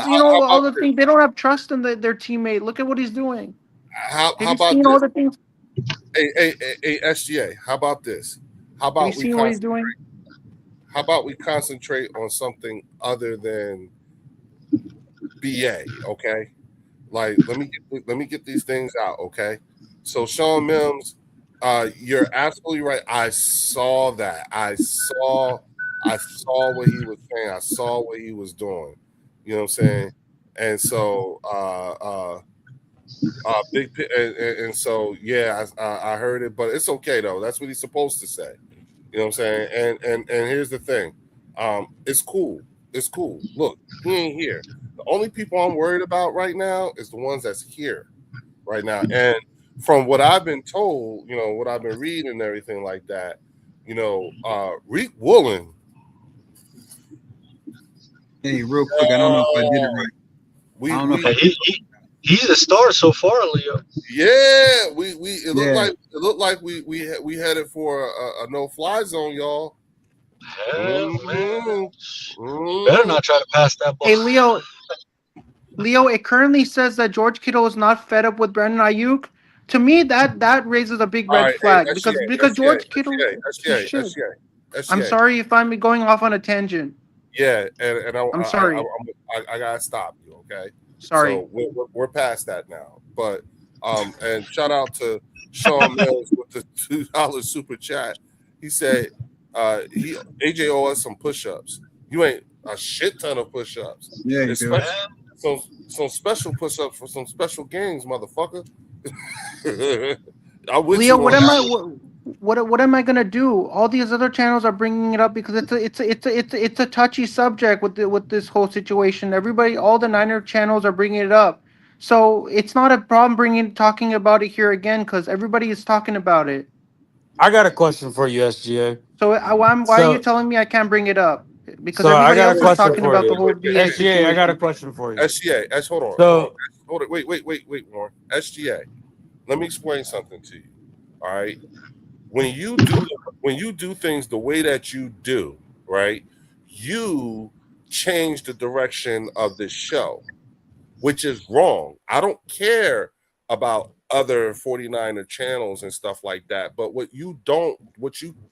because all the things they don't have trust in their teammate. Look at what he's doing. How Have you about seen all this? the things? Hey, SGA, how about this? How Have you about we seen what he's doing? concentrate on something other than BA, okay? Like, let me get these things out, okay? So Sean Mims, you're absolutely right. I saw that. I saw what he was saying. I saw what he was doing. You know what I'm saying? And so and so yeah, I heard it, but it's okay though. That's what he's supposed to say. You know what I'm saying? And here's the thing. It's cool. It's cool. Look, he ain't here. The only people I'm worried about right now is the ones that's here right now. And from what I've been told, what I've been reading and everything like that, Reek Woolen. Hey, real quick, I don't know if I did it right. We I don't know if He's a star so far, Leo. yeah, it looked like we headed for a no-fly zone, y'all. Hell, man. Better not try to pass that ball. Hey, Leo, it currently says that George Kittle is not fed up with Brandon Ayuk. To me, that raises a big red flag because George Kittle. I'm sorry if I'm going off on a tangent. Yeah, and I'm sorry. I gotta stop you. Okay. Sorry. So we're past that now. But and shout out to Sean Mills with the $2 super chat. He said AJ owe us some push-ups. You ain't a shit ton of push-ups. Yeah, you do. Some special push-ups for some special games, motherfucker. Leo, what am I gonna do? All these other channels are bringing it up because it's a touchy subject with this whole situation. All the Niner channels are bringing it up, so it's not a problem talking about it here again because everybody is talking about it. I got a question for you, SGA. So why are you telling me I can't bring it up? Because I everybody got else is talking about the whole BA SGA, I got a question for you. SGA, hold on. Hold on. Wait, Warren. SGA, let me explain something to you. All right. When you do things the way that you do, right, you change the direction of the show, which is wrong. I don't care about other 49er channels and stuff like that. But what you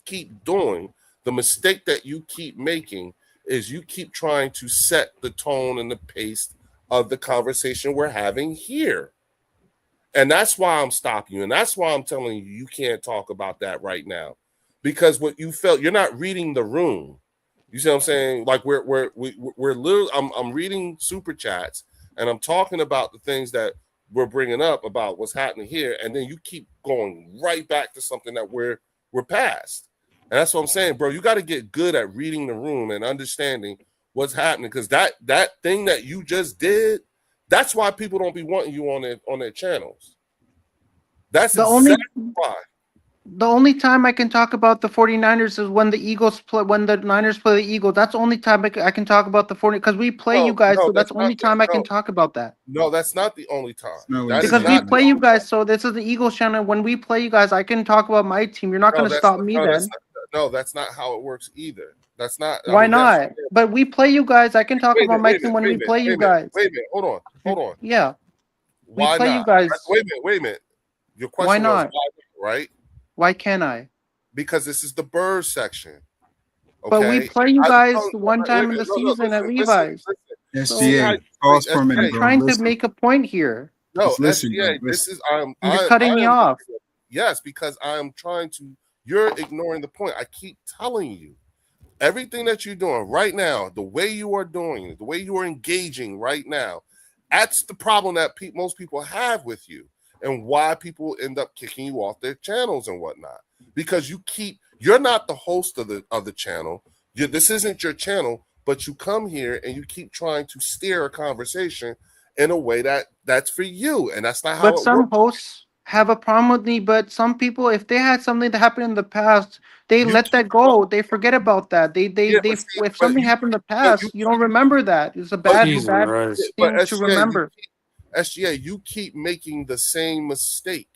keep doing, the mistake that you keep making is you keep trying to set the tone and the pace of the conversation we're having here. And that's why I'm stopping you. And that's why I'm telling you can't talk about that right now. Because what you felt, you're not reading the room. You see what I'm saying? Like we're literally, I'm reading super chats and I'm talking about the things that we're bringing up about what's happening here, and then you keep going right back to something that we're past. And that's what I'm saying, bro. You got to get good at reading the room and understanding what's happening, because that thing that you just did, that's why people don't be wanting you on their channels. That's exactly why. The only time I can talk about the 49ers is when the Niners play the Eagles. That's the only time I can talk about the 49ers because we play you guys. So that's the only time I can talk about that. No, that's not the only time. Because we play you guys. So this is the Eagles channel. When we play you guys, I can talk about my team. You're not going to stop me then. No, that's not how it works either. That's not. Why not? But we play you guys. I can talk about my team when we play you guys. Wait a minute. Hold on. Yeah. Why play not? you guys. Wait a minute. Your question why not? was why, right? Why can't I? Because this is the bird section. Okay? But we play you guys one time in the season at Levi's. SGA, I'm trying to make a point here. No, SGA, this is you're cutting me off. Yes, because I'm trying to. You're ignoring the point. I keep telling you, everything that you're doing right now, the way you are doing it, the way you are engaging right now, that's the problem that most people have with you, and why people end up kicking you off their channels and whatnot. Because you're not the host of the channel. This isn't your channel, but you come here and you keep trying to steer a conversation in a way that's for you, and that's not how. But some hosts have a problem with me. But some people, if they had something that happened in the past, they let that go. They forget about that. If something happened in the past, you don't remember that. It's a bad thing to remember. SGA, you keep making the same mistake,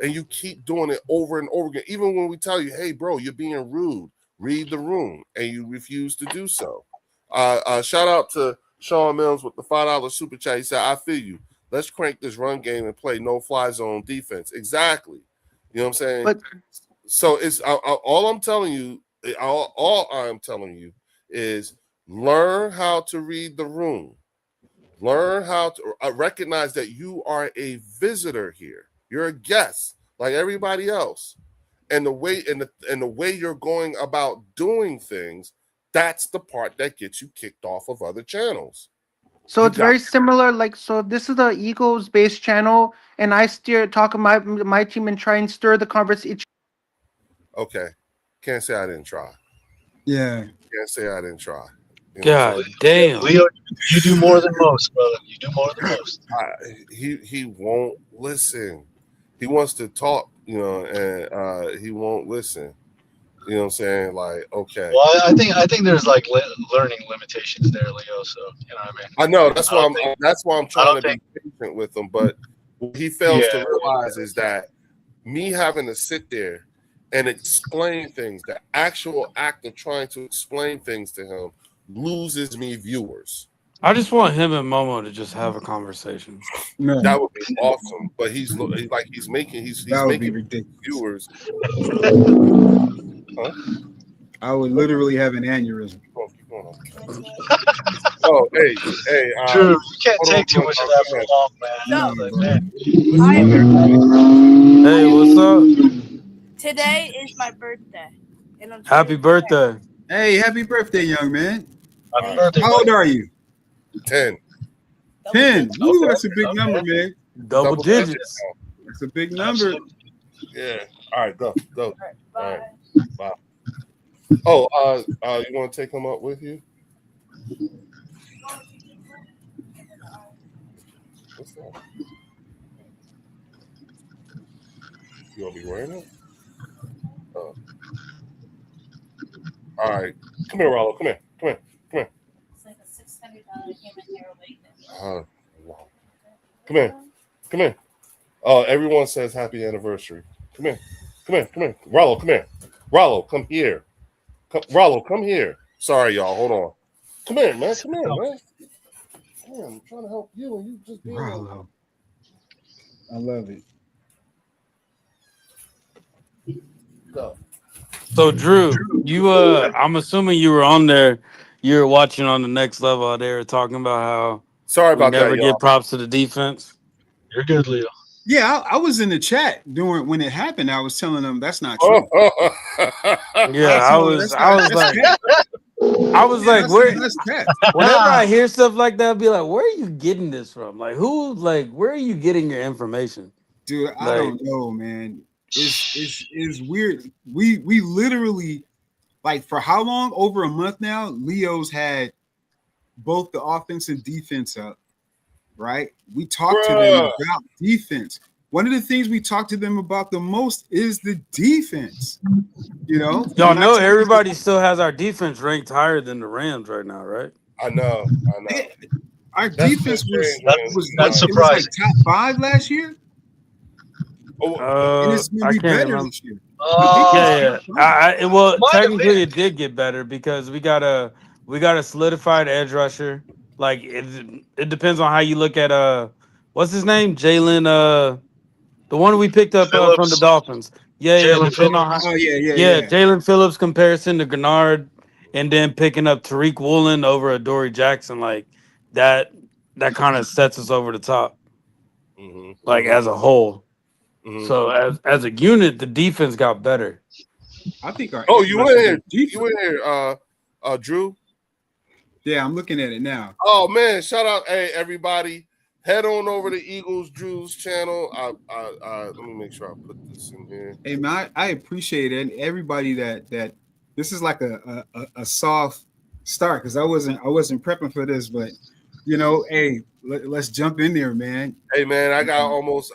and you keep doing it over and over again. Even when we tell you, "Hey, bro, you're being rude. Read the room," and you refuse to do so. Shout out to Sean Mills with the $5 super chat. He said, I feel you. Let's crank this run game and play no fly zone defense. Exactly. You know what I'm saying? But So it's all I'm telling you, all I'm telling you is learn how to read the room. Learn how to recognize that you are a visitor here. You're a guest like everybody else. And the way the way you're going about doing things, that's the part that gets you kicked off of other channels. so it's very similar. Like, so this is the Eagles based channel, and I talk my team and try and stir the conversation. Okay. Can't say I didn't try. Yeah. Can't say I didn't try. You know God damn. Leo, you do more than most, brother. You do more than most. he won't listen. He wants to talk, you know, and he won't listen. You know what I'm saying? Like, okay. Well, I think there's like learning limitations there, Leo. So you know what I mean. I know that's why I'm trying to be patient with him. But what he fails to realize is that me having to sit there and explain things, the actual act of trying to explain things to him, loses me viewers. I just want him and Momo to just have a conversation. No, That would be awesome. But he's making ridiculous. viewers. Huh? I would literally have an aneurysm. Keep going. Oh, hey. True, you can't take too much of that for long, man. No. Hey, what's up? Today is my birthday. And I'm Happy birthday. Hey, happy birthday, young man. Happy birthday, How old buddy. are you? 10. 10. Ooh, Okay. that's a big number, man. Double digits. That's a big number. Yeah. All right, go. All right, bye. Oh, you want to take him up with you? What's that? You gonna be wearing it? Oh. All right. Come here, Rollo. Come here. It's like a $600 human hair wig. Wow. Come here. Oh, everyone says happy anniversary. Come here. Rollo, come here. Rollo, come here. Rollo, come here. Sorry, y'all. Hold on. Come here, man. Damn, I'm trying to help you, and you just being Rollo. I love it. go. So Drew, you I'm assuming you were on there. You were watching on the next level. They were talking about how Sorry we about never that, y'all. give props to the defense. You're good, Leo. Yeah, I was in the chat when it happened. I was telling them that's not true. Yeah, I was like, where? Whenever I hear stuff like that, I'll be like, where are you getting this from? Like, where are you getting your information? Dude, I don't know, man. It's weird. We literally, like, for how long? Over a month now, Leo's had both the offense and defense up, right? We talked to them about defense. One of the things we talk to them about the most is the defense. You know, Y'all know everybody still has our defense ranked higher than the Rams right now, right? I know. Our That's defense was that's it was like surprising. top 5 last year, and it's gonna I be can't better remember. this year. Yeah. Well, Might have technically, been. it did get better because we got a solidified edge rusher. Like it depends on how you look at what's his name, Jalen, the one we picked up from Phillips. the Dolphins. Yeah. Jalen Depending on how, Oh yeah. Jalen Phillips comparison to Gennard, and then picking up Tariq Woolen over Adoree Jackson, like that kind of sets us over the top, like as a whole. Mhm. So as a unit, the defense got better. I think our Oh, you in here? defense. You in here, Drew? Yeah, I'm looking at it now. Oh man, shout out, hey everybody. Head on over to Eagles Drew's channel. Let me make sure I put this in here. Hey man, I appreciate it. And everybody that this is like a soft start because I wasn't prepping for this, but you know, hey, let's jump in there, man. Hey man, I got almost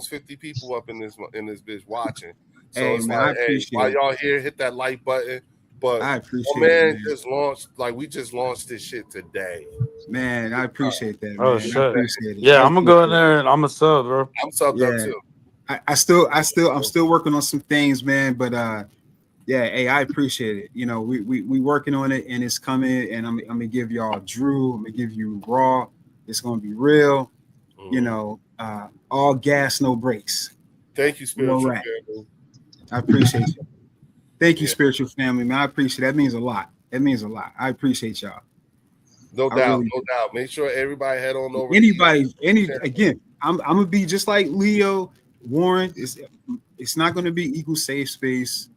50 people up in this bitch watching. So Hey, it's man, I like, hey, appreciate while it. y'all here, hit that like button. But I appreciate oh man, it, man. just launched, like we just launched this shit today. Man, I appreciate that, man. Oh I shit! appreciate it. Yeah, I I'm gonna go in appreciate there and I'm a sub, bro. I'm subbed up too. I'm still working on some things, man. But Yeah, hey, I appreciate it. You know, we working on it and it's coming. And I'm gonna give y'all Drew. I'm gonna give you Raw. It's gonna be real. You know, all gas, no brakes. Thank you, spiritual Right. family. I appreciate you. Thank you, Yeah. spiritual family, man. I appreciate that. Means a lot. It means a lot. I appreciate y'all. No I doubt, really no doubt. Make sure everybody head on over. Again, I'm gonna be just like Leo Warren. It's not gonna be equal safe space.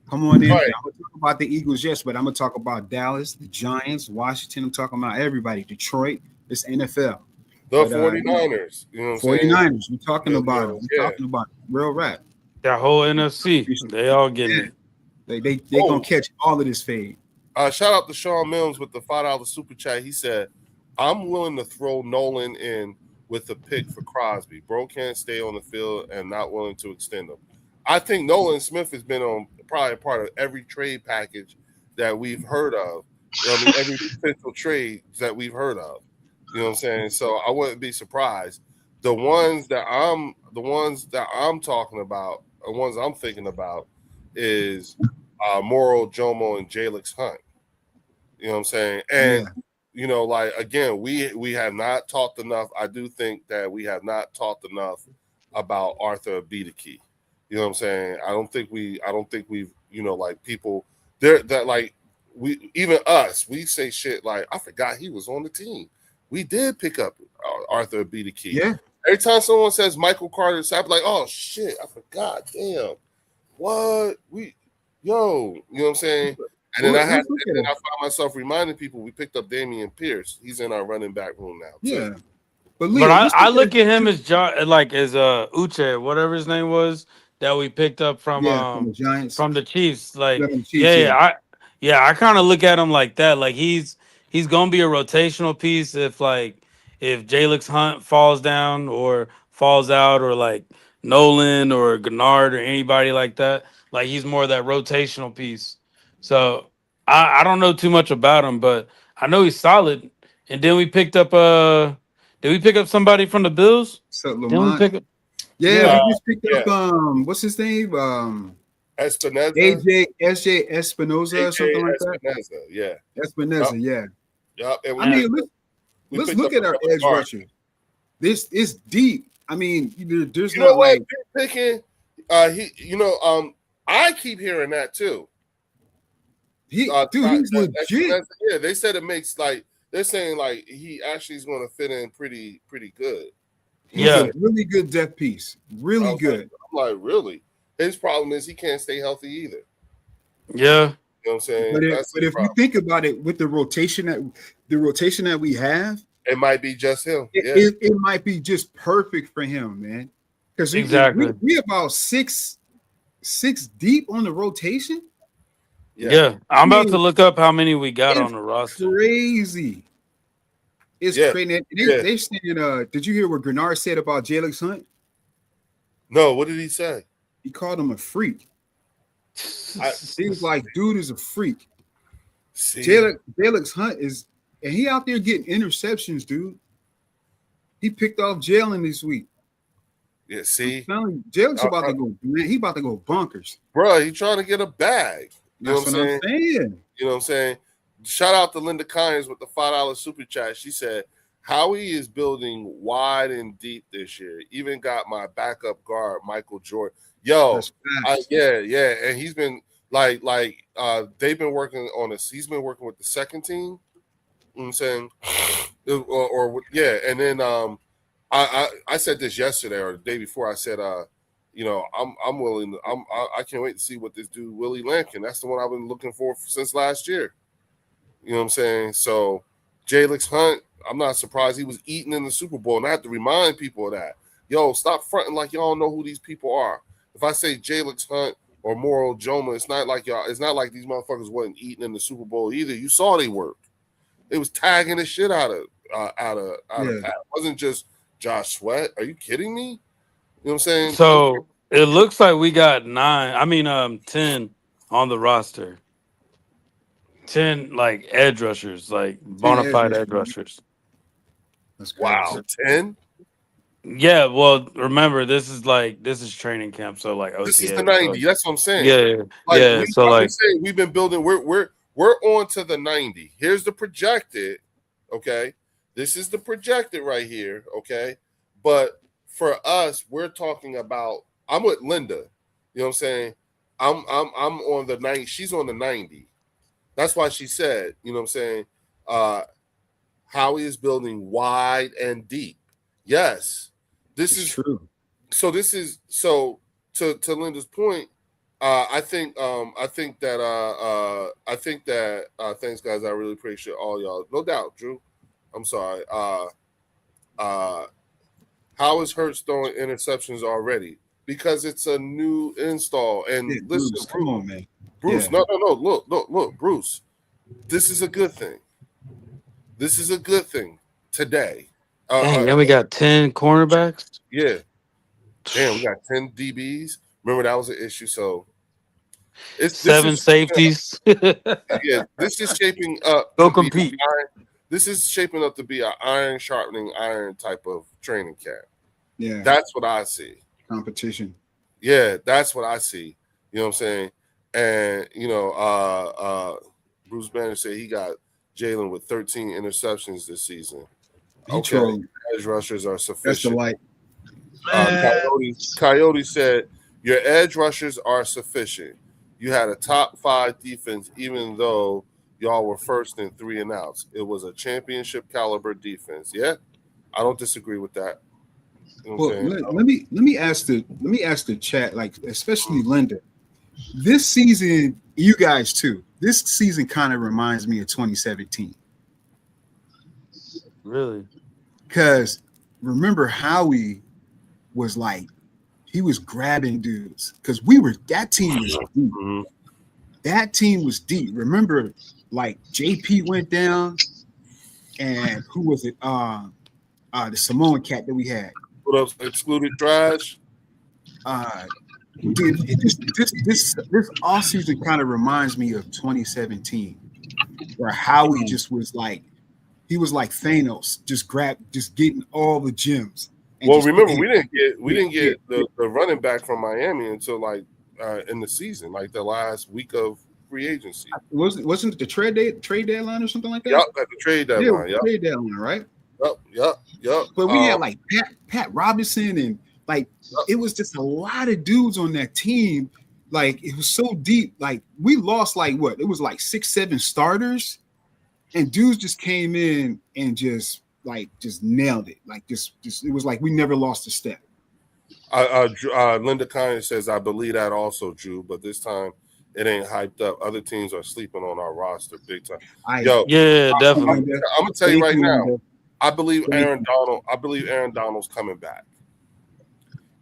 Come on in. Right. I'm gonna talk about the Eagles, yes, but I'm gonna talk about Dallas, the Giants, Washington. I'm talking about everybody. Detroit. It's NFL. The But, 49ers. You know what I'm 49ers. saying? We're talking about them. We're talking about real rap. That whole NFC, they all getting it. They gonna catch all of this fade. Shout out to Sean Mills with the $5 super chat. He said, I'm willing to throw Nolan in with the pick for Crosby. Bro can't stay on the field and not willing to extend him. I think Nolan Smith has been on probably part of every trade package that we've heard of. You know what I mean? Every potential trade that we've heard of. You know what I'm saying? So I wouldn't be surprised. The ones that I'm talking about, the ones I'm thinking about is Moro Jomo and Jalix Hunt. You know what I'm saying? And you know, like again, we have not talked enough. I do think that we have not talked enough about Arthur Abidiki. You know what I'm saying? I don't think we've, you know, like people there that like we say shit like I forgot he was on the team. We did pick up Arthur Abidiki. Yeah. Every time someone says Michael Carter, I'm like, oh shit, I forgot. Damn. What? You know what I'm saying? And then I found myself reminding people we picked up Damian Pierce. He's in our running back room now. Yeah. But I look at him as Uche, whatever his name was, that we picked up from the Giants, from the Chiefs. Like, Chiefs, I kind of look at him like that. Like he's gonna be a rotational piece if Jalix Hunt falls down or falls out, or like Nolan or Gennard or anybody like that. Like he's more of that rotational piece. So I don't know too much about him, but I know he's solid. And then we picked up did we pick up somebody from the Bills? Lamont. Then we pick up, we just picked up what's his name? Espinoza. SJ Espinoza or something like that. Espinoza, yeah. Espinoza, yeah. Yep. I mean, let's look at our edge rusher. This is deep. I mean, there's you know what they're picking. I keep hearing that too. He's legit. Yeah, they said it makes they're saying like he actually is going to fit in pretty good. He's a really good depth piece. Really good. I'm like, really? His problem is he can't stay healthy either. Yeah. You know what I'm saying? But if you think about it, with the rotation that we have, it might be just him. It might be just perfect for him, man. Because we about six deep on the rotation. Yeah. I'm about to look up how many we got on the roster. Crazy. It's crazy. They saying, did you hear what Gennard said about Jalix Hunt? No, what did he say? He called him a freak. He was like, dude is a freak. Jalix Hunt and he out there getting interceptions, dude. He picked off Jalen this week. Yeah, see? Jalix about to go, man. He about to go bonkers. Bro, he trying to get a bag. You That's know what I'm saying. You know what I'm saying? Shout out to Linda Kynes with the $5 super chat. She said, Howie is building wide and deep this year. Even got my backup guard, Michael Jordan. Yo, yeah. And he's been they've been working on this. He's been working with the second team. You know what I'm saying? And then I said this yesterday or the day before. I said, I'm willing. I can't wait to see what this dude Willie Lankin. That's the one I've been looking for since last year. You know what I'm saying? So Jalix Hunt, I'm not surprised he was eating in the Super Bowl, and I have to remind people of that. Yo, stop fronting like y'all know who these people are. If I say Jalix Hunt or Moro Joma, it's not like these motherfuckers wasn't eating in the Super Bowl either. You saw they worked. They was tagging the shit out of It wasn't just Josh Sweat. Are you kidding me? You know what I'm saying? So it looks like we got 10 on the roster. 10 like edge rushers, like bona fide edge rushers. That's crazy. Wow, 10? Yeah, well, remember this is training camp, so like OTA. This is the so, 90. That's what I'm saying. yeah, Like yeah. So I'm like, just saying we've been building. We're on to the 90. Here's the projected. Okay, this is the projected right here. Okay, but for us, we're talking about. I'm with Linda. You know what I'm saying? I'm on the 90. She's on the 90. That's why she said. You know what I'm saying? Howie is building wide and deep. Yes, this It's is true. so. This is so. To Linda's point, I think that thanks guys. I really appreciate all y'all. No doubt, Drew. I'm sorry. How is Hurts throwing interceptions already? Because it's a new install. And Yeah, listen, Bruce, come on, man. Bruce. Yeah. No. Look, Bruce. This is a good thing. This is a good thing today. dang, then we got 10 cornerbacks. Yeah. Damn, we got 10 DBs. Remember that was an issue. So it's 7 safeties. Yeah, this is shaping up. Go to be compete. This is shaping up to be an iron sharpening iron type of training camp. Yeah. That's what I see. Competition. Yeah, that's what I see. You know what I'm saying? And Bruce Banner said he got Jalen with 13 interceptions this season. He trolling. Edge rushers are That's the sufficient. light. Coyote said your edge rushers are sufficient. You had a top 5 defense, even though y'all were first in 3 and outs. It was a championship caliber defense. Yeah, I don't disagree with that. You know what I'm saying? Let me ask the chat, like especially Linda. This season, you guys too. This season kind of reminds me of 2017. Really? Because remember Howie was like, he was grabbing dudes because that team was deep. Mhm. That team was deep. Remember, like JP went down, and who was it? The Samoan cat that we had. What else? Excluded trash. Dude, this offseason kind of reminds me of 2017, where Howie just was like, he was like Thanos, just getting all the gems. Well, remember we didn't get the running back from Miami until like in the season, like the last week of free agency. Wasn't it the trade deadline or something like that? Yep, at the trade deadline. Yeah, trade deadline, right? Yep. But we had like Pat Robinson and like it was just a lot of dudes on that team. Like it was so deep. Like we lost like what? It was like 6-7 starters, and dudes just came in and just nailed it. Like just it was like we never lost a step. Linda Kine says, I believe that also, Drew, but this time it ain't hyped up. Other teams are sleeping on our roster big time. Yeah, definitely. I'm gonna tell you right now. I believe Aaron Donald's coming back,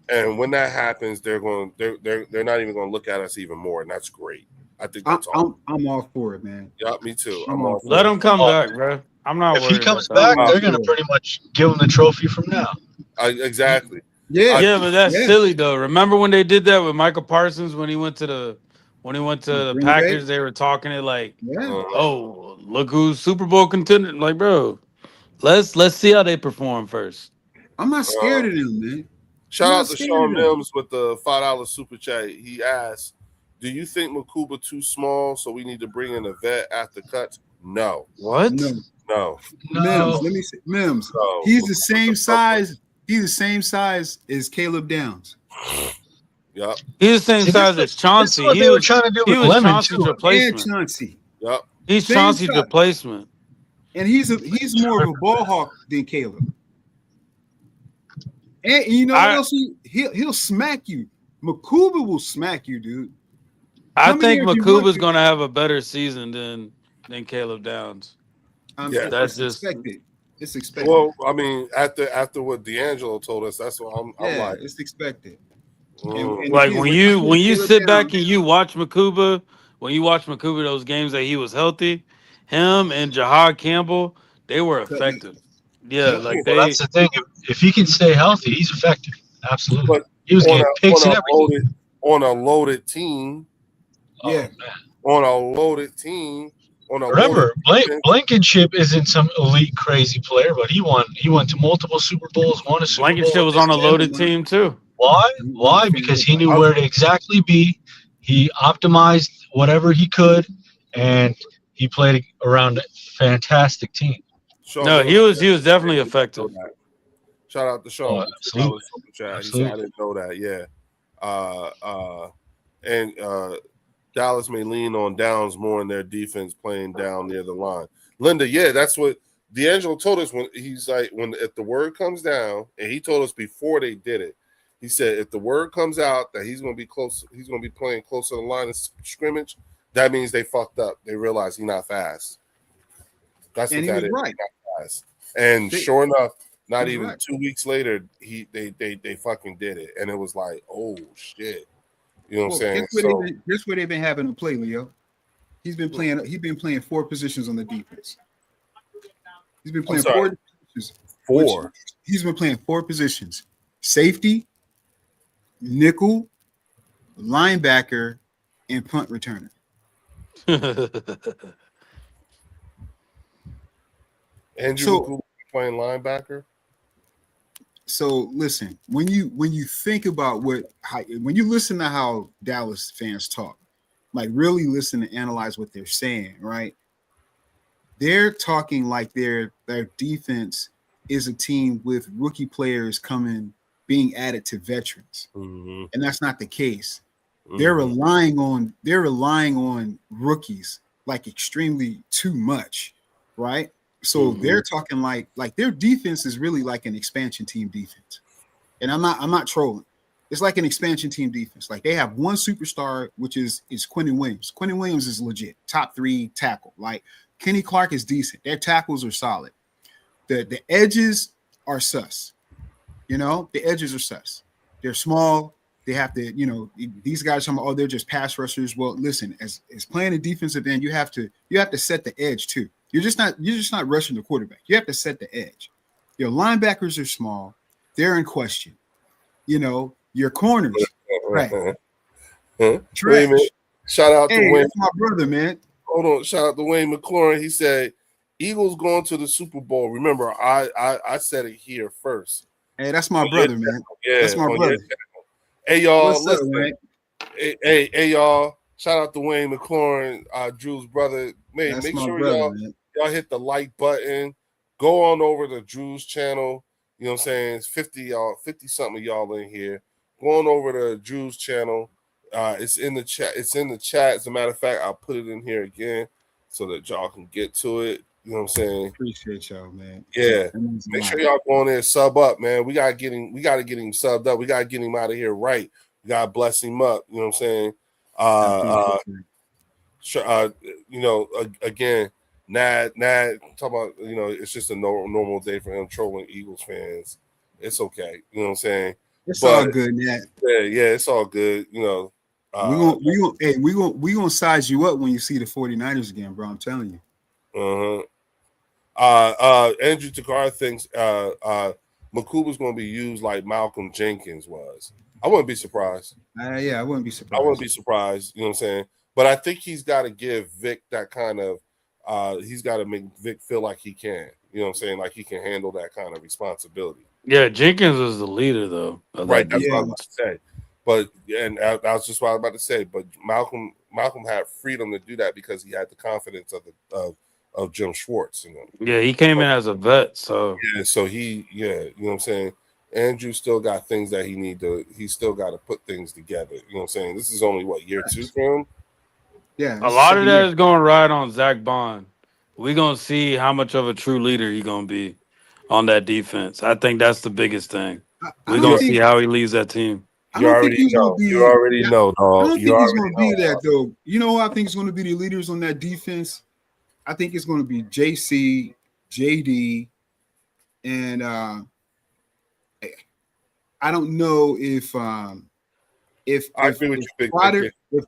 and when that happens, they're not even going to look at us even more, and that's great. I think that's all. I'm all for it, man. Yeah, me too. Let him come back, bro. I'm not If worried. he comes about back, that. they're gonna pretty much give him the trophy from now. Exactly. Yeah, but that's silly though. Remember when they did that with Michael Parsons when he went to the Green Packers? Bay? They were talking it like, Yeah. oh, look who's Super Bowl contender. Like, bro, let's see how they perform first. I'm not scared of them, man. Shout I'm out not to scared Sean of them. Mims with the $5 super chat. He asked, "Do you think Makuba too small, so we need to bring in a vet after cuts?" No. What? No. Mims, let me say, Mims. No. He's the same size. He's the same size as Caleb Downs. Yep. He's the same See, size this as Chauncey. is what they were trying to do He with was Lemon Chauncey's too. And replacement. Chauncey. Yep. He's Same Chauncey's size. replacement. And he's more of a ball hawk than Caleb. And you know what else? He'll smack you. Makuba will smack you, dude. I Come in think here if you want Makuba's to. going to have a better season than Caleb Downs. Yeah. That's It's just- expected. It's expected. Well, I mean, after what D'Angelo told us, that's what I'm like. It's expected. mm. Like again, when when you Caleb sit back Downs- and you watch Makuba, those games that he was healthy, him and Jahad Campbell, they were effective. Yeah, like Well, that's the thing. If he can stay healthy, he's effective. Absolutely. But He was getting picks and on everything. a loaded team. Yeah. On a loaded team, on a Remember, loaded defense. Blankenship isn't some elite crazy player, but he went to multiple Super Bowls, won a Super Bowl. Blankenship was on a loaded team too. Why? Why? Because he knew where to exactly be. He optimized whatever he could, and he played around a fantastic team. Sean No, Miller, he was definitely effective. Shout out to Sean. Absolutely. He said, I Absolutely. didn't know that. Yeah. And Dallas may lean on downs more in their defense playing down near the line. Linda, yeah, that's what D'Angelo told us when he's like, if the word comes down, and he told us before they did it, he said if the word comes out that he's going to be close, he's going to be playing close to the line of scrimmage, that means they fucked up. They realize he's not fast. That's what that is. Right. Not fast. And sure enough, not even right. 2 weeks later, they fucking did it, and it was like, oh shit, you know what I'm saying? Here's where they've been having him play, Leo. He's been playing 4 positions on the defense. He's been playing 4 positions. 4. He's been playing 4 positions: safety, nickel, linebacker, and punt returner. Andrew playing linebacker. So listen, when you think about when you listen to how Dallas fans talk, like really listen and analyze what they're saying, right? They're talking like their defense is a team with rookie players being added to veterans, and that's not the case. They're relying on rookies like extremely too much, right? So they're talking like their defense is really like an expansion team defense. And I'm not trolling. It's like an expansion team defense. Like they have one superstar, which is Quinnen Williams. Quinnen Williams is legit, top 3 tackle. Like Kenny Clark is decent. Their tackles are solid. The edges are sus. You know, the edges are sus. They're small. They have to, these guys are they're just pass rushers. Well, listen, as playing a defensive end, you have to set the edge too. You're just not rushing the quarterback. You have to set the edge. Your linebackers are small. They're in question. Your corners. Right. Trash. Shout out to Wayne. That's my brother, man. Hold on. Shout out to Wayne McLaurin. He said, Eagles going to the Super Bowl. Remember, I said it here first. Hey, that's my brother, man. Yeah, that's my brother. Hey, y'all. What's listen. up, man? Hey, y'all. Shout out to Wayne McLaurin, Drew's brother. Man, That's make my sure brother, man. y'all hit the like button. Go on over to Drew's channel. You know what I'm saying? It's 50 something of y'all in here. Go on over to Drew's channel. It's in the chat. It's in the chat. As a matter of fact, I'll put it in here again so that y'all can get to it. You know what I'm saying? Appreciate y'all, man. Yeah. Make sure y'all go on there, sub up, man. We gotta get him subbed up. We gotta get him out of here right. We gotta bless him up. You know what I'm saying? Again, Nad talk about, it's just a normal day for him trolling Eagles fans. It's okay. You know what I'm saying? It's all good, Nat. Yeah, it's all good. We gonna size you up when you see the 49ers again, bro. I'm telling you. Andrew Takar thinks Makuba's gonna be used like Malcolm Jenkins was. I wouldn't be surprised. I wouldn't be surprised. I wouldn't be surprised. You know what I'm saying? But I think he's got to give Vic that kind of. He's got to make Vic feel like he can. You know what I'm saying? Like he can handle that kind of responsibility. Yeah, Jenkins was the leader though. Right. That's what I was about to say. But I was just what I was about to say. But Malcolm had freedom to do that because he had the confidence of Jim Schwartz. Yeah, he came in as a vet, so so you know what I'm saying. Andrew still got things that he's still got to put things together. You know what I'm saying? This is only year 2 for him. Yeah, a lot of that is going to ride on Zach Bond. We're going to see how much of a true leader he's going to be on that defense. I think that's the biggest thing. We're going to see how he leads that team. You already know, dog. I don't think he's going to be that, though. You know who I think is going to be the leaders on that defense? I think it's going to be JC, JD, and I don't know if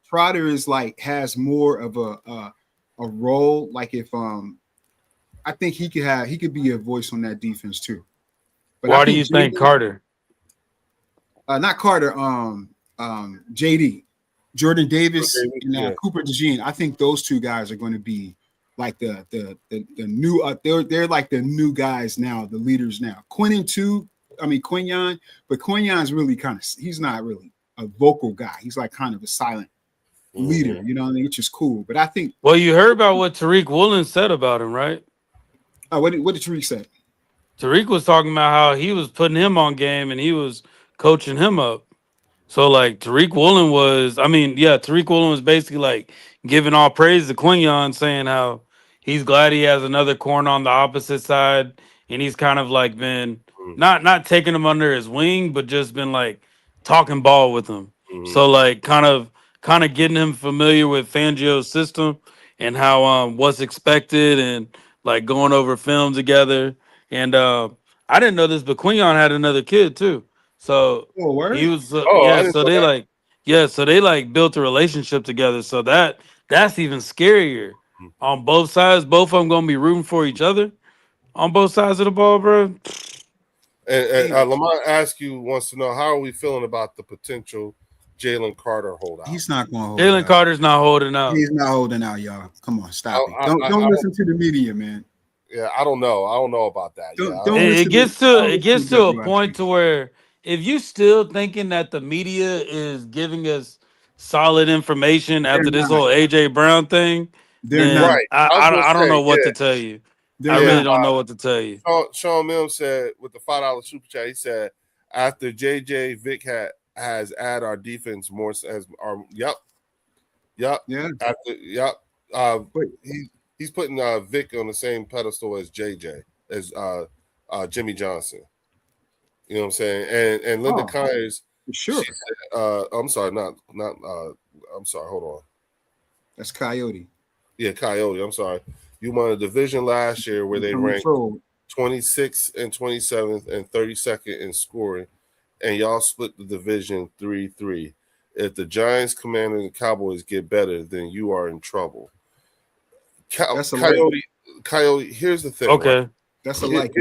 Trotter is has more of a role, like if I think he could be a voice on that defense too. But why do you think Carter? Not Carter, JD, Jordan Davis, and Cooper DeJean. I think those two guys are going to be like the new they're like the new guys now, the leaders now. Quinyon, but Quinyon's really he's not really a vocal guy. He's like kind of a silent leader, you know what I mean? Which is cool. But I think Well, you heard about what Tariq Woolen said about him, right? what did Tariq say? Tariq was talking about how he was putting him on game and he was coaching him up. So like Tariq Woolen was basically like giving all praise to Quinyon, saying how he's glad he has another corner on the opposite side, and he's kind of like been not taking him under his wing, but just been like talking ball with him. So like kind of getting him familiar with Fangio's system and how what's expected and like going over film together. And I didn't know this, but Quinyon had another kid too. So Oh, word? he was Oh, I didn't know that. so they like built a relationship together. So that's even scarier on both sides. Both of them gonna be rooting for each other on both sides of the ball, bro. And Lamont Askew wants to know, how are we feeling about the potential Jalen Carter holdout? He's not going to hold Jalen out. Carter's not holding out. He's not holding out, y'all. Come on, stop I- it. Don't listen to the media, man. Yeah, I don't know. I don't know about that. Don't It listen gets to to a point to where if you still thinking that the media is giving us solid information after this not. whole AJ Brown thing, They're then not. Right. I was gonna I don't say, know what yeah. to tell you. They're I really not. don't know what to tell you. Sean Mills said with the $5 super chat, he said after JJ Vic has added our defense more as our Yeah. He's putting Vic on the same pedestal as JJ as Jimmy Johnson. You know what I'm saying? And Linda Kyers, For sure. she said, I'm sorry, I'm sorry, hold on. That's Coyote. Yeah, Coyote. I'm sorry. You won a division last year where they ranked Control. 26th and 27th and 32nd in scoring, and y'all split the division 3-3. If the Giants, Commanders, and Cowboys get better, then you are in trouble. That's a light. Coyote. Here's the thing. Okay. Right? That's a light.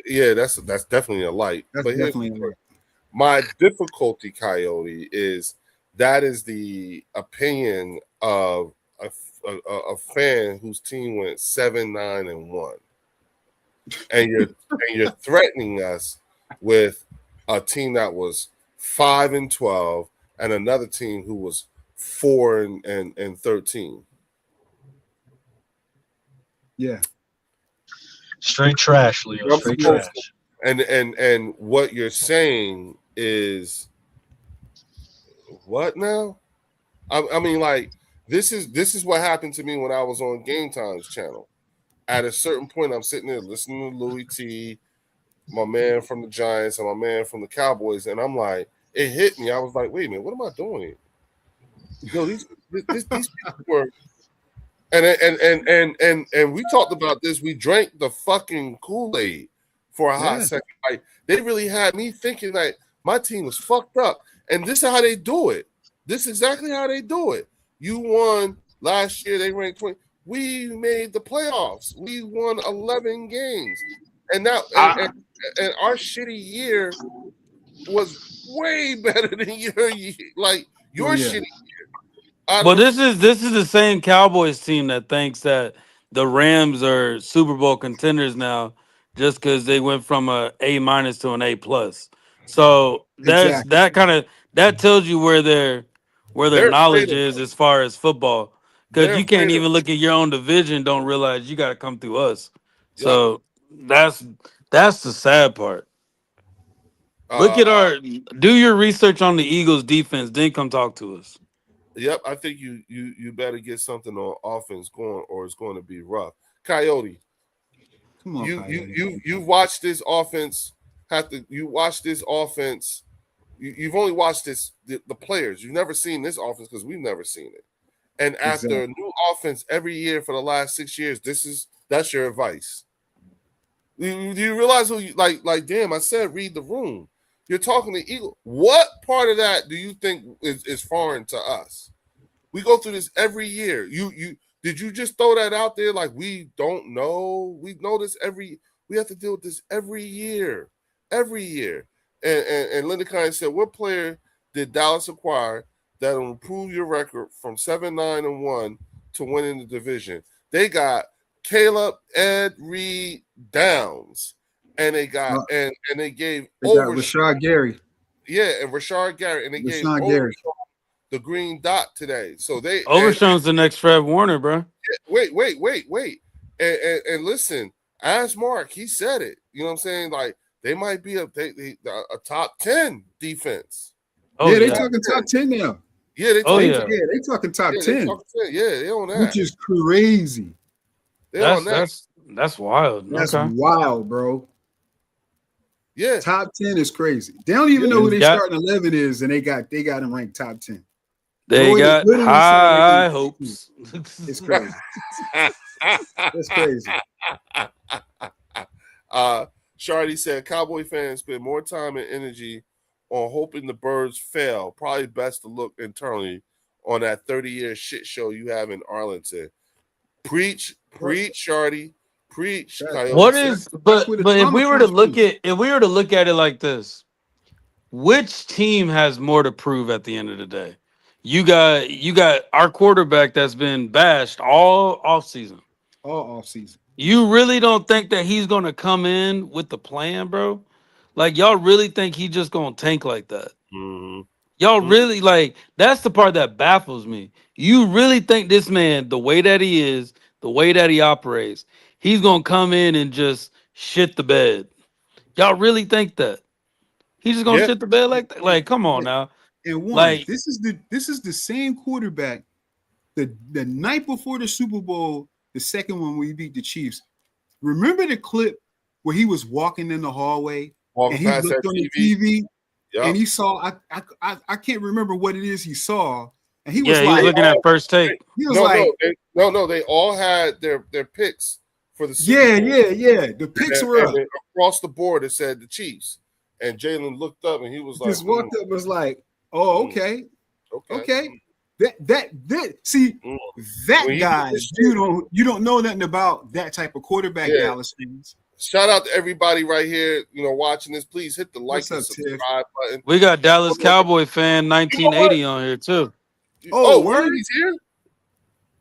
Yeah, that's definitely a light. That's but definitely a light. my difficulty, Coyote, is that is the opinion of a fan whose team went 7-9-1, and you're threatening us with a team that was 5-12 and another team who was 4-13. Yeah. Straight trash, Leo. Straight trash. And what you're saying is what now? I mean, like this is what happened to me when I was on Game Times channel. At a certain point, I'm sitting there listening to Louis T, my man from the Giants, and my man from the Cowboys, and I'm like, it hit me. I was like, wait a minute, what am I doing? Yo, these people were, and we talked about this. We drank the fucking Kool-Aid for a hot second. Like they really had me thinking like my team was fucked up, and this is how they do it. This is exactly how they do it. You won last year. They ranked 20. We made the playoffs. We won 11 games, and now and our shitty year was way better than your year. Like your shitty year. But this is the same Cowboys team that thinks that the Rams are Super Bowl contenders now just because they went from a A- to an A+. So that tells you where their knowledge is as far as football. Because you can't even look at your own division, don't realize you got to come through us. So that's the sad part. Look at do your research on the Eagles defense, then come talk to us. Yep, I think you better get something on offense going, or it's going to be rough. Coyote, come on, you watched this offense. You've only watched the players. You've never seen this offense because we've never seen it. And after a new offense every year for the last 6 years, that's your advice. Do you realize who like? Damn, I said read the room. You're talking to Eagle. What part of that do you think is foreign to us? We go through this every year. Did you just throw that out there like we don't know? We know this we have to deal with this every year. Every year. And Linda Kine said, what player did Dallas acquire that will improve your record from 7-9-1 to winning the division? They got Caleb Ed Reed Downs, and they got and they gave They got Rashad Gary. Yeah, and Rashard Gary, and they gave Gary the green dot today. So they Overshown's the next Fred Warner, bro. Wait. And listen, ask Mark, he said it. You know what I'm saying? Like they might be a top 10 defense. Oh, yeah, they talking top 10 now. Yeah, they talking top 10. They on that. Which is crazy. That's wild. That's wild, bro. Yeah. Top 10 is crazy. They don't even know who their starting 11 is, and they got them ranked top 10. They got high hopes. It's crazy. It's crazy. Shardy said Cowboy fans spend more time and energy on hoping the birds fail. Probably best to look internally on that 30-year shit show you have in Arlington. Preach, Shardy. Preach. What is but if we were to look at it like this, which team has more to prove at the end of the day? You got our quarterback that's been bashed all offseason. All offseason. You really don't think that he's gonna come in with the plan, bro? Like y'all really think he just gonna tank like that? Mm-hmm. Y'all really like that's the part that baffles me. You really think this man, the way that he is, the way that he operates, he's gonna come in and just shit the bed? Y'all really think that? He's just gonna shit the bed like that? Like, come on now. And this is the same quarterback the night before the Super Bowl, the second one we beat the Chiefs. Remember the clip where he was walking in the hallway and he looked on the TV and he saw I can't remember what it is he saw, and he was he was looking at First Take. He was they all had their picks for the Super Bowl. The picks were up across the board. It said the Chiefs, and Jalen looked up and he was like, just walked up, was like, oh, okay. That see that guy. You don't know nothing about that type of quarterback. Dallas fans. Shout out to everybody right here, watching this. Please hit the like and subscribe button. We got Dallas Cowboy fan 1980 on here too. Oh, word, he's here.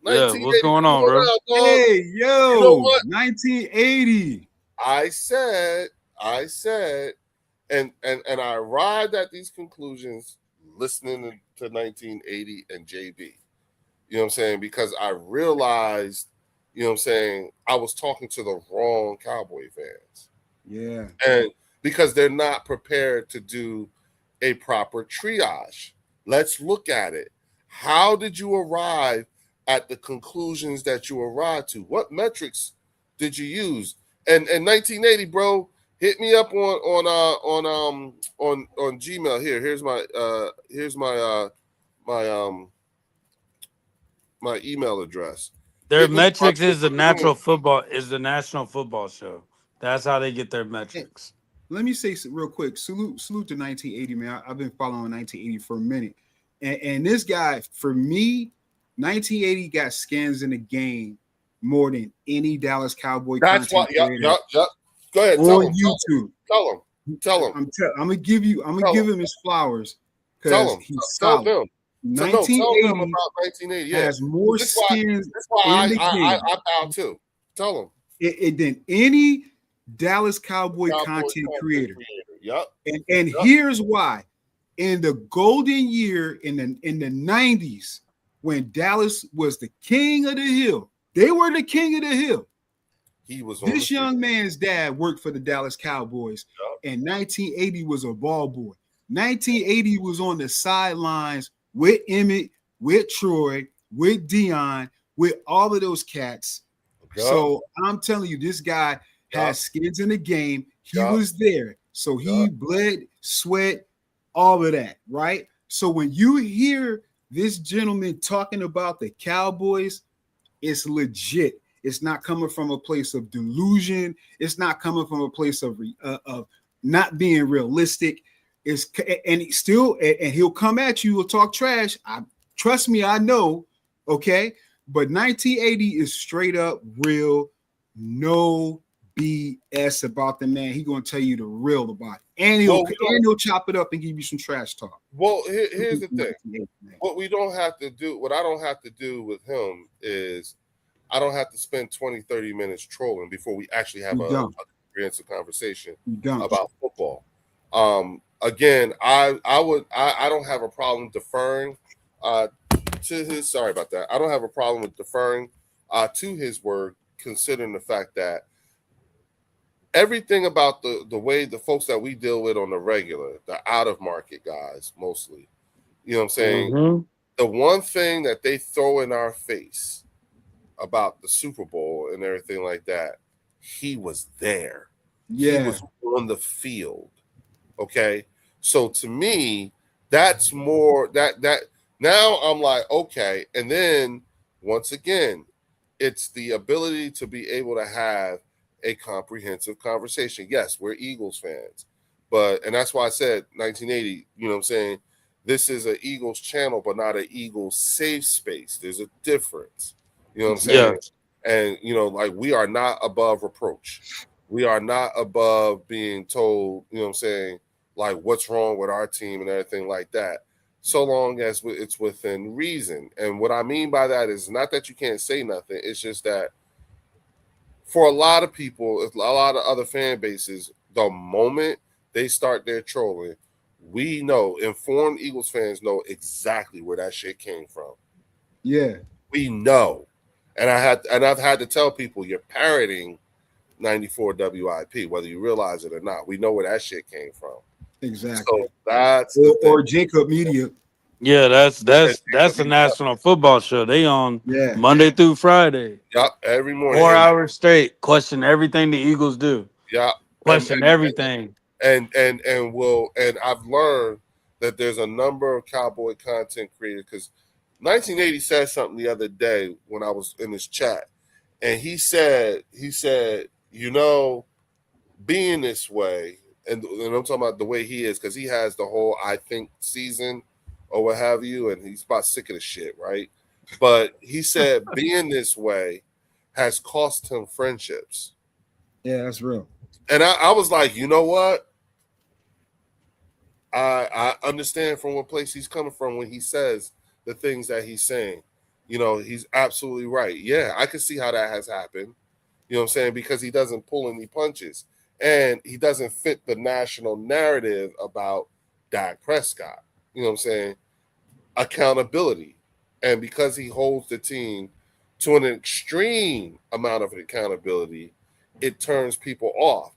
Yeah, what's going on, bro? Hey, yo, you know what? 1980. I said, and I arrived at these conclusions listening to 1980 and JB. You know what I'm saying? Because I realized, I was talking to the wrong Cowboy fans. Yeah. And because they're not prepared to do a proper triage. Let's look at it. How did you arrive at the conclusions that you arrived to? What metrics did you use? And 1980, bro, hit me up on Gmail. Here's my email address. Their metrics is the National Football Show. That's how they get their metrics. Let me say real quick. Salute to 1980, man. I've been following 1980 for a minute, and this guy, for me, 1980 got scans in the game more than any Dallas Cowboy. That's why. Yep. Go ahead. On YouTube. Tell him. I'm gonna give him his flowers because he's solid. Tell him. 1980 has more skins. That's why I bow too. Tell him. It than any Dallas Cowboy content creator. Yep. And here's why. In the golden year in the 90s, when Dallas was the king of the hill, they were the king of the hill. He was this young man's dad worked for the Dallas Cowboys, and 1980 was a ball boy. 1980 was on the sidelines with Emmett, with Troy, with Dion, with all of those cats. So I'm telling you, this guy has skins in the game. He was there. So he bled, sweat, all of that, right? So when you hear this gentleman talking about the Cowboys, it's legit. It's not coming from a place of delusion. It's not coming from a place of not being realistic. He'll come at you. He'll talk trash. Trust me, I know. Okay, but 1980 is straight up real. No BS about the man. He's gonna tell you the real about it, and he'll chop it up and give you some trash talk. Well, here's the thing. What I don't have to do with him is I don't have to spend 20, 30 minutes trolling before we actually have a comprehensive conversation about football. Again, I don't have a problem deferring to his. Sorry about that. I don't have a problem with deferring to his word, considering the fact that everything about the way the folks that we deal with on the regular, the out of market guys, mostly, you know what I'm saying? Mm-hmm. The one thing that they throw in our face about the Super Bowl and everything like that, he was there. Yeah. He was on the field. Okay. So to me, that's more that now I'm like, okay. And then once again, it's the ability to be able to have a comprehensive conversation. Yes, we're Eagles fans, and that's why I said 1980, you know what I'm saying? This is an Eagles channel, but not an Eagles safe space. There's a difference. You know what I'm saying? Yeah. And, you know, like we are not above reproach. We are not above being told, you know what I'm saying, like what's wrong with our team and everything like that, so long as it's within reason. And what I mean by that is not that you can't say nothing. It's just that for a lot of people, a lot of other fan bases, the moment they start their trolling, we know, informed Eagles fans know exactly where that shit came from. Yeah. We know. And I've had to tell people you're parroting 94 WIP, whether you realize it or not. We know where that shit came from. Exactly. So that's or Jacob Media. Yeah, that's the National Football Show. They on Monday through Friday. Yep, every morning. 4 hours straight. Question everything the Eagles do. Yeah. Question everything. And I've learned that there's a number of Cowboy content creators, because 1980 said something the other day when I was in this chat, and he said, you know, being this way, and I'm talking about the way he is, because he has the whole I think season or what have you, and he's about sick of the shit, right? But he said being this way has cost him friendships. Yeah, that's real. And I was like, you know what? I understand from what place he's coming from when he says the things that he's saying. You know, he's absolutely right. Yeah, I can see how that has happened. You know what I'm saying? Because he doesn't pull any punches. And he doesn't fit the national narrative about Dak Prescott. You know what I'm saying? Accountability. And because he holds the team to an extreme amount of accountability, it turns people off.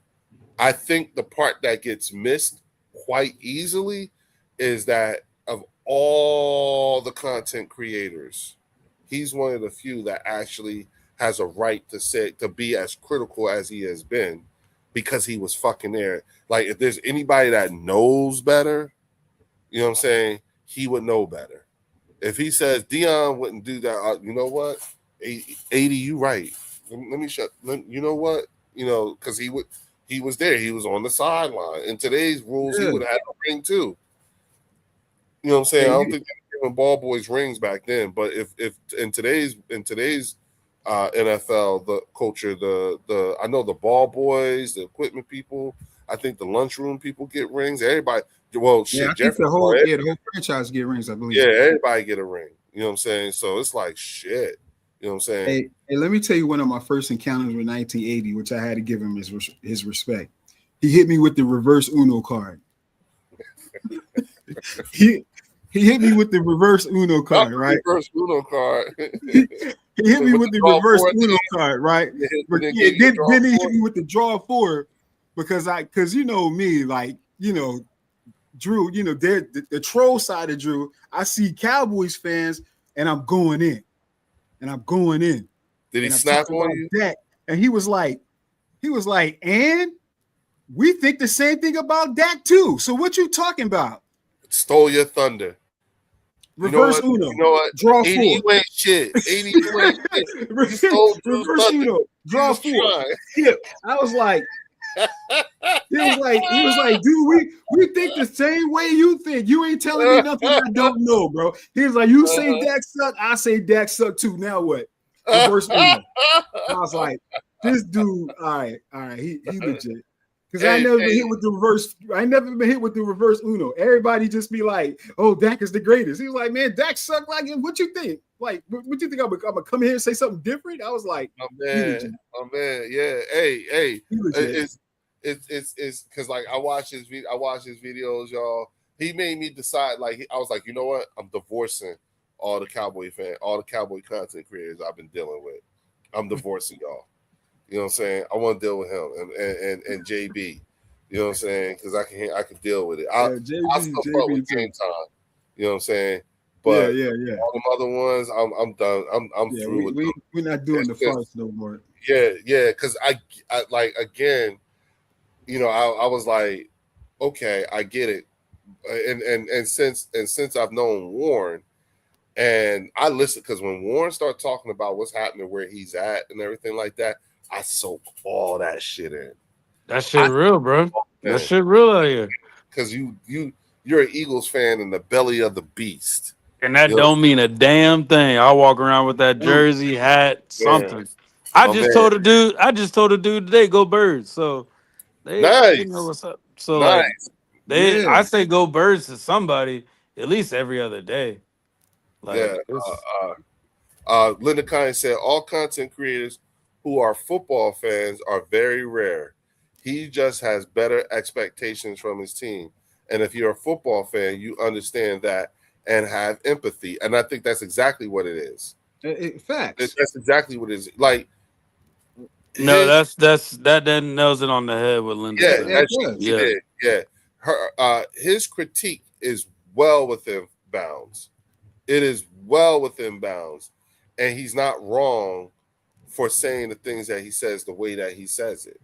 I think the part that gets missed quite easily is that of all the content creators, he's one of the few that actually has a right to be as critical as he has been, because he was fucking there. Like, if there's anybody that knows better, you know what I'm saying, he would know better. If he says Dion wouldn't do that, you know what? 80, you right. Let me shut. You know what? You know, because he was there. He was on the sideline. In today's rules, he would have had a ring too. You know what I'm saying? I don't think they were giving ball boys rings back then. But if in today's NFL, the culture, the I know the ball boys, the equipment people, I think the lunchroom people get rings. Everybody, well, shit, I think the whole franchise get rings, I believe. Yeah, everybody get a ring. You know what I'm saying? So it's like shit. You know what I'm saying? Hey, let me tell you one of my first encounters with 1980, which I had to give him his respect. He hit me with the reverse Uno card. he hit me with the reverse Uno card, right? Reverse Uno card. He hit me with the reverse Uno card, right? But then he hit me with the draw 4 because you know me, like, you know, Drew, you know, the troll side of Drew. I see Cowboys fans, and I'm going in. Did he snap on you? Dak, and he was like, and we think the same thing about Dak too. So what you talking about? Stole your thunder. Reverse Uno. You know what? Draw 80, 4. You ain't shit. 80, you ain't shit. Reverse Uno. Draw 4. Yeah. I was like, he was like, dude, we think the same way you think. You ain't telling me nothing I don't know, bro. He was like, you say Dak suck, I say Dak suck too. Now what? Reverse Uno. I was like, this dude, all right, he legit. Because I never been hit with the reverse. I never been hit with the reverse Uno. Everybody just be like, "Oh, Dak is the greatest." He was like, "Man, Dak sucked." Like, what you think? Like, what you think? I'm gonna come here and say something different? I was like, oh man, yeah. Hey, it's because like I watch his videos, y'all. He made me decide. Like, I was like, you know what? I'm divorcing all the Cowboy content creators I've been dealing with. I'm divorcing y'all. You know what I'm saying? I want to deal with him and JB. You know what I'm saying? Because I can deal with it. I'll still fuck with Game Time. You know what I'm saying? But yeah. all them other ones, I'm done. I'm through with them. We're not doing the farce no more. Yeah. Because I like, again, you know, I was like, okay, I get it. And since I've known Warren, and I listen, because when Warren started talking about what's happening, where he's at, and everything like that, I soak all that shit in. That shit real, bro. That shit real out here. Because you're an Eagles fan in the belly of the beast, and that don't mean a damn thing. I walk around with that jersey, hat, something. I just told a dude today, go Birds. So they know what's up. So like I say go Birds to somebody at least every other day. Like, Linda Kine said all content creators who are football fans are very rare. He just has better expectations from his team. And if you're a football fan, you understand that and have empathy. And I think that's exactly what it is. Facts. That's exactly what it is. Like, no, that nails it on the head with Linda. Yeah. His critique is well within bounds. It is well within bounds. And he's not wrong for saying the things that he says the way that he says it.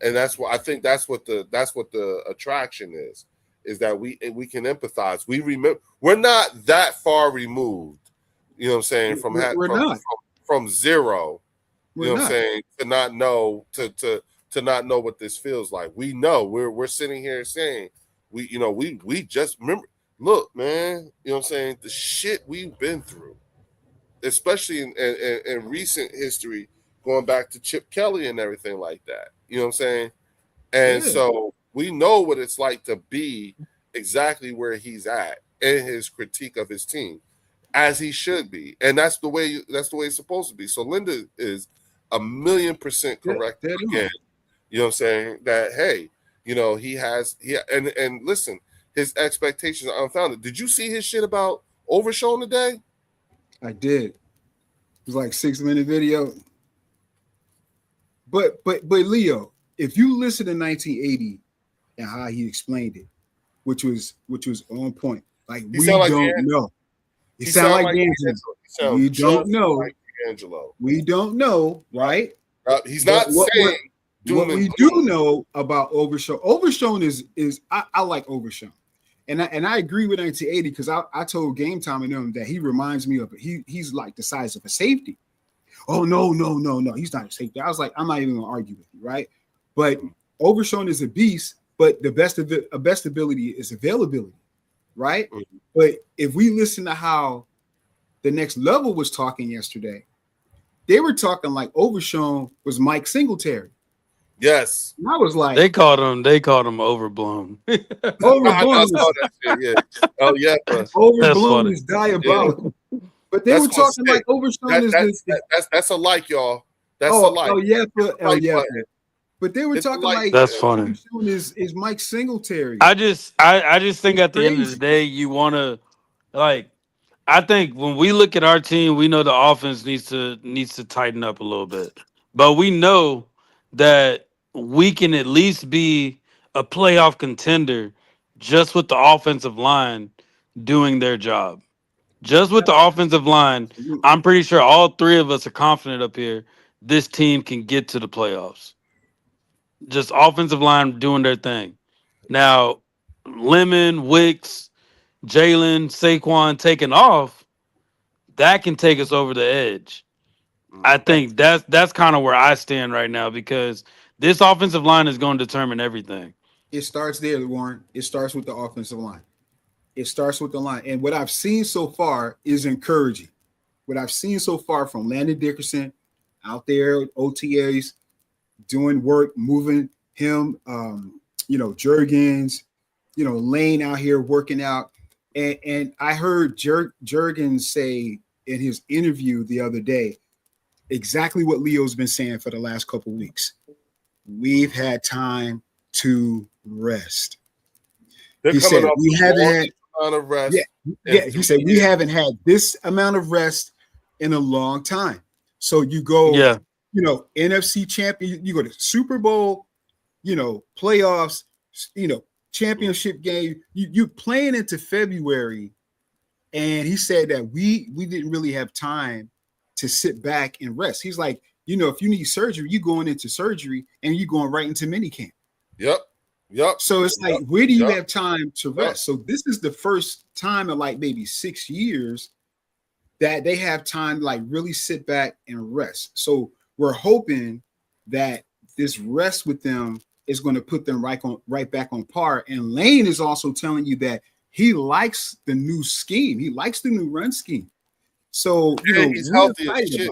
And that's what I think that's what the attraction is that we can empathize. We remember we're not that far removed, you know what I'm saying, from zero. You know what I'm saying, to not know what this feels like. We know we're sitting here saying we just remember, look, man, you know what I'm saying, the shit we've been through, especially in recent history, going back to Chip Kelly and everything like that. You know what I'm saying? And so we know what it's like to be exactly where he's at in his critique of his team, as he should be. And that's the way it's supposed to be. So Linda is 1,000,000% correct again. You know what I'm saying? That, hey, you know, and listen, his expectations are unfounded. Did you see his shit about Overshown today? I did. It was like 6-minute video. But Leo, if you listen to 1980 and how he explained it, which was on point. Like, we don't know. He sound like D'Angelo. We don't know. Like D'Angelo. We don't know, right? He's not saying. What we do know about Overshown. Overshown is I like Overshown. And I agree with 1980 because I told Game Time and them that he reminds me of it. He's like the size of a safety. Oh, no. He's not a safety. I was like, I'm not even gonna argue with you, right? But Overshown is a beast, but the best ability is availability, right? Mm-hmm. But if we listen to how the Next Level was talking yesterday, they were talking like Overshown was Mike Singletary. Yes. And I was like, they called him overblown. Overblown. Yeah. Oh yeah. Overblown is diabolical. Yeah. But they were talking like Overshown is that's a like, y'all. That's a like. Oh yeah, but they were talking like that's funny. Is Mike Singletary. I just think at the end of the day, you want to like. I think when we look at our team, we know the offense needs to tighten up a little bit, but we know that we can at least be a playoff contender just with the offensive line doing their job. Just with the offensive line, I'm pretty sure all three of us are confident up here this team can get to the playoffs. Just offensive line doing their thing. Now, Lemon, Wicks, Jalen, Saquon taking off, that can take us over the edge. I think that's kind of where I stand right now because this offensive line is going to determine everything. It starts there, Warren. It starts with the offensive line. It starts with the line. And what I've seen so far is encouraging. What I've seen so far from Landon Dickerson out there, OTAs, doing work, moving him, Jurgens, Lane out here working out. And I heard Jurgens say in his interview the other day exactly what Leo's been saying for the last couple of weeks. We've had time to rest. He said we haven't had amount of rest. Yeah. He said we haven't had this amount of rest in a long time. So you go, NFC champion, you go to Super Bowl, playoffs, championship game. You playing into February, and he said that we didn't really have time to sit back and rest. He's like, if you need surgery, you going into surgery and you going right into minicamp. Yep. So it's like, where do you have time to rest? So this is the first time in like maybe 6 years that they have time to like really sit back and rest. So we're hoping that this rest with them is going to put them right back on par. And Lane is also telling you that he likes the new scheme. He likes the new run scheme. So he's healthy as shit.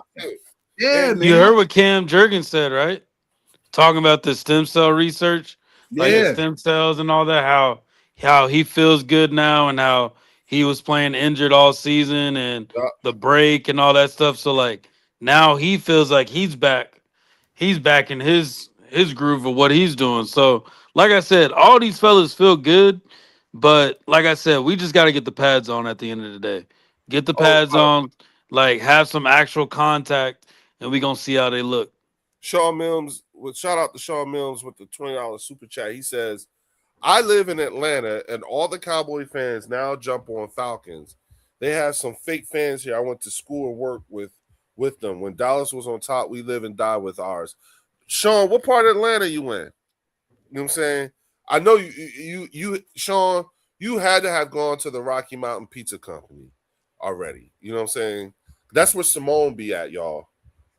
Yeah, man. You heard what Cam Jurgens said, right? Talking about the stem cell research, like the stem cells and all that. How he feels good now, and how he was playing injured all season, and the break and all that stuff. So like now he feels like he's back. He's back in his groove of what he's doing. So like I said, all these fellas feel good, but like I said, we just got to get the pads on at the end of the day. Get the pads on, like have some actual contact, and we gonna see how they look. Sean Mills, shout out to Sean Mills with the $20 super chat. He says, I live in Atlanta, and all the Cowboy fans now jump on Falcons. They have some fake fans here. I went to school and work with them. When Dallas was on top, we live and die with ours. Sean, what part of Atlanta you in? You know what I'm saying? I know you Sean, you had to have gone to the Rocky Mountain Pizza Company already. You know what I'm saying? That's where Simone be at, y'all.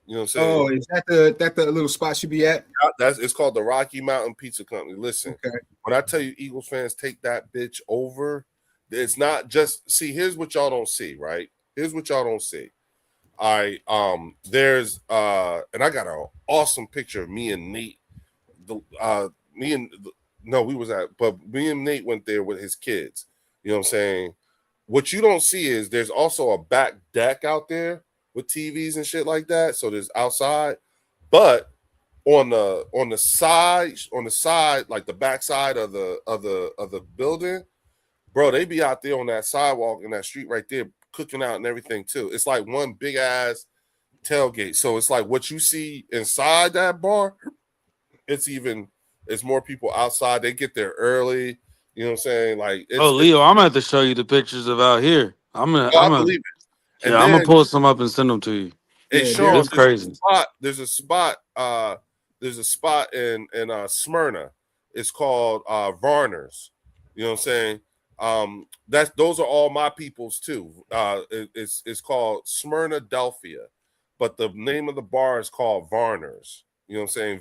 You know what I'm saying? Oh, is that the little spot she be at? It's called the Rocky Mountain Pizza Company. Listen, when I tell you Eagles fans take that bitch over, it's not just here's what y'all don't see, right? Here's what y'all don't see. There's and I got an awesome picture of me and Nate. Me and Nate went there with his kids. You know what I'm saying? What you don't see is there's also a back deck out there with TVs and shit like that. So there's outside, but on the side, like the back side of the building, bro, they be out there on that sidewalk in that street right there cooking out and everything too. It's like one big ass tailgate. So it's like what you see inside that bar, it's more people outside. They get there early. You know what I'm saying? Like, Leo, I'm gonna have to show you the pictures of out here. I believe it. And I'm gonna pull some up and send them to you. Hey, Sean, it's crazy. There's a spot in Smyrna. It's called Varner's. You know what I'm saying? Those are all my peoples too. It's called Smyrna Delphia, but the name of the bar is called Varner's. You know what I'm saying?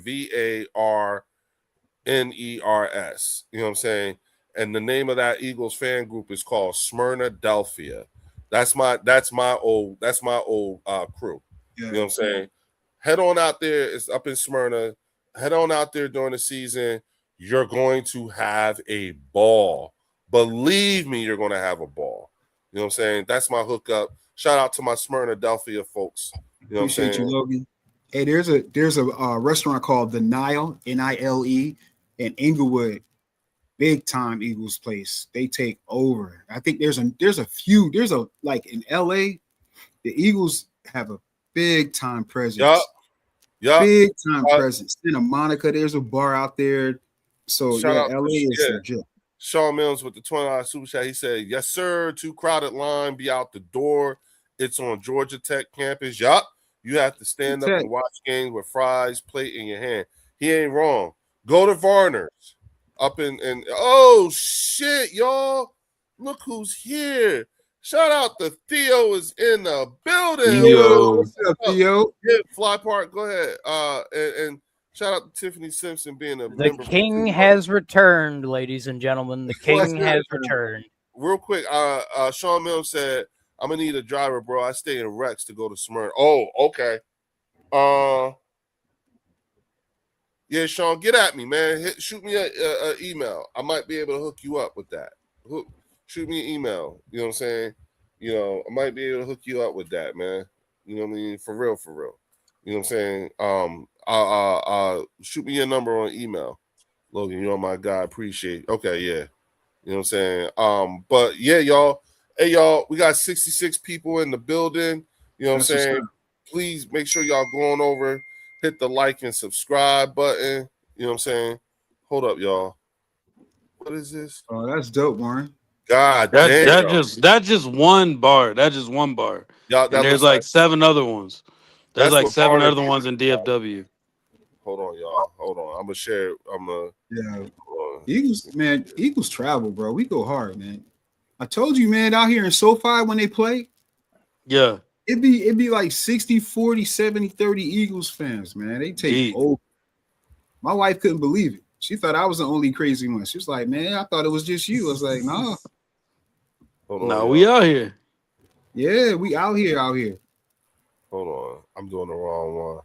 VARNERS. You know what I'm saying? And the name of that Eagles fan group is called Smyrna Delphia. That's my old crew. Yeah. You know what I'm saying? Head on out there. It's up in Smyrna. Head on out there during the season. You're going to have a ball. Believe me, you're going to have a ball. You know what I'm saying? That's my hookup. Shout out to my Smyrna Delphia folks. You know Appreciate what I'm saying? You, Logan. Hey, there's a restaurant called the Nile, Nile, in Inglewood. Big time Eagles place. They take over. I think there's like in LA, the Eagles have a big time presence. Yeah. Big time presence. Santa Monica, there's a bar out there. So LA is legit. Sean Mills with the $20 super chat. He said, yes, sir. Too crowded line, be out the door. It's on Georgia Tech campus. Yup. You have to stand up and watch games with fries, plate in your hand. He ain't wrong. Go to Varner's. Up in oh shit, y'all! Look who's here! Shout out to Theo is in the building. Theo, what's up, Theo? Yeah, Fly Park, go ahead. And shout out to Tiffany Simpson being a member. The king has returned, ladies and gentlemen. The king has returned. Real quick, Sean Mills said, "I'm gonna need a driver, bro. I stay in Rex to go to Smyrna." Oh, okay. Yeah, Sean, get at me, man. Shoot me a email. I might be able to hook you up with that. Shoot me an email. You know what I'm saying? You know, I might be able to hook you up with that, man. You know what I mean? For real, for real. You know what I'm saying? Shoot me your number on email. Logan, you're my guy. Appreciate it. Okay, yeah. You know what I'm saying? But yeah, y'all. Hey, y'all, we got 66 people in the building. You know what I'm saying? Please make sure y'all going over, hit the like and subscribe button. You know what I'm saying? Hold up, y'all. What is this? Oh, that's dope, Warren. God That damn. that's just one bar. That's just one bar. Y'all, And that there's looks like 7 other ones. There's That's like what 7 Barney other ones in DFW. Hold on, y'all. Hold on. I'm gonna share. Yeah. Eagles, man. Eagles travel, bro. We go hard, man. I told you, man. Out here in SoFi when they play, Yeah. it'd be like 60, 40, 70, 30 Eagles fans, man. They take Deep. over. My wife couldn't believe it. She thought I was the only crazy one. She was like, "Man, I thought it was just you." I was like, "No, No, we out here. Yeah, we out here, out here." Hold on. I'm doing the wrong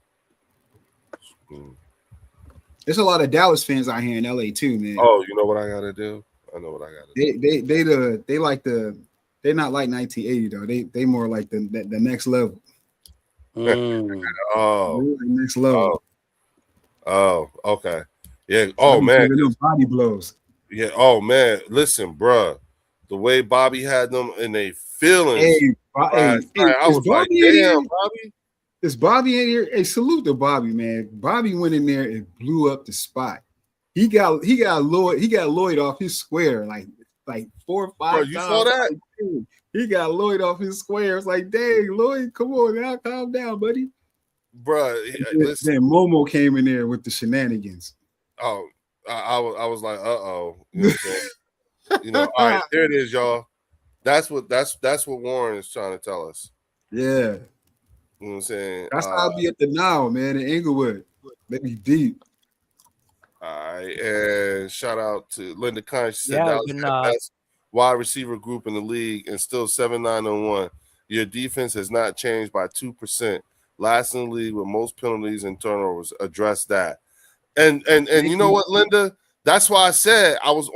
one. There's a lot of Dallas fans out here in LA too, man. Oh, you know what I gotta do? I know what I gotta do. They like they're not like 1980 though. They more like the next level. Oh, next level. Oh, okay. Yeah. Oh man, them body blows. Yeah. Oh man, listen, bruh. The way Bobby had them in their feelings. I was like, damn, Bobby. Is Bobby in here? Hey, salute to Bobby, man. Bobby went in there and blew up the spot. He got Lloyd off his square like 4 or 5 Bro, you times. saw that? He got Lloyd off his square. It's like, dang, Lloyd, come on now, calm down, buddy. Bro, then Momo came in there with the shenanigans. Oh, I was like, uh-oh. You know what I'm saying? You know, all right, there it is, y'all. That's what Warren is trying to tell us. Yeah. You know what I'm saying? That's how I'll be at the now, man, in Inglewood. They be deep. All right, and shout out to Linda Kine. She said Yeah, Dallas had the best wide receiver group in the league and still 7-9-1. Your defense has not changed by 2%. Last in the league with most penalties and turnovers. Address that. And you know what, Linda? That's why I said I was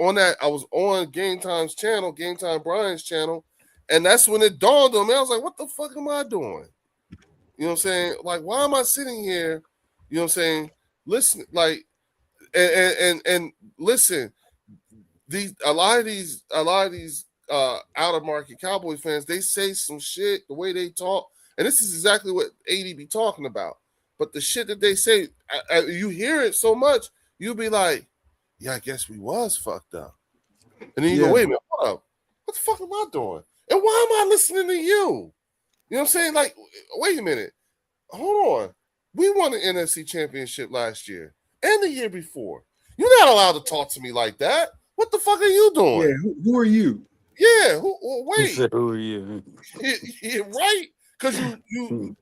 on Game Time's channel, Game Time Brian's channel, and that's when it dawned on me. I was like, what the fuck am I doing? You know what I'm saying? Like, why am I sitting here? You know what I'm saying? Listen, like, and listen, a lot of these out of market Cowboy fans, they say some shit the way they talk, and this is exactly what AD be talking about. But the shit that they say, you hear it so much, you'll be like, yeah, I guess we was fucked up. And then you go, wait a minute, hold up. What the fuck am I doing? And why am I listening to you? You know what I'm saying? Like, wait a minute. Hold on. We won the NFC Championship last year and the year before. You're not allowed to talk to me like that. What the fuck are you doing? Yeah, who are you? Yeah, wait. Who are you? Yeah, right? Because you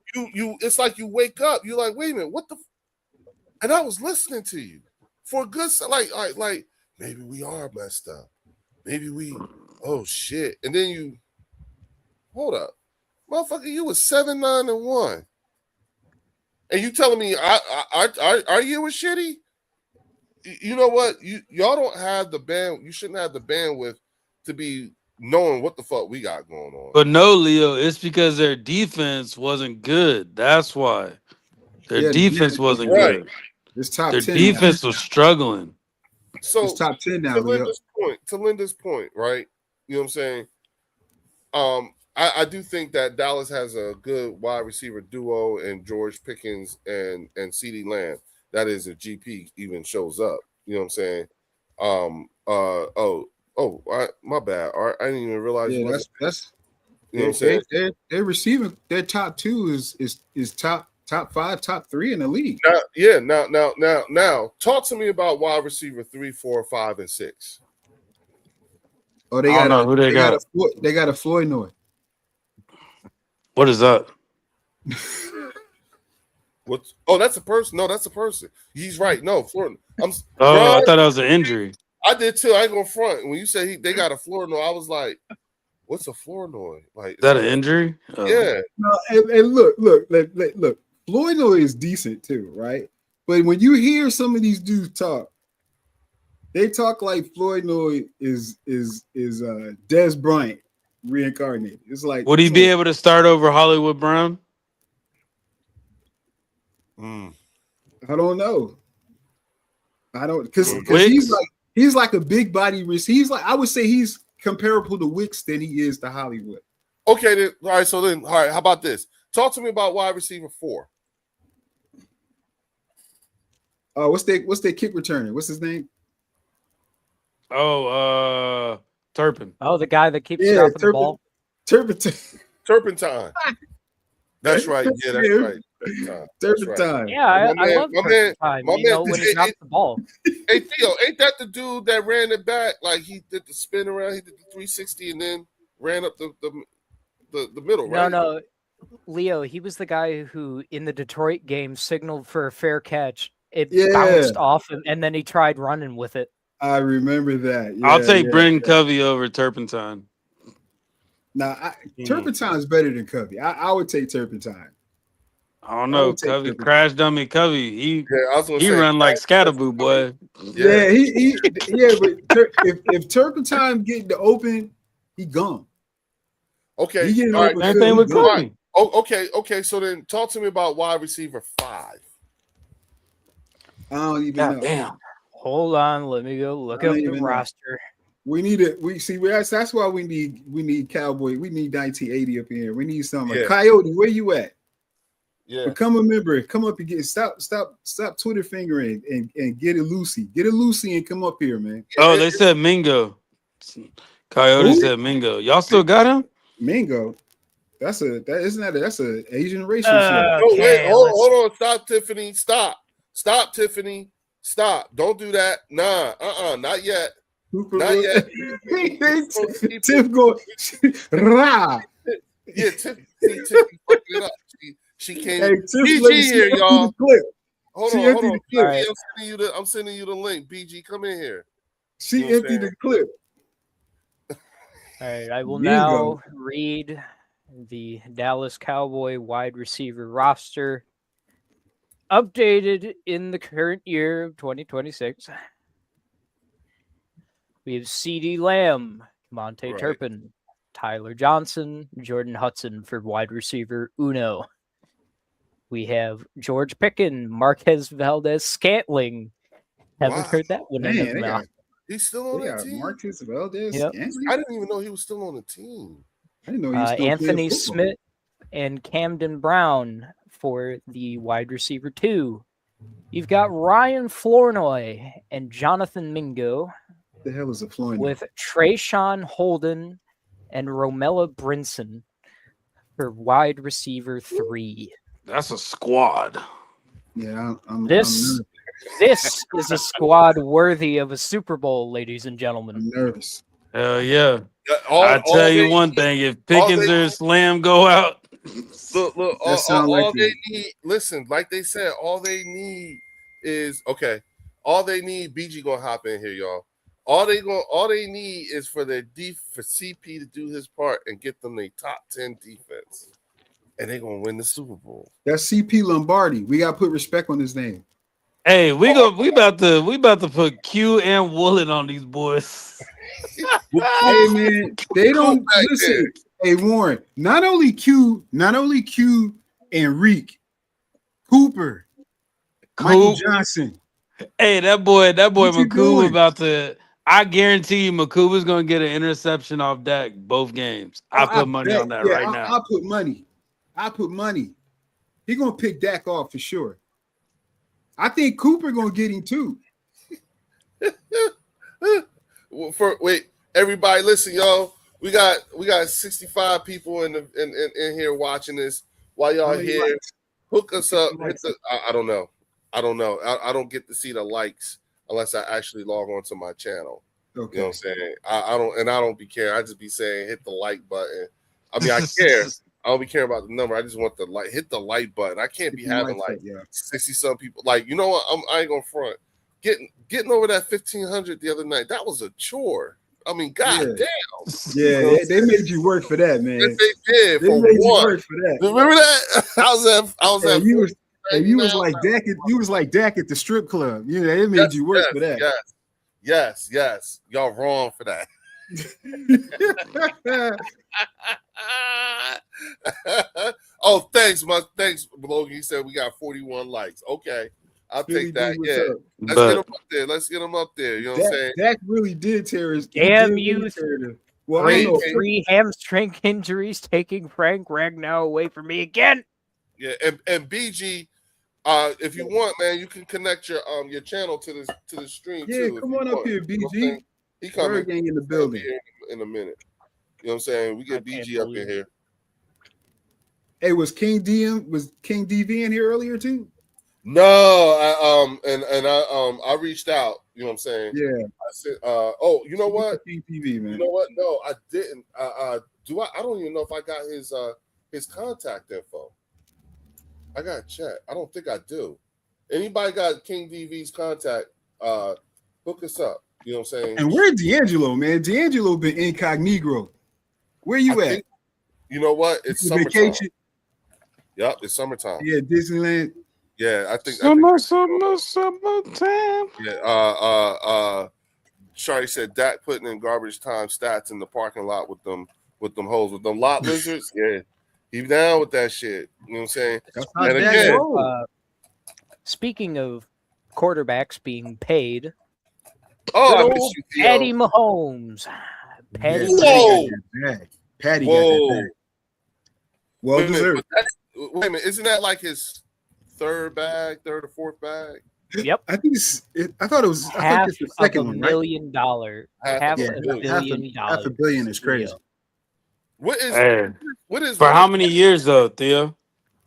it's like you wake up, you're like, wait a minute, what the and I was listening to you for a good like maybe we are messed up. Maybe we shit. And then you hold up. Motherfucker, you was 7-9-1. And you telling me our year was shitty? You know what? Y'all don't have the you shouldn't have the bandwidth to be knowing what the fuck we got going on. But no, Leo, it's because their defense wasn't good. That's why. Their defense wasn't good. It's top their 10 defense was struggling. So it's top 10 now. To Linda's point, right? You know what I'm saying? I do think that Dallas has a good wide receiver duo in George Pickens and CeeDee Lamb. That is, if GP even shows up. You know what I'm saying? My bad. I didn't even realize. Yeah, that's. You know what I'm saying? They're receiving. Their top 2 is top 5, top 3 in the league. Now, talk to me about wide receiver 3, 4, 5, and 6. Oh, they got a Floyd. What is that? That's a person. No, that's a person. He's right. No, Floyd. I thought that was an injury. I did too. I ain't gonna front. When you say they got a Flournoy, I was like, what's a Flournoy? Like, is that an injury? Yeah. No, and look. Flournoy is decent too, right? But when you hear some of these dudes talk, they talk like Floyd is Des Bryant reincarnated. It's like, Would he be able to start over Hollywood Brown? Mm. I don't know. I don't because Wicks? he's like a big body risk. He's like, I would say he's comparable to Wicks than he is to Hollywood. Okay, then. All right. So then, all right. How about this? Talk to me about wide receiver 4. What's their kick returner? What's his name? Oh, Turpin. Oh, the guy that keeps Yeah, dropping the ball. Turpentine. That's right. Yeah, that's Yeah. right. That's right. Turpentine. Yeah, My I man- love my Turpentine. my You know, man- when he drops the ball. Hey Theo, ain't that the dude that ran it back? Like he did the spin around, he did the 360, and then ran up the middle, right? No, Leo, he was the guy who in the Detroit game signaled for a fair catch. It Yeah. bounced off him, and then he tried running with it. I remember that. I'll Yeah, take yeah. Brendan Covey over Turpentine. Now, Turpentine's better than Covey. I would take Turpentine. I don't I know. would take Covey, Turpentine. Crash Dummy Covey. He Yeah, I was gonna he say, run like Scatterboo, boy. Yeah, but if Turpentine getting the open, he gone. Okay. He getting All right. open. Same thing with he gone. Covey. Oh, okay. So then, talk to me about wide receiver 5. I don't even God know. damn. Hold on, let me go look I up don't the even know. roster. We need it. That's why we need Cowboy. We need 1980 up in here. We need something. Yeah. Coyote, where you at? Yeah. Become a member. Come up and get stop Twitter fingering and get a Lucy. Get a Lucy and come up here, man. Oh, they said Mingo. Coyote Who? said Mingo. Y'all still got him? Mingo. That's a Asian racial No, wait, Okay, hold let's- on. Stop, Tiffany. Stop, Tiffany. Stop. Don't do that. Nah, not yet. shit. Not yet. Tiff go rah. Yeah, Tiffany fucked it up. She came. Hey, Tiff, BG let me see here, the y'all. clip. Hold she on. emptied the clip. BG, I'm sending you the link. BG, come in here. She You know what I'm emptied the clip. All right, I will Bingo. now read the Dallas Cowboy wide receiver roster updated in the current year of 2026. We have CeeDee Lamb, Monte Right. Turpin, Tyler Johnson, Jordan Hudson for wide receiver Uno. We have George Pickens, Marquez Valdez-Scantling. Haven't Wow. heard that one in Man, his they mouth. got, He's still on they the got team. Marcus Valdez. Yep. Scantling? I didn't even know he was still on the team. I didn't know he was still Anthony playing football. Smith and Camden Brown for the wide receiver 2. You've got Ryan Flournoy and Jonathan Mingo What the hell is a Floyd? with Trayshawn Holden and Romella Brinson for wide receiver 3. That's a squad. Yeah, I'm This is a squad worthy of a Super Bowl, ladies and gentlemen. nervous. Hell yeah. All I tell you they- one thing: if all Pickens they- or Slam go out, Look, That sound all like they it. need. Listen, like they said, all they need is okay. All they need, BG gonna hop in here, y'all. All they need is for for CP to do his part and get them a top 10 defense, and they're gonna win the Super Bowl. That's CP Lombardi. We gotta put respect on his name. hey, we about to put Q and Woolen on these boys. Hey man, they don't back listen. Hey Warren, not only Q and Reek, Cooper, Michael Coop. Johnson. Hey, that boy What you Makuba doing? about to. I guarantee you, Makuba's gonna get an interception off Dak both games. I put money bet. on that Yeah, right now. I put money. He gonna pick Dak off for sure. I think Cooper gonna get him too. Wait, everybody, listen, y'all. We got 65 people in here watching this. While How y'all many here, likes? hook us up. Hit likes? I don't know. I don't get to see the likes unless I actually log on to my channel. You know Okay. what I'm saying? I don't be caring. I just be saying hit the like button. I mean, I care. I don't be caring about the number. I just want the like. Hit the like button. I can't be Hit the having like like button, yeah. 60 some people. Like, you know what? I ain't gonna front. Getting over that 1,500 the other night. That was a chore. I mean, god Yeah. damn. Yeah, they made you work for that, man. Yes, they did They for made you one. work for that. Remember that? I was Hey, at you was Hey, you was like Dak at the strip club. You know, it made you work for that. Yes. Y'all wrong for that. Oh, thanks, Logan. He said we got 41 likes. Okay, I'll take that. Yeah, let's get him up there. You know what I'm saying? Dak really did tear his. Damn you! Well, Great 3 hamstring injuries taking Frank Ragnow away from me again. Yeah, and BG, if you want, man, you can connect your channel to the stream. Yeah, too, come on up here, BG. You know he coming gang in the building in a minute. You know what I'm saying? We get BG up in here. Hey, was King DV in here earlier too? No, I reached out. You know what I'm saying? Yeah. I said, oh, you know what? King TV, man. You know what? No, I didn't. I don't even know if I got his contact info. I gotta check. I don't think I do. Anybody got King DV's contact? Hook us up. You know what I'm saying? And where's D'Angelo, man? D'Angelo been incognito. Where you at? You know what? It's summertime. Vacation. Yep, it's summertime. Yeah, Disneyland. Yeah, I think summertime. Yeah. Charlie said Dak putting in garbage time stats in the parking lot with them hoes, with them lot lizards. Yeah, he down with that shit. You know what I'm saying? And again, speaking of quarterbacks being paid, I miss you, Theo. Patty Mahomes. Patty. Whoa. Patty got that bag. Well deserved. Wait a minute, isn't that like his third or fourth bag? Yep. I think I thought it was half the second of $1 one, million. Half $500 million. $500 million is crazy. What is for how many years though, Theo?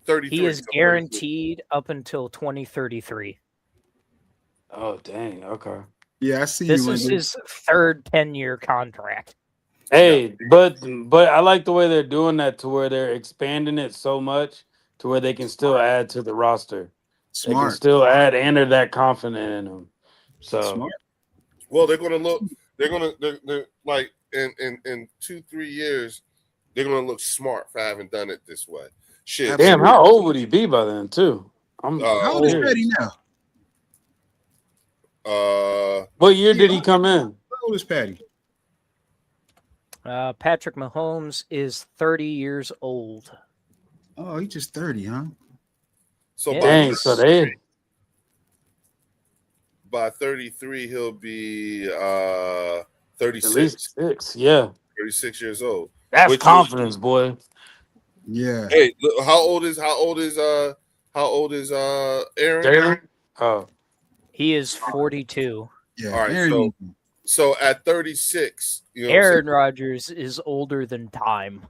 33. He is guaranteed up until 2033. Oh dang, okay. Yeah, I see. This is his third 10-year contract. Hey, but I like the way they're doing that to where they're expanding it so much to where they can still add to the roster. They can still add and they're that confident in them. So smart. Well, they're like in 2-3 years, they're gonna look smart for having done it this way. Shit. Damn, how old would he be by then too? How old is Patty now? What year did he come in? How old is Patty? Patrick Mahomes is 30 years old. Oh, he's just 30, huh? So dang, so they by 33 he'll be 36. 36, yeah. 36 years old. That's confidence, boy. Yeah. Hey, look, how old is Aaron? Oh. He is 42. Yeah. All right, so at 36, Aaron Rodgers is older than time.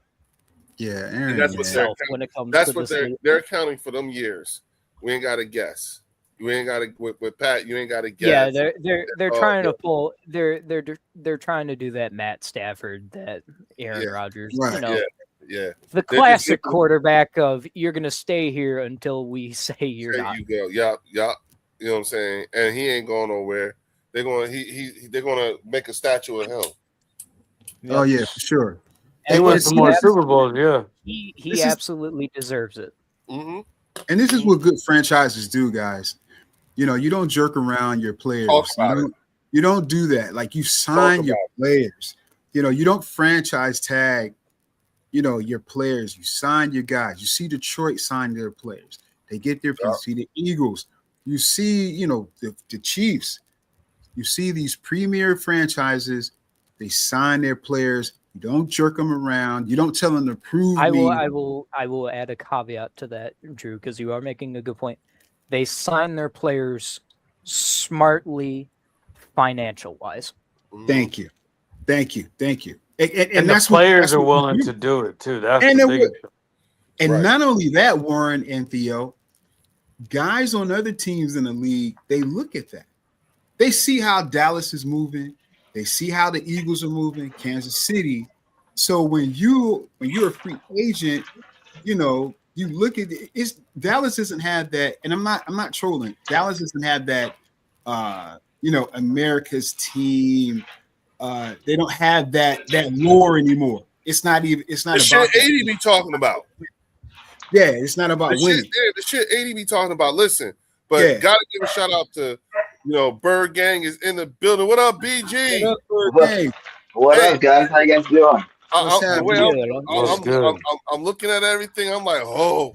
Yeah, Aaron. And that's what when it comes that's to what they're accounting for them years. We ain't got to guess. You ain't got to with Pat. You ain't got to guess. Yeah, they're trying to pull. They're trying to do that Matt Stafford, that Aaron Rodgers. Right. You know, yeah. The classic quarterback of you're gonna stay here until we say you're there not. You go. Yup. You know what I'm saying? And he ain't going nowhere. They're gonna make a statue of him. Oh yeah, for sure. He went for more Super Bowls. Yeah. He absolutely deserves it. Mm-hmm. And this is what good franchises do, guys. You know, you don't jerk around your players. You don't do that. Like, you sign your players. You know, you don't franchise tag, your players. You sign your guys. You see Detroit sign their players. They get their players. You see the Eagles. You see, the Chiefs. You see these premier franchises. They sign their players. You don't jerk them around. You don't tell them to prove I will add a caveat to that, Drew, because you are making a good point. They sign their players smartly, financial wise. Thank you. And the players are willing to do it too. That's the biggest. And not only that, Warren and Theo, guys on other teams in the league, they look at that. They see how Dallas is moving. They see how the Eagles are moving, Kansas City. So when you're a free agent, you look at it. Dallas doesn't have that, and I'm not trolling. Dallas doesn't have that. America's team. They don't have that lore anymore. It's not the shit 80 be talking about. Yeah, it's not about winning. The shit 80 be talking about. Listen, but Yeah. gotta give a shout out to, Bird Gang is in the building. What up, BG? What up, Bird What, Gang? what Hey. up, guys? How you guys doing? What's The happening? way What's good? I'm looking at everything. I'm like, oh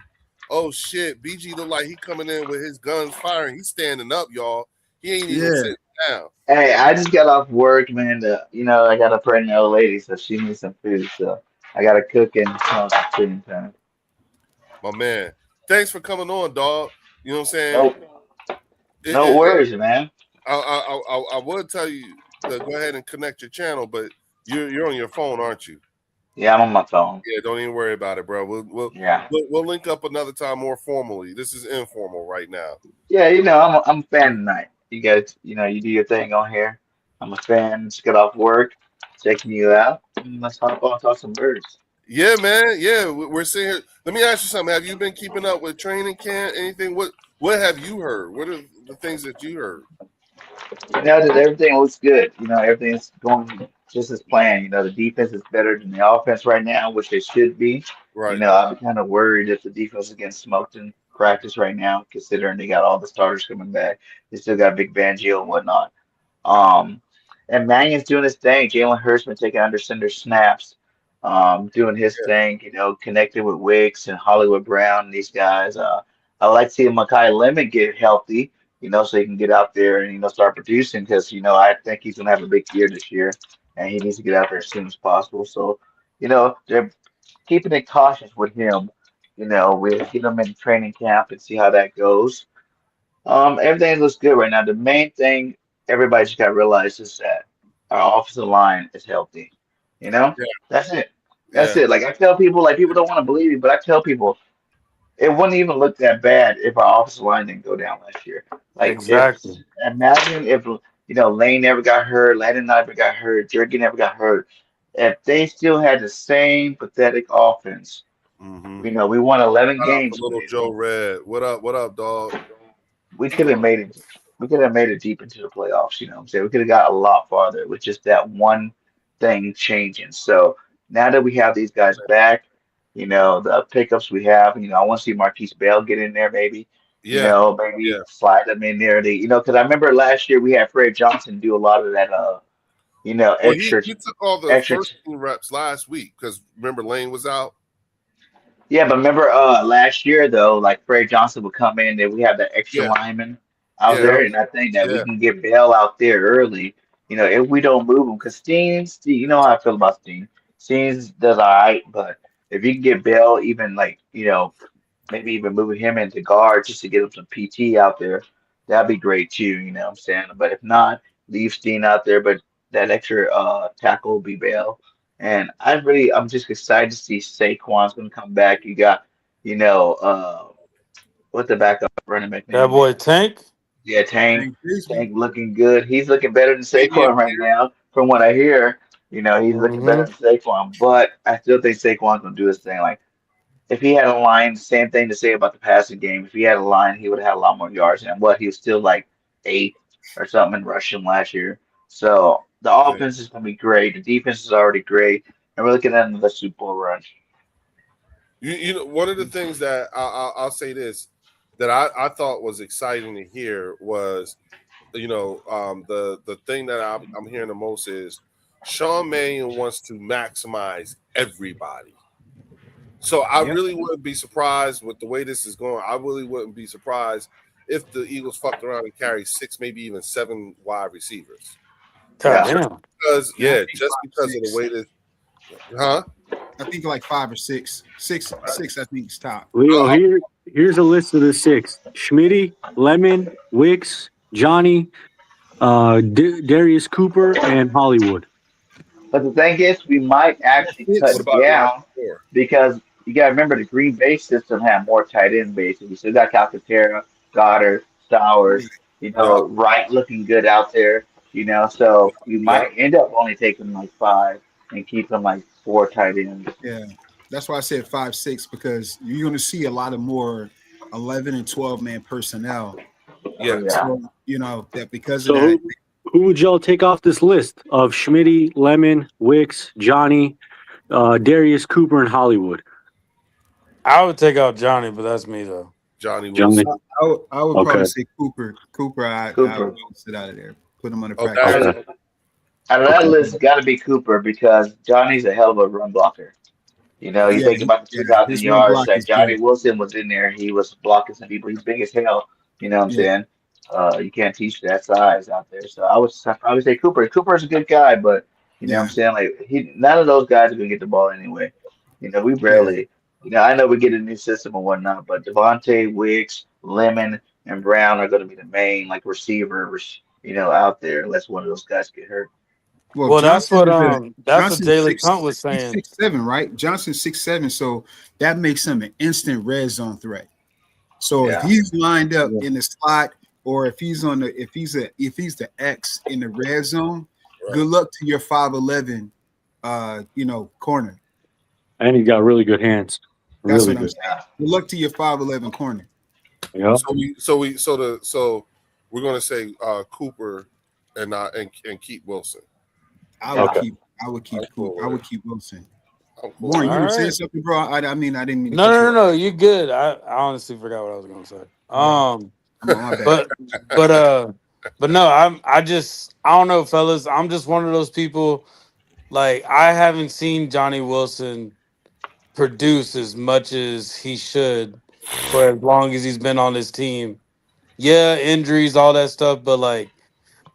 shit. BG look like he coming in with his guns firing. He's standing up, y'all. He ain't even Yeah. sitting down. Hey, I just got off work, man. I got a pregnant old lady, so she needs some food. So I got to cook and smoke at the same time. My man. Thanks for coming on, dog. You know what I'm saying? Nope. No worries, man. I would tell you to go ahead and connect your channel, but you're on your phone, aren't you? Yeah, I'm on my phone. Yeah, don't even worry about it, bro. We'll link up another time more formally. This is informal right now. Yeah, I'm a fan tonight. You guys, you do your thing on here. I'm a fan. Just got off work, checking you out. Let's hop on and talk some birds. Yeah, man. Yeah, we're sitting here. Let me ask you something. Have you been keeping up with training camp? Anything? What have you heard? What are the things that you heard? That everything looks good. Everything's going just as planned. The defense is better than the offense right now, which they should be. Right. I'm kind of worried if the defense is getting smoked in practice right now, considering they got all the starters coming back. They still got Big Fangio and whatnot. And Mannion's doing his thing. Jalen Hurts been taking under center snaps, doing his thing. Connected with Wicks and Hollywood Brown and these guys. I like seeing Mekhi Lemon get healthy. So he can get out there and, start producing because, I think he's going to have a big year this year and he needs to get out there as soon as possible. So, they're keeping it cautious with him. We'll get him in training camp and see how that goes. Everything looks good right now. The main thing everybody just got to realize is that our offensive line is healthy. That's it. That's it. Like I tell people, people don't want to believe me, but I tell people, it wouldn't even look that bad if our offensive line didn't go down last year. Exactly. Imagine if Lane never got hurt, Landon never got hurt, Jerky never got hurt. If they still had the same pathetic offense, we won 11 games. Little Joe Red, what up, dog? We could have made it. We could have made it deep into the playoffs. You know what I'm saying? We could have got a lot farther with just that one thing changing. So now that we have these guys back, the pickups we have, I want to see Marquise Bell get in there, maybe. Maybe slide them in there. Because I remember last year we had Fred Johnson do a lot of that. Extra. He took all the first team reps last week because remember Lane was out. Yeah, but remember last year though, like Fred Johnson would come in and we have the extra lineman out there, and I think that we can get Bell out there early. If we don't move him, because Steen, you know how I feel about Steen. Steen does all right, but if you can get Bell, even maybe even moving him into guard just to get him some PT out there, that'd be great too. You know what I'm saying? But if not, leave Steen out there, but that extra tackle will be Bell. And I'm just excited to see Saquon's going to come back. You got, what the backup running back name? That boy Tank? Yeah, Tank looking good. He's looking better than Saquon right now, from what I hear. He's looking better than Saquon. But I still think Saquon's going to do his thing. Like, if he had a line, same thing to say about the passing game. If he had a line, he would have had a lot more yards. And he was still like 8th or something in rushing last year. So the offense is going to be great. The defense is already great. And we're looking at another Super Bowl run. One of the things that I'll say this that I thought was exciting to hear was, the thing that I'm hearing the most is Sean Mannion wants to maximize everybody. So I really wouldn't be surprised with the way this is going. I really wouldn't be surprised if the Eagles fucked around and carry 6, maybe even 7 wide receivers. Just because of the way this, I think like 5 or 6. 6, I think is top. Leo, here's a list of the 6: Schmitty, Lemon, Wicks, Johnny, Darius Cooper, and Hollywood. But the thing is, we might actually cut down because you got to remember the Green Bay system had more tight end bases. We still got Calcaterra, Goddard, Stowers, Wright looking good out there. So you might end up only taking like 5 and keep them like 4 tight ends. Yeah, that's why I said 5, 6 because you're going to see a lot of more 11 and 12 man personnel. So, that because of that. Who would y'all take off this list of Schmitty, Lemon, Wicks, Johnny, Darius Cooper, and Hollywood? I would take out Johnny, but that's me though. Johnny Johnny. Wilson. I would Okay. probably say Cooper. I Cooper. would sit out of there. Put him on the Oh, practice. that- Okay. Out of that Okay. list, got to be Cooper because Johnny's a hell of a run blocker. You know, you Yeah, think about the yeah, 2,000 his run yards block that is Johnny good. Wilson was in there. He was blocking some people. He's big as hell. You know what I'm Yeah. saying? You can't teach that size out there. So I would say Cooper. Cooper's a good guy, but you know what I'm Yeah. saying? Like none of those guys are gonna get the ball anyway. You know, we barely. You know, I know we get a new system and whatnot, but Devontae, Wicks, Lemon, and Brown are gonna be the main like receivers. You know, out there unless one of those guys get hurt. Well, that's what Johnson Jalen Hunt was He's saying. 6'7", right? Johnson 6'7", so that makes him an instant red zone threat. So if Yeah. he's lined up in the slot, or if he's the X in the red zone, good luck to your 5'11", corner. And he got really good hands. That's Really what I'm good. saying. Good luck to your 5'11" corner. Yeah. So we're gonna say Cooper and keep Wilson. I would Okay. keep I'm cool Cooper. I with would it. keep Wilson. I'm cool. Warren, you All were saying right. something, bro? I didn't mean to cut you No, off. you're good. I honestly forgot what I was gonna say. My bad. But no, I don't know, fellas. I'm just one of those people. Like, I haven't seen Johnny Wilson produce as much as he should for as long as he's been on this team. Yeah, injuries, all that stuff, but like,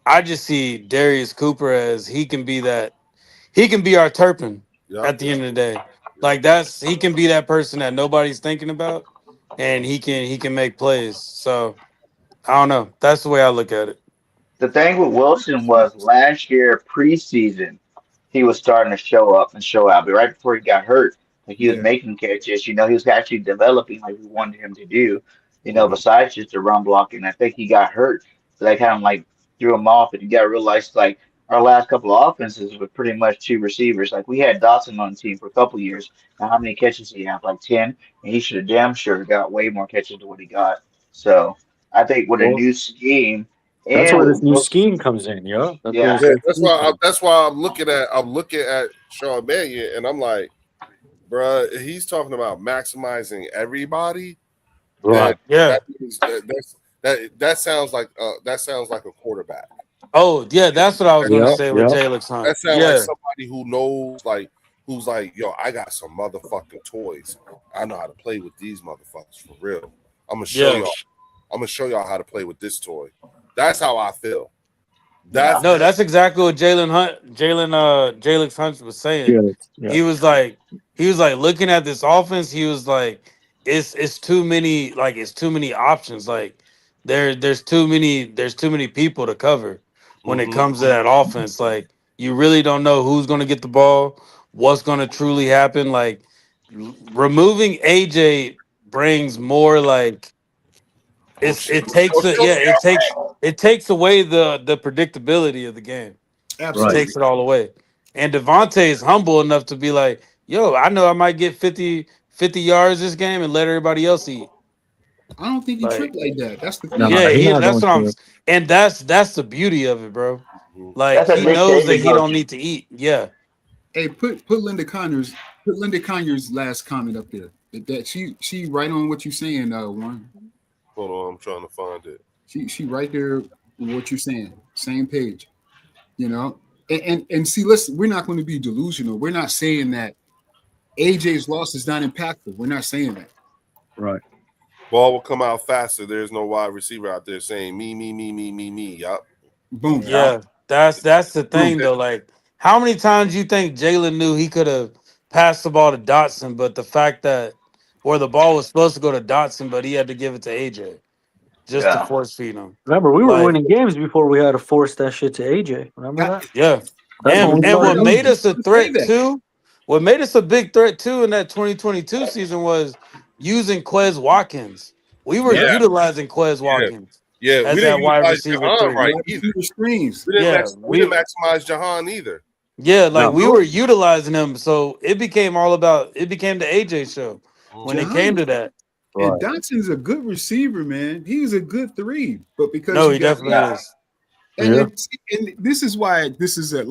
I just see Darius Cooper as he can be our Turpin Yup. at the end of the day. Like, he can be that person that nobody's thinking about, and he can make plays. So I don't know. That's the way I look at it. The thing with Wilson was last year preseason, he was starting to show up and show out. But right before he got hurt, like he was Yeah. making catches, you know, he was actually developing like we wanted him to do, you know, Mhm. besides just the run blocking. I think he got hurt. So that kind of like threw him off. And you got to realize like our last couple of offenses were pretty much two receivers. Like we had Dotson on the team for a couple years. Now, how many catches did he have? Like 10? And he should have damn sure got way more catches than what he got. So I think with a Well, new scheme, That's and where with this new Wilson, scheme comes in, yeah. That's Yeah. where Yeah, that's why I'm looking at Sean Mannion, and I'm like, bruh, he's talking about maximizing everybody. right. Yeah. That sounds like a quarterback. Oh, yeah, that's what I was gonna Yeah, say with yeah. Jalen Hunt. That sounds Yeah. like somebody who knows, like, who's like, yo, I got some motherfucking toys. I know how to play with these motherfuckers for real. I'm gonna show Yeah. y'all. I'm gonna show y'all how to play with this toy. That's how I feel. No, that's exactly what Jalen Hunt was saying. Yeah. Yeah. He was like looking at this offense, he was like, it's too many options. Like there's too many people to cover when it Mhm. comes to that offense. Like, you really don't know who's gonna get the ball, what's gonna truly happen. Like, removing AJ brings more like it takes away the predictability of the game. It Absolutely. takes it all away. And Devontae is humble enough to be like, yo, I know I might get 50 yards this game and let everybody else eat. I don't think he Like- tripped like that. That's the thing. Nah, Yeah, he not that's what going I'm to. and that's the beauty of it, bro. Like, That's a he Nick knows that Saban he don't coaching. need to eat. Yeah. Hey, put Linda Conyers' last comment up there. That she right on what you're saying, Warren. Hold on, I'm trying to find it. She right there with what you're saying. Same page. You know? And see, we're not going to be delusional. We're not saying that AJ's loss is not impactful. We're not saying that. Right. Ball will come out faster. There's no wide receiver out there saying me. Yup. Boom. Yeah. That's the thing though. Like, how many times you think Jalen knew he could have passed the ball to Dotson, but the fact that or the ball was supposed to go to Dotson, but he had to give it to AJ just to Yeah. force feed him. Remember, we were Like- winning games before we had to force that shit to AJ. Remember that? Yeah. That's And when we what started made us a Say threat that. too, what made us a big threat too in that 2022 season was using Quez Watkins. We were Yeah. utilizing Quez Watkins. Yeah, As we that didn't wide utilize receiver Jahan three. right Wide either. receiver screens. We didn't, Yeah, we didn't maximize Jahan either. Yeah, like No. we were utilizing him, so it became the AJ show when it Jahan- came to that. And Right. Dotson's a good receiver, man. He's a good three, but because No, you he got- definitely is. And, Yeah. and this is why this is a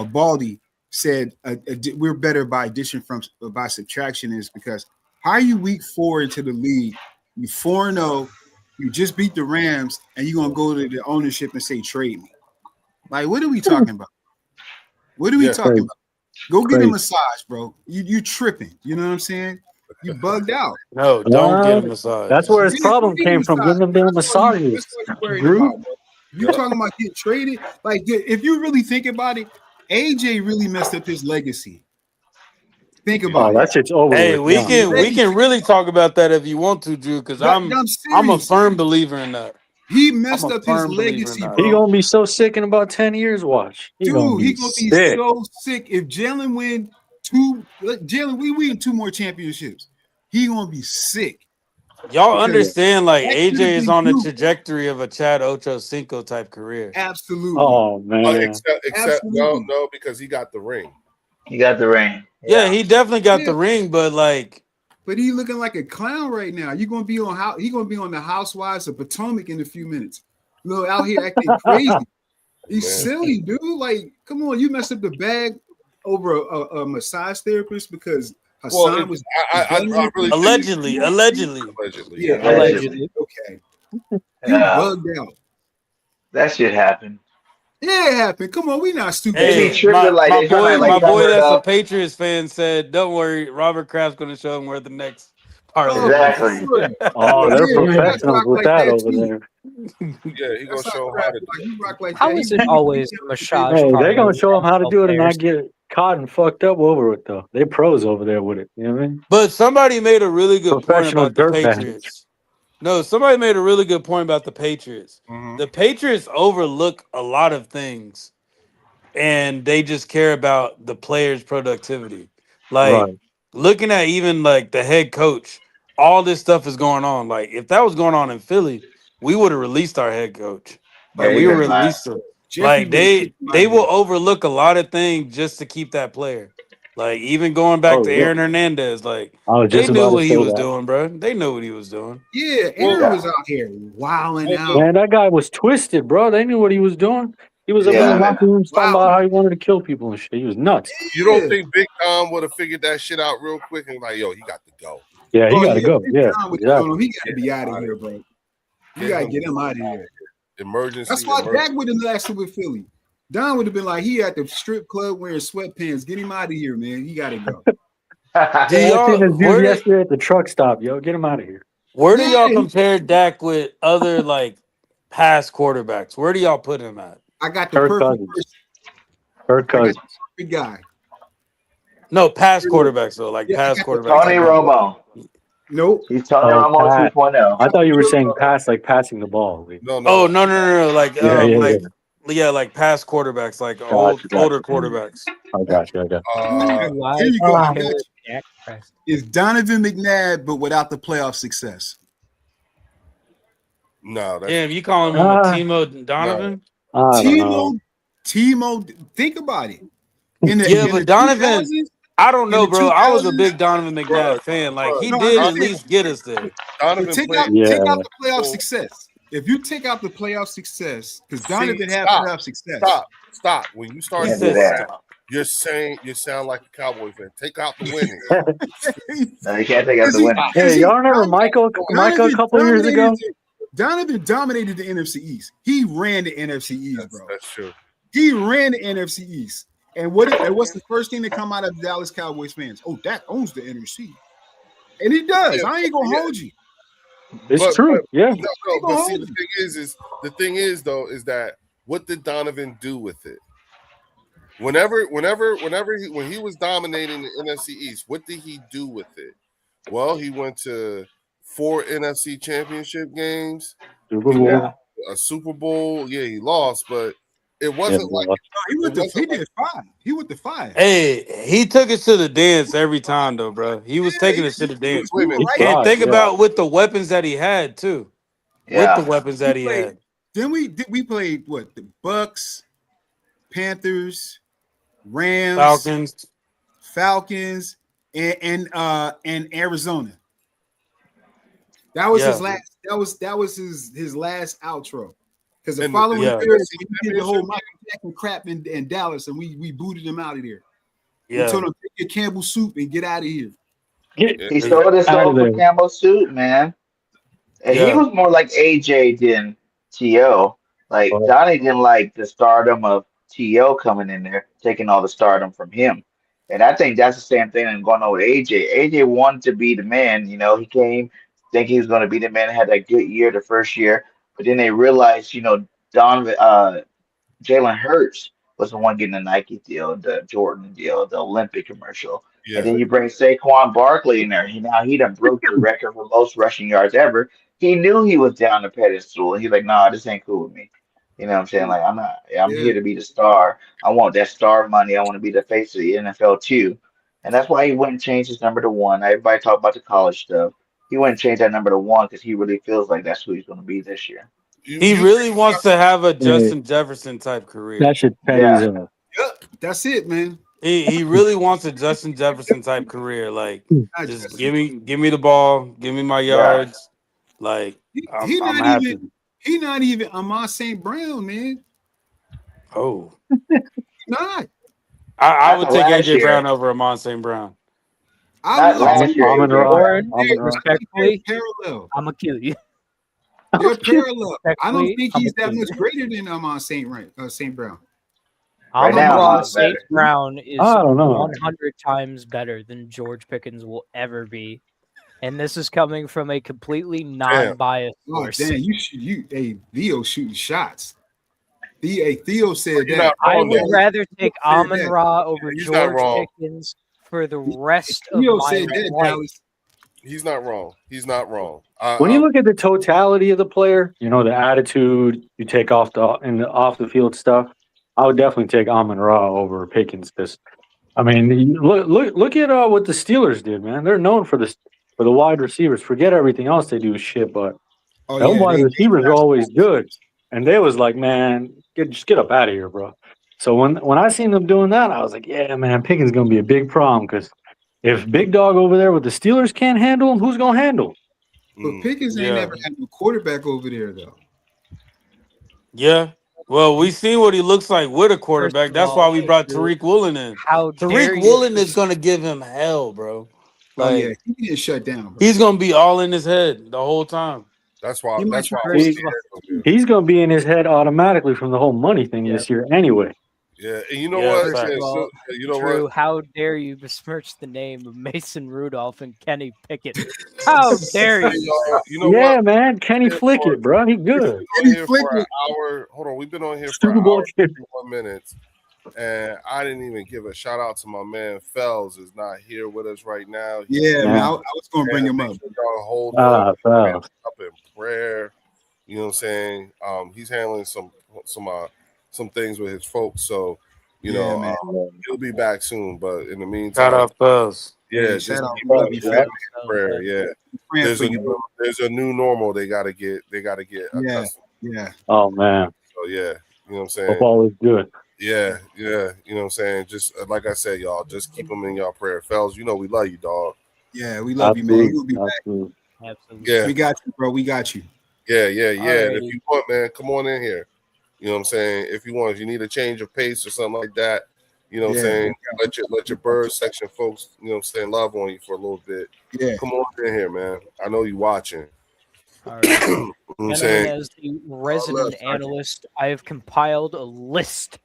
Baldy said we're better by addition from by subtraction is because how are you week 4 into the league? You 4-0, you just beat the Rams, and you're gonna go to the ownership and say trade me. Like, what are we talking about? What are we talking about? Go get a massage, bro. You tripping. You know what I'm saying? You bugged out. No, don't get a massage. That's where his problem came from. Giving them damn massages. You talking about getting traded? Like, if you really think about it, AJ really messed up his legacy. Think about it. That shit's over. Hey, we can really talk about that if you want to, Drew, because I'm a firm believer in that. He messed up his legacy, bro. He gonna be so sick in about 10 years. Watch, he gonna be so sick if Jalen win we win 2 more championships. He gonna be sick. Y'all understand, like AJ is on the trajectory of a Chad Ochocinco type career. Absolutely. Oh man. Except no, because he got the ring. He got the ring. Yeah, he definitely got the ring, but he looking like a clown right now. He gonna be on the Housewives of Potomac in a few minutes. Little out here acting crazy. He's silly, dude. Like, come on, you messed up the bag over a massage therapist because Hassan was really allegedly. Yeah, allegedly. Okay. You bugged out. That shit happened. Yeah, it happened. Come on, we not stupid. Hey, my boy that's a Patriots fan said, "Don't worry, Robert Kraft's going to show him where the next part of exactly. Oh, they're professionals with that over there. Yeah, he gonna show him how to do it. How is it always a massage? Hey, they're gonna show him how to do it and not get caught and fucked up over it though. They pros over there with it. You know what I mean? But somebody made a really good point about the dirtbags. Patriots. No, somebody made a really good point about the Patriots. Mm-hmm. The Patriots overlook a lot of things, and they just care about the players' productivity. Like looking at even like the head coach, all this stuff is going on. Like if that was going on in Philly, we would have released our head coach. Like we released him. Like they will overlook a lot of things just to keep that player. Like even going back to Aaron Hernandez, like they knew what he was doing, bro. They knew what he was doing. Yeah, Aaron was out here wilding out. Man, that guy was twisted, bro. They knew what he was doing. He was up in the locker room talking about how he wanted to kill people and shit. He was nuts. You don't think Big Tom would have figured that shit out real quick and like, yo, he got to go. Yeah, he got to go. Yeah, exactly. He got to be out of here, bro. You got to get him out of here. Emergency. That's why Dak would have lasted with Philly. Don would have been like, he at the strip club wearing sweatpants. Get him out of here, man. He got to go. I seen this dude yesterday at the truck stop, yo. Get him out of here. Where do y'all compare Dak with other like past quarterbacks? Where do y'all put him at? I got the perfect Kirk Cousins. Perfect guy. No, past quarterbacks though, like past quarterbacks. Tony Romo. Nope. He's Tony Romo 2.0. I thought you were saying pass, like passing the ball. No. Oh no. Like like past quarterbacks, like older quarterbacks. I got you. Here you go. Is Donovan McNabb, but without the playoff success? No. Damn, you calling him a Timo Donovan? Timo, think about it. But Donovan, I don't know, bro. I was a big Donovan McNabb fan. Like he did at least get us there. Take out the playoff success. If you take out the playoff success, because Donovan had playoff success. Stop. When you start doing that, you sound like a Cowboy fan. Take out the winning. No, you can't take out the winning. Hey, y'all remember Michael a couple of years ago? Donovan dominated the NFC East. He ran the NFC East, bro. That's true. He ran the NFC East. And what's the first thing that come out of Dallas Cowboys fans? Oh, Dak owns the NFC. And he does. Yeah, I ain't gonna hold you. It's true. Yeah. But see, the thing is that what did Donovan do with it? When he was dominating the NFC East, what did he do with it? Well, he went to 4 NFC championship games, a Super Bowl. Yeah, he lost, but it wasn't he did 5. He went to 5. Hey, he took us to the dance every time, though, bro. He was taking us to the dance. And think about with the weapons that he had too. Yeah. With the weapons that he had. Then we played what? The Bucks, Panthers, Rams, Falcons, and Arizona. That was his last. That was his last outro. Because the following year, he did the whole Michael Jackson crap in Dallas, and we booted him out of there. He Yeah. told him, take your Campbell soup and get out of here. Get He sold his out soul of for there. Campbell Soup, man. And he Yeah. was more like AJ than T.O. Like Oh. Donnie didn't like the stardom of T.O. coming in there, taking all the stardom from him. And I think that's the same thing and going on with AJ. AJ wanted to be the man, you know, he came thinking he was going to be the man, had that good year the first year, but then they realized, you know, Jalen Hurts was the one getting the Nike deal, the Jordan deal, the Olympic commercial. And Yeah. then you bring Saquon Barkley in there. He done broke the record for most rushing yards ever. He knew he was down the pedestal. He's like, nah, this ain't cool with me. You know what I'm saying? Like, I'm Yeah. here to be the star. I want that star money. I want to be the face of the NFL too. And that's why he went and changed his number to 1. Everybody talk about the college stuff. He went and changed that number to 1 because he really feels like that's who he's going to be this year. He really wants to have a Justin Jefferson type career. That shit petty as hell. Yep, that's it, man. He really wants a Justin Jefferson type career. Like, Not just Justin. give me the ball, give me my yards. Like, He I'm not happy. even. He not even Amon St. Brown, man. Oh, Not. I would Not take last AJ year. Brown over Amon St. Brown. I Not love last year. Amon AJ Ra. Brown. Amon Ra. Respectfully, They're parallel. I'm gonna kill you. They're parallel. I don't Respectfully, think I'm he's a that king. much greater than Amon St. Brown. Right Amon now, Ra he's St. better. Brown is I don't know. 100 times better than George Pickens will ever be. And this is coming from a completely non-biased Oh source. damn, hey, Theo shooting shots. Theo said You're that. not I wrong, would though. rather take Theo said Amon that. Ra over He's not George wrong. Pickens for the rest of Theo my said that, life. Dallas. He's not wrong. He's not wrong. When you look at the totality of the player, you know, the attitude, you take off the field stuff, I would definitely take Amon Ra over Pickens because, I mean, look at what the Steelers did, man. They're known for the wide receivers. Forget everything else they do is shit, but Oh them wide they receivers are always good. And they was like, man, just get up out of here, bro. So when I seen them doing that, I was like, yeah, man, Pickens gonna be a big problem because if Big Dog over there with the Steelers can't handle him, who's gonna handle him? But Pickens ain't Yeah. never had no quarterback over there though. Yeah. Well, we seen what he looks like with a quarterback. First of That's all, why we brought Drew, Tariq Woolen in. How dare Tariq you? Woolen is gonna give him hell, bro. Oh yeah, Like, he didn't shut down, bro. he's gonna be all in his head the whole time. That's why. He might That's why. try I was to- scared of him. He's gonna be in his head automatically from the whole money thing this year anyway. Yeah, and you know Yeah, what? facts. Yeah, Well, so- you know Drew, what? how dare you besmirch the name of Mason Rudolph and Kenny Pickett? How dare Hey, you? y'all, you know Yeah, what? man, Kenny Yeah, Flickett, bro, he good. We've been on Kenny here for an Flickett. hour. Hold on, we've been on here for Super an Bowl hour, champion. 51 minutes, and I didn't even give a shout out to my man Fells is not here with us right now. Yeah, man, Yeah. I was gonna bring him up. Make sure y'all hold up, Fell. up in prayer. You know what I'm saying? He's handling some things with his folks, so you Yeah, know man. he'll be back soon. But in the meantime, Shout out Fells. yeah, Yeah, just shout out, keep love up you, your Fells. prayer. Yeah, Praying there's for a you. new normal they gotta get Yeah. accustomed. Yeah. Oh man, So yeah, you know what I'm saying? football is good. Yeah, you know what I'm saying? Just like I said, y'all, just keep them in y'all prayer. Fells, you know we love you, dog. Yeah, we love you, man. You'll be back. Absolutely. Absolutely. Yeah, We got you, bro. We got you. yeah. And if Alrighty. you want, man, come on in here. You know what I'm saying? If you need a change of pace or something like that, you know what I'm Yeah. saying? Let your bird section folks, you know what I'm saying, love on you for a little bit. Yeah. Come on in here, man. I know you watching. All right. You know what I'm Gentlemen, saying? as the resident analyst, I have compiled a list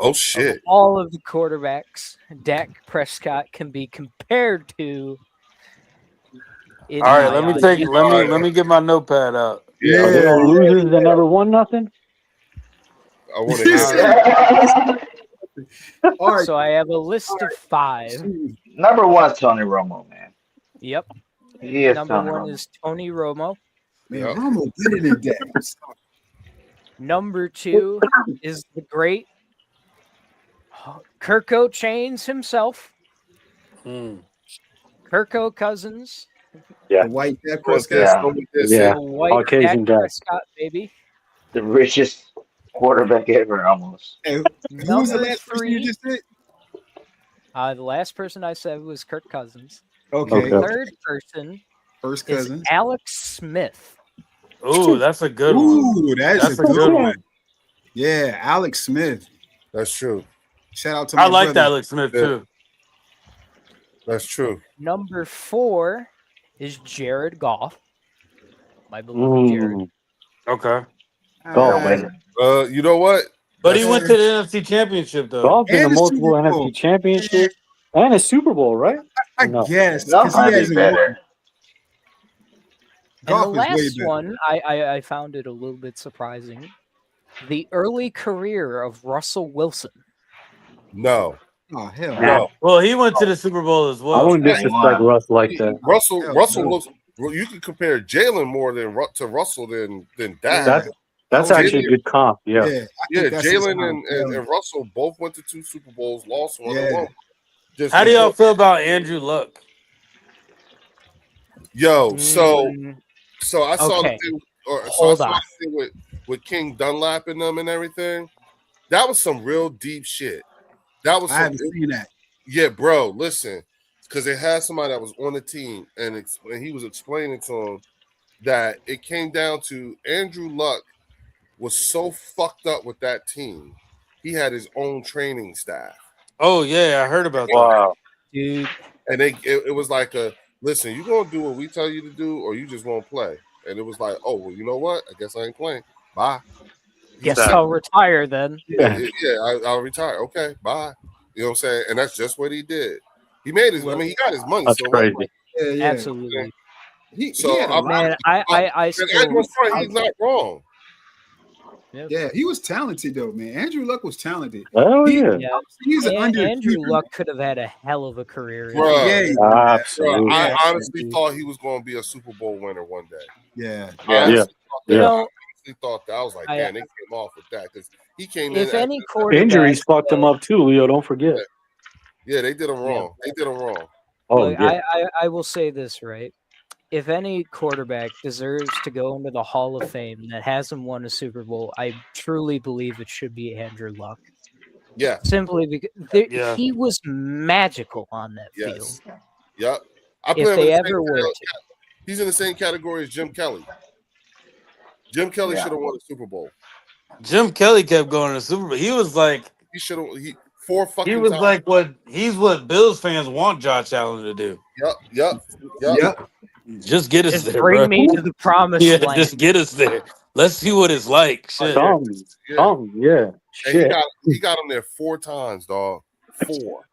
Oh of shit. all of the quarterbacks Dak Prescott can be compared to. in All right, my let me get my notepad out. Yeah, Are they Yeah. all losers that never won nothing? I want to hear it. All right. So I have a list of 5. Number 1 is Tony Romo, man. Yep. He is Number Tony 1 Romo. is Tony Romo. Man, Yep. Romo better than Dak. Number 2 is the great Kirko Chains himself, Hmm. Kirko Cousins, The white Dak Prescott. Yeah. Yeah. the white Caucasian Dak Dak. Prescott, baby. The richest quarterback ever, almost. Hey, who was the Number last person you 3, just said? the last person I said was Kirk Cousins. Okay. Okay. Third person First is cousin. Alex Smith. Ooh, that's a good one. Ooh, that's a good one. one. Yeah, Alex Smith. That's true. Shout out to my I like brother. Alex Smith Yeah. too. That's true. Number 4 is Jared Goff. My beloved Jared. Mm. Okay. Golf. You know what? But he That's- went to the NFC Championship though. Golf in And the the multiple Super Bowl. NFC championship and a Super Bowl, right? I No. guess Goff because he might be hasn't better. won. And Goff the is way last better. one, I found it a little bit surprising. The early career of Russell Wilson. No. Oh hell Nah. no. Well, he went to the Super Bowl as I well. wouldn't disrespect Russ like that. Russell Hell no. looks. You can compare Jalen more to Russell than Dak. That's Oh, actually Jalen- a good comp. Yeah. Yeah, I think Yeah, that's his Jalen comp. and Russell both went to 2 Super Bowls, lost one and Yeah. won. Just How do y'all feel about Andrew Luck? Yo, so Mm, I saw Okay. the thing, or so Hold I saw on. the thing with King Dunlap and them and everything. That was some real deep shit. That was I some, haven't seen that. yeah, bro. Listen, because it had somebody that was on the team, and he was explaining to him that it came down to Andrew Luck was so fucked up with that team. He had his own training staff, Oh yeah, I heard about that. Wow. dude, and it was like a listen. You gonna do what we tell you to do, or you just won't play. And it was like, oh well, you know what? I guess I ain't playing. Bye. guess That- I'll retire then. Yeah, I'll retire. Okay, bye. You know what I'm saying? And that's just what he did. He made his. I mean, he got his money. That's so crazy. Yeah. Absolutely. So, had a I'm- lot Man, of- I And still Andrew's right. He's not wrong. yeah, he was talented though, man. Andrew Luck was talented. Oh He- yeah. yeah. He's an Andrew underachiever. Luck could have had a hell of a career. Bruh. Yeah, he- Bro, Absolutely. I Yeah. honestly thought he was going to be a Super Bowl winner one day. yeah. I honestly thought that. You Yeah. know, I honestly thought that. I was like, I- man, they came off with that because he came if in. any quarterback, Injuries fucked him up too, Leo. Don't forget. Yeah, they did him wrong. They did him wrong. Oh look, yeah. I will say this, right? If any quarterback deserves to go into the Hall of Fame that hasn't won a Super Bowl, I truly believe it should be Andrew Luck. Yeah. Simply because Yeah. he was magical on that Yes. field. Yep. I put If him in they the ever same were category. to. He's in the same category as Jim Kelly. Jim Kelly should have won a Super Bowl. Jim Kelly kept going to the Super Bowl. He was like, He should have. He 4 fucking. he was times. like what Bills fans want Josh Allen to do. Yep. Just get us Just there, bring bro. me to the promised Yeah, land. just get us there. Let's see what it's like. Shit. Yeah. Yeah. And Shit. he got him there 4 times, dog. 4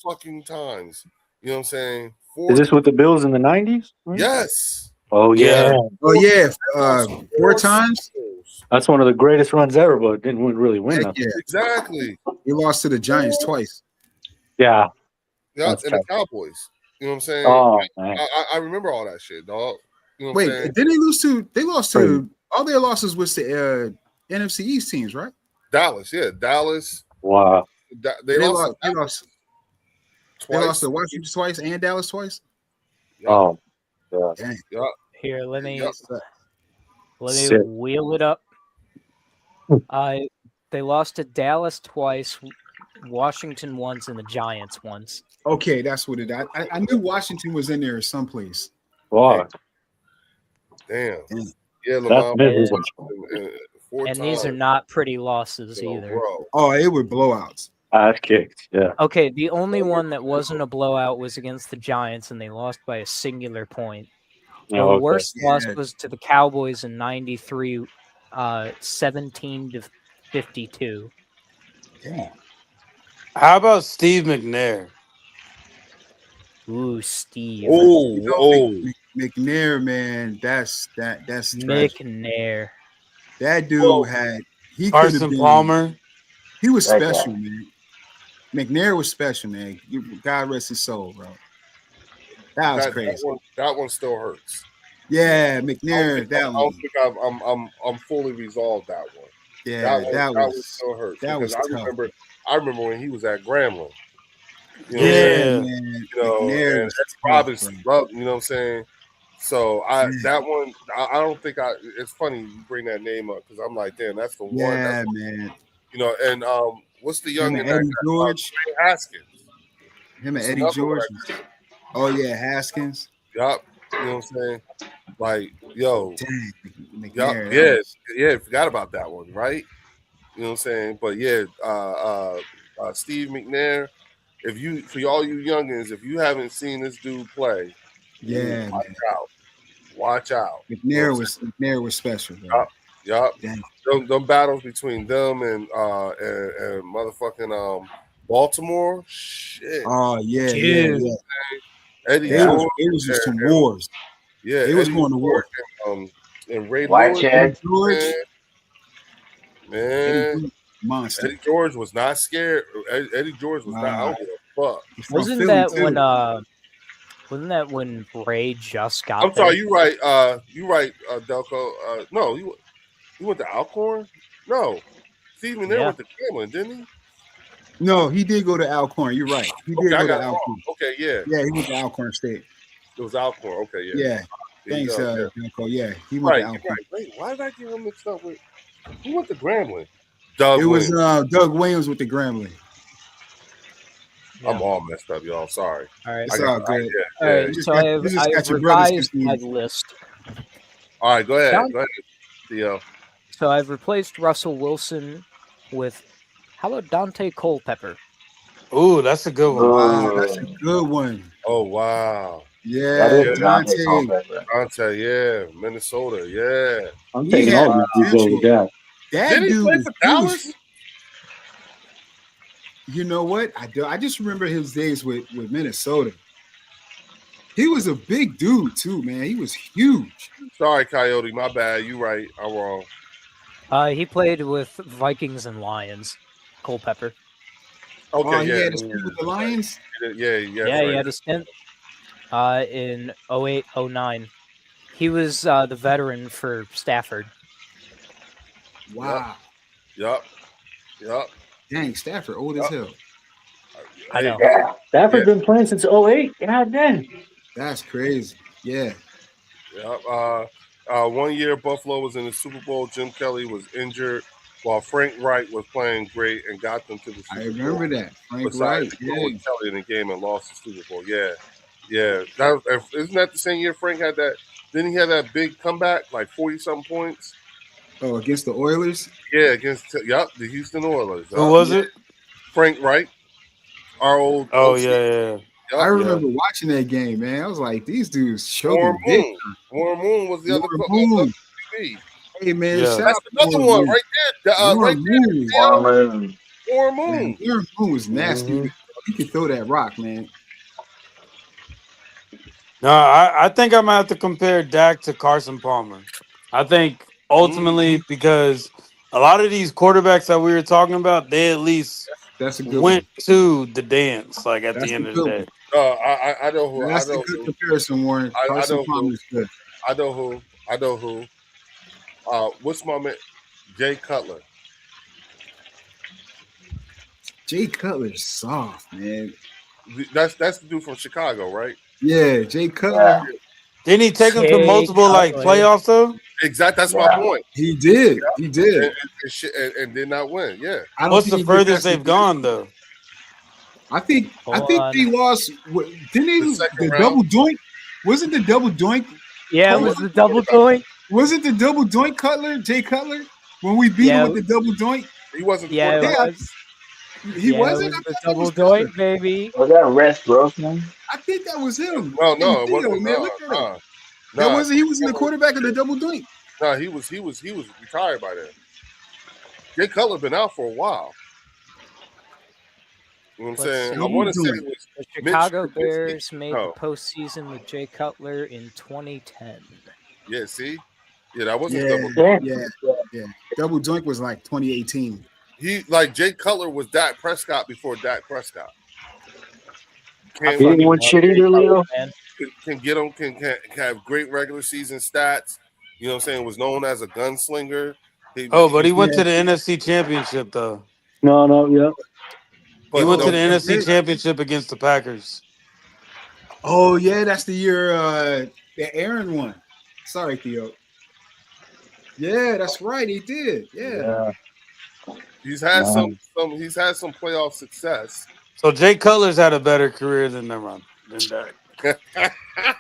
fucking times. You know what I'm saying? 4. Is this with the Bills in the 90s? Yes. Oh yeah. Yeah. Oh yeah, 4 times. That's one of the greatest runs ever, but didn't really win Heck nothing. yeah, Exactly. he lost to the Giants twice. Yeah. Yeah, That's and the Cowboys. You know what I'm saying? Oh man. I remember all that shit, dog. You know what Wait, I'm saying? didn't they lose to? They lost Crazy. to all their losses was to NFC East teams, right? Dallas, yeah, Dallas. Wow. They lost. They lost. They twice. lost to Washington twice and Dallas twice. Oh. Dang. Here, let me Yep. Sick. wheel it up. They lost to Dallas twice, Washington once, and the Giants once. Okay, that's what it. I knew Washington was in there someplace. Wow. Damn. Damn. Yeah, That's Lamar. miserable. Four And these are times. not pretty losses Yo, either. bro. Oh, it were blowouts. Ass kicked. Yeah. Okay, the only one that wasn't a blowout was against the Giants, and they lost by a singular point. The Oh, okay. worst loss Yeah. was to the Cowboys in '93, 17-52. Damn. How about Steve McNair? Ooh, Steve McNair, man, that's tragic. McNair. That dude Whoa. he could have Carson been. Palmer. He was That guy. special, man. McNair was special, man. God rest his soul, bro. That was crazy. That one still hurts. Yeah, I McNair. don't think I'm fully resolved that one. Yeah, that one still hurts. that because was tough. I remember when he was at Grambling. You know, Yeah. man. you know, McNair and was that's tough, Robinson, bro. you know what I'm saying? So that one, I don't think it's funny you bring that name up because I'm like, damn, that's the one. Yeah, That's, man. you know, and what's the young Him and Eddie George. Haskins. Him and That's Eddie another George. one. Oh yeah, Haskins. Yup. You know what I'm saying? Like, yo, Dang, yup, McNair. that yeah, forgot about that one, right? You know what I'm saying? But yeah, Steve McNair, for all you youngins, if you haven't seen this dude play, Yeah, watch man. out. Watch out. McNair was special, bro. Yup. Damn. Them battles between them and motherfucking Baltimore. Shit. Oh yeah, Dude. yeah. Eddie It George. was just some wars. Yeah, They was Eddie going to war. George and Ray White Lewis. Chad. George, Man, monster. Eddie George was not scared. Eddie George was not. I don't give a fuck. From Wasn't Philly, that too. when Ray just got I'm sorry. there? You right. Delco. No, you went to Alcorn. No, Steve McNair Yeah. went to Grambling, didn't he? No, he did go to Alcorn. You're right. He did Okay, I go got to it Alcorn. wrong. Okay, yeah, Yeah, he went to Alcorn State. it was Alcorn. Okay, yeah. Yeah. There you Thanks, go, Delco. Yeah, he went Right, to you're Alcorn. right. Wait, why did I get him mixed up with? Who went to Grambling? Doug It was Williams. Doug Williams with the Grambling. I'm all messed up, y'all. Sorry. All right. It's all good. All right. You just So got- I you just have got your brothers revised my confused. list. All right, go ahead. Down- Go ahead, Theo. So I've replaced Russell Wilson with how about Dante Culpepper? Ooh, that's a good one. Wow, that's a good one. Oh wow, Yeah, That is Dante Dante. Culpepper. Dante, yeah, Minnesota, yeah. I'm He taking had all these dudes over potential. that. That Did he dude play was for huge. Dallas? You know what? I just remember his days with Minnesota. He was a big dude too, man. He was huge. Sorry, Coyote, my bad. You right, I'm wrong. He played with Vikings and Lions. Culpepper. Okay, Oh, he yeah, had a stint with the Lions. yeah, Yeah, he had a stint in 08-09. He was the veteran for Stafford. Wow. Yup. Dang, Stafford, old as hell. I know. Yeah. Stafford's Yeah. been playing since 08. God damn. That's crazy. Yeah. Yup. 1 year Buffalo was in the Super Bowl. Jim Kelly was injured while Frank Wright was playing great and got them to the Super I Bowl. remember that. Frank Besides, Wright. he Yeah. played Kelly in the game and lost the Super Bowl. Yeah. Isn't that the same year Frank had that? Didn't he have that big comeback, like 40-something points? Oh, against the Oilers? Yeah, against the Houston Oilers. Who was it? Frank Wright, our old. Oh OC. yeah. Yup. I remember watching that game, man. I was like, these dudes showed Warren me big. Moon. Warren Moon was the other Warren coach. Moon. Hey, man. Yeah. Shout That's out to another Warren one Moon. right there. Right Warren there. Moon. Warren. Warren Man, Moon. Warren Moon was nasty. Mhm. He could throw that rock, man. No, I think I might have to compare Dak to Carson Palmer. I think ultimately because a lot of these quarterbacks that we were talking about, they at least That's a good went to the dance, like at That's the end a of the good day. I know who. one. I That's a know good who. comparison, Warren. I Carson know who. Palmer's good. I know who. I know who. What's my man? Jay Cutler. Jay Cutler's soft, man. That's the dude from Chicago, right? Yeah, Jay Cutler. Yeah. Didn't he take him to Jay multiple like Cutler. playoffs though? Exactly. That's Yeah. my point. He did. He did. And did not win. Yeah. I don't What's think the he did furthest that they've gone though? I think Hold they on. lost. Didn't The they second the round. double doink? Wasn't the double doink? Yeah, it was the double doink. Wasn't the double doink Cutler? Jay Cutler when we beat Yeah. him with the double doink? He wasn't. The Yeah, it quarterback. was. He Yeah, wasn't. It I was the thought that double was Cutler. doink, baby. Was that Rex Grossman? I think that was him. No, no, Hey, it Theo, wasn't. man, No, look at him. no, That no, wasn't. He was in the quarterback of the double doink. no. He was retired by then. Jay Cutler been out for a while. You know what I'm Let's saying? see. I want to say it was The Chicago Trubisky. Bears made No. the postseason with Jay Cutler in 2010. Yeah. See, yeah, that wasn't Yeah, double. yeah. Double doink was like 2018. He like Jay Cutler was Dak Prescott before Dak Prescott. He didn't win shit either, Leo. Man. Can get him. Can have great regular season stats. You know what I'm saying? Was known as a gunslinger. Oh, but he went to the NFC Championship though. No, yeah. He went to the no, NFC Championship against the Packers. Oh yeah, that's the year that Aaron won. Sorry, Theo. Yeah, that's right. He did. Yeah. He's had Wow. He's had some playoff success. So Jay Cutler's had a better career than Dak. Hey,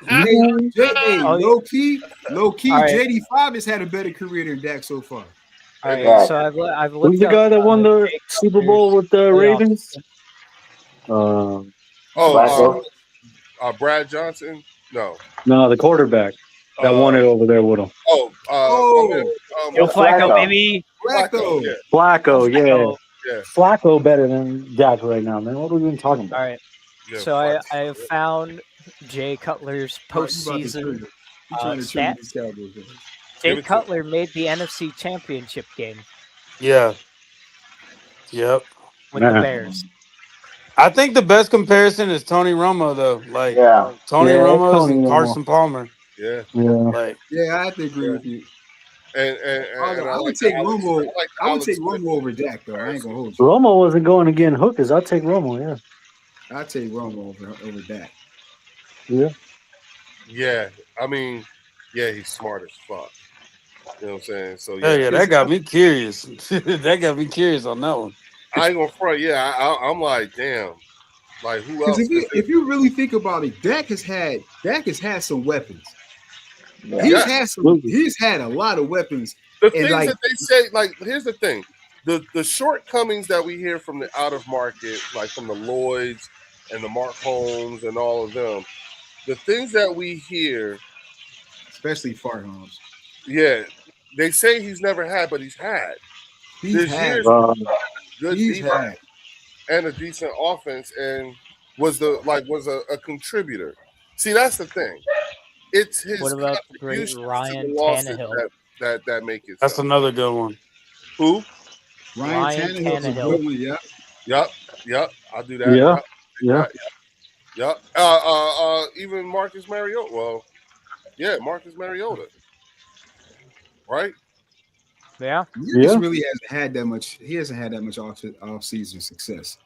Oh, yeah. low key. All right. JD5 has had a better career than Dak so far. All right, Yeah. so I've looked Who's the up, guy that won the Jay Super Cutler's Bowl with the playoff Ravens? season. Flacco? Brad Johnson. No. No, the quarterback that won it over there with him. Joe Flacco, Flacco. baby. Flacco. Yeah. Flacco, yeah. Flacco. Yeah. Flacco better than Dak right now, man. What are we even talking about? All right. Yeah, So I have found Jay Cutler's postseason stat. Jay Cutler made the NFC Championship game Yeah. Yep. with the Man. Bears. I think the best comparison is Tony Romo though. Like Yeah. Tony Yeah, Romo's Tony and Romo. Carson Palmer. Yeah. Yeah. Like Yeah, I have to agree with you. And I would like take Alex- Romo. like I would Alex take Smith. Romo over Dak, though. I ain't gonna hold you. Romo wasn't going again hookers. I'll take Romo, yeah. I'd take Romo over Dak. Yeah. Yeah. I mean, yeah, he's smart as fuck. You know what I'm saying? So yeah, that got me curious. That got me curious on that one. I ain't gonna front. Yeah, I'm like, damn. Like who else? Because if you really think about it, Dak has had some weapons. Yeah. He's had a lot of weapons. The And, things like- that they say, like, here's the thing: the shortcomings that we hear from the out of market, like from the Lloyds and the Mark Holmes and all of them, the things that we hear, Especially Farhomes. yeah, they say he's never had, but he's had. There's years Uh, good He's defense had. and a decent offense, and was a contributor. See, that's the thing. It's his What about the great contributions to Ryan the losses Tannehill? that make it. That's so. another good one. Who? Ryan Tannehill's a good one, yeah. Yep. I'll do that. Yeah. Yep. Yeah. Yep. Even Marcus Mariota. Well, yeah, Marcus Mariota. Right? Yeah. Marcus really hasn't had that much. He hasn't had that much off-season success.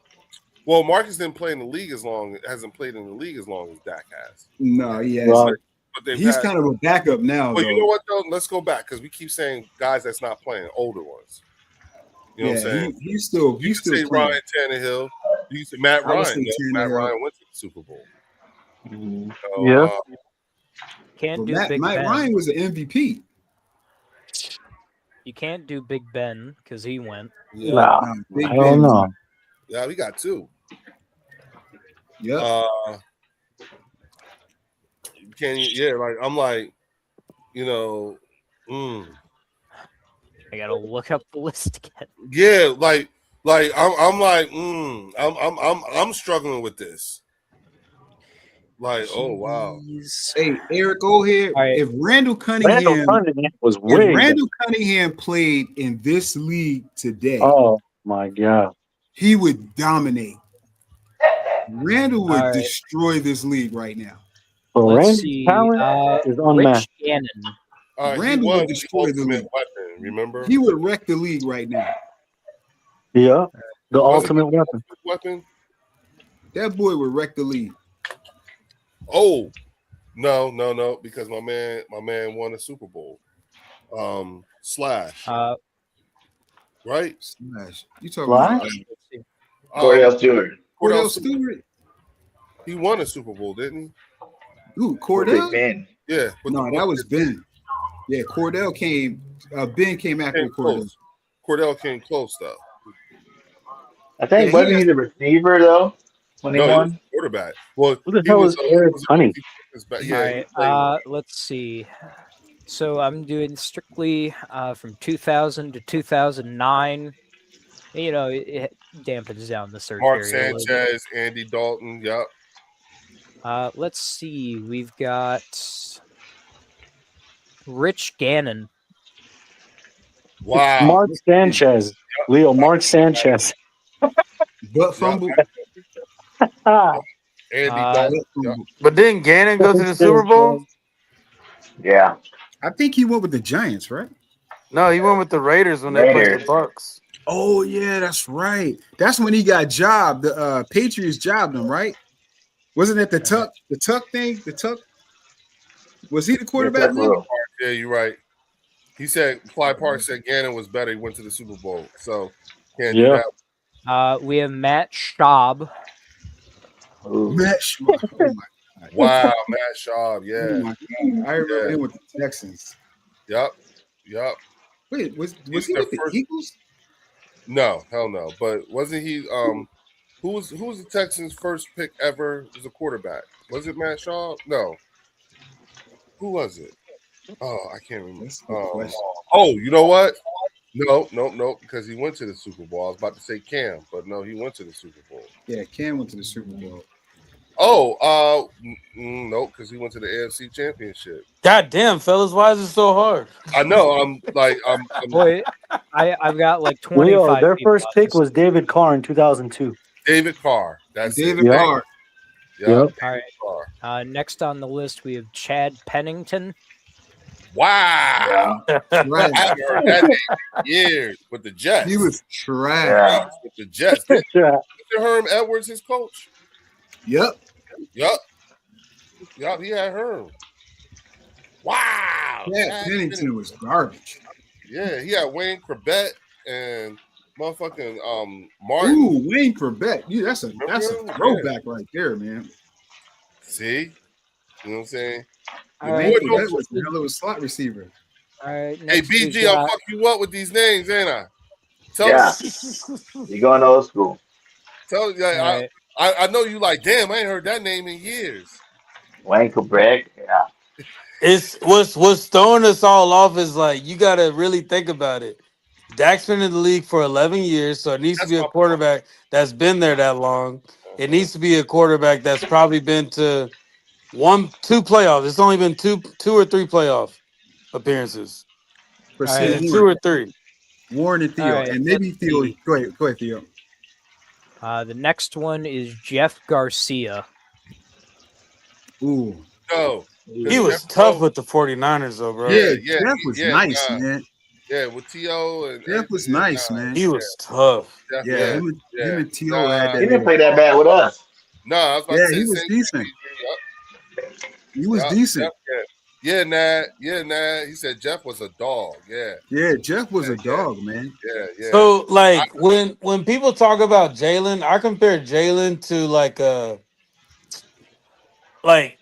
Well, Marcus didn't play in the league hasn't played in the league as long as Dak has. No, he has. Right. But He's kind of a backup now. Well, though. you know what though? Let's go back because we keep saying guys that's not playing, older ones. You know what I'm saying? He's still say playing. Ryan Tannehill. You say Matt I would Ryan. say Yeah, Matt Tannehill. Ryan went to the Super Bowl. So, Yeah. Can't But do Matt Big Ben. Ryan was an MVP. You can't do Big Ben because he went. Yeah. Nah, Big I don't Ben. know. Yeah, we got two. Yep. Like I'm like, I gotta look up the list again. yeah, like I'm like, I'm struggling with this. Like, oh wow. Hey, Eric, go ahead. All right. If Randall Cunningham, Was way. if Randall Cunningham played in this league today, Oh my god. he would dominate. Randall would All right. destroy this league right now. But Let's Randy's see. talent is Rich unmatched. Gannon. He Randall was would the destroy the ultimate league. weapon, remember? He would wreck the league right now. Yeah. The Was ultimate he weapon. weapon. That boy would wreck the league. Oh, no, because my man won a Super Bowl. Slash, right? Smash. You talking Slash? about Cordell Stewart. Cordell Stewart? He won a Super Bowl, didn't he? Ooh, Big Cordell? Ben. Yeah. but No, that was Ben. Yeah, Cordell came. Ben came after came Cordell. close. Cordell came close though. I think Yeah, wasn't he the receiver though when he No, he was won? a quarterback. Well, Who the he hell was is Eric Honey? Yeah, All he right. played- Let's see. So I'm doing strictly from 2000 to 2009. You know, it dampens down the search Mark area a little bit. Sanchez, Andy Dalton. Yep. Let's see. We've got Rich Gannon. Wow. Mark Sanchez. Leo, Mark Sanchez. But fumble. Ah, Andy Uh, Dalton. But Yep. fumble. But didn't Gannon go to the Super Bowl? Yeah. I think he went with the Giants, right? No, he went with the Raiders when they played the Raiders. Bucks. Oh yeah, that's right. That's when he got jobbed. The Patriots jobbed him, right? Wasn't it the tuck thing? The tuck. Was he the quarterback? Yeah, then? Yeah, you're right. He said Clyde Park said Gannon was better. He went to the Super Bowl, so can't do Yeah. that. We have Matt Schaub. Ooh. Matt Schaub. Oh my God. Wow, Matt Schaub. Oh Yeah. my God. I remember Yeah. him with the Texans. Yep. Wait, was He's he the with the first- Eagles? No, hell no. But wasn't he? Who was the Texans' first pick ever as a quarterback? Was it Matt Shaw? No. Who was it? Oh, I can't remember. That's a good question. Oh, you know what? No, because he went to the Super Bowl. I was about to say Cam, but no, he went to the Super Bowl. Yeah, Cam went to the Super Bowl. Oh, no, because he went to the AFC Championship. God damn, fellas, why is it so hard? I know. I'm Boy, I've got like 25. Leo, their people first on pick this. was David Carr in 2002. David Carr. That's David it. Carr. Yeah. Yep. All right. Carr. Next on the list, we have Chad Pennington. Wow. Right. I haven't heard that name in years with the Jets. He was trash. Yeah. With the Jets. Did Herm Edwards his coach? Yep. Yup. He had Herm. Wow. Yeah, Pennington was garbage. Yeah, he had Wayne Corbett and motherfucking Martin. Ooh, Wayne Corbett. Yeah, that's a Remember? throwback right there, man. See? You know what I'm saying? All Boy, right. Wayne no- Corbett was a hell of a slot receiver. All right. Hey, next we've BG, I'll got- fuck you up with these names, ain't I? Yeah. You going old school? Tell all right. I know you like, damn, I ain't heard that name in years. Wayne Corbett. Yeah. It's what's throwing us all off is like you got to really think about it. Dak's been in the league for 11 years, so it needs That's to be my a quarterback that's been there that long. It needs to be a quarterback that's probably been to 1-2 playoffs. It's only been two or three playoff appearances. For All right. Sid Two or three. Warren and Theo. All right, And maybe let's Theo. see. Go ahead, Theo. The next one is Jeff Garcia. Ooh. No. He was tough with the 49ers, though, bro. Yeah, yeah, Jeff was yeah, nice, yeah. man. Yeah, with T.O. and Jeff was nice, man. He was tough. Yeah, him and T.O. had He that. didn't play that bad with us. No, I was about Yeah, to say he the was same decent. thing. Yup. He was Yup, decent. yup, yeah. Nah. He said Jeff was a dog. Yeah, Yeah, Jeff was a Yeah. dog, man. yeah. So, like, when people talk about Jalen, I compare Jalen to like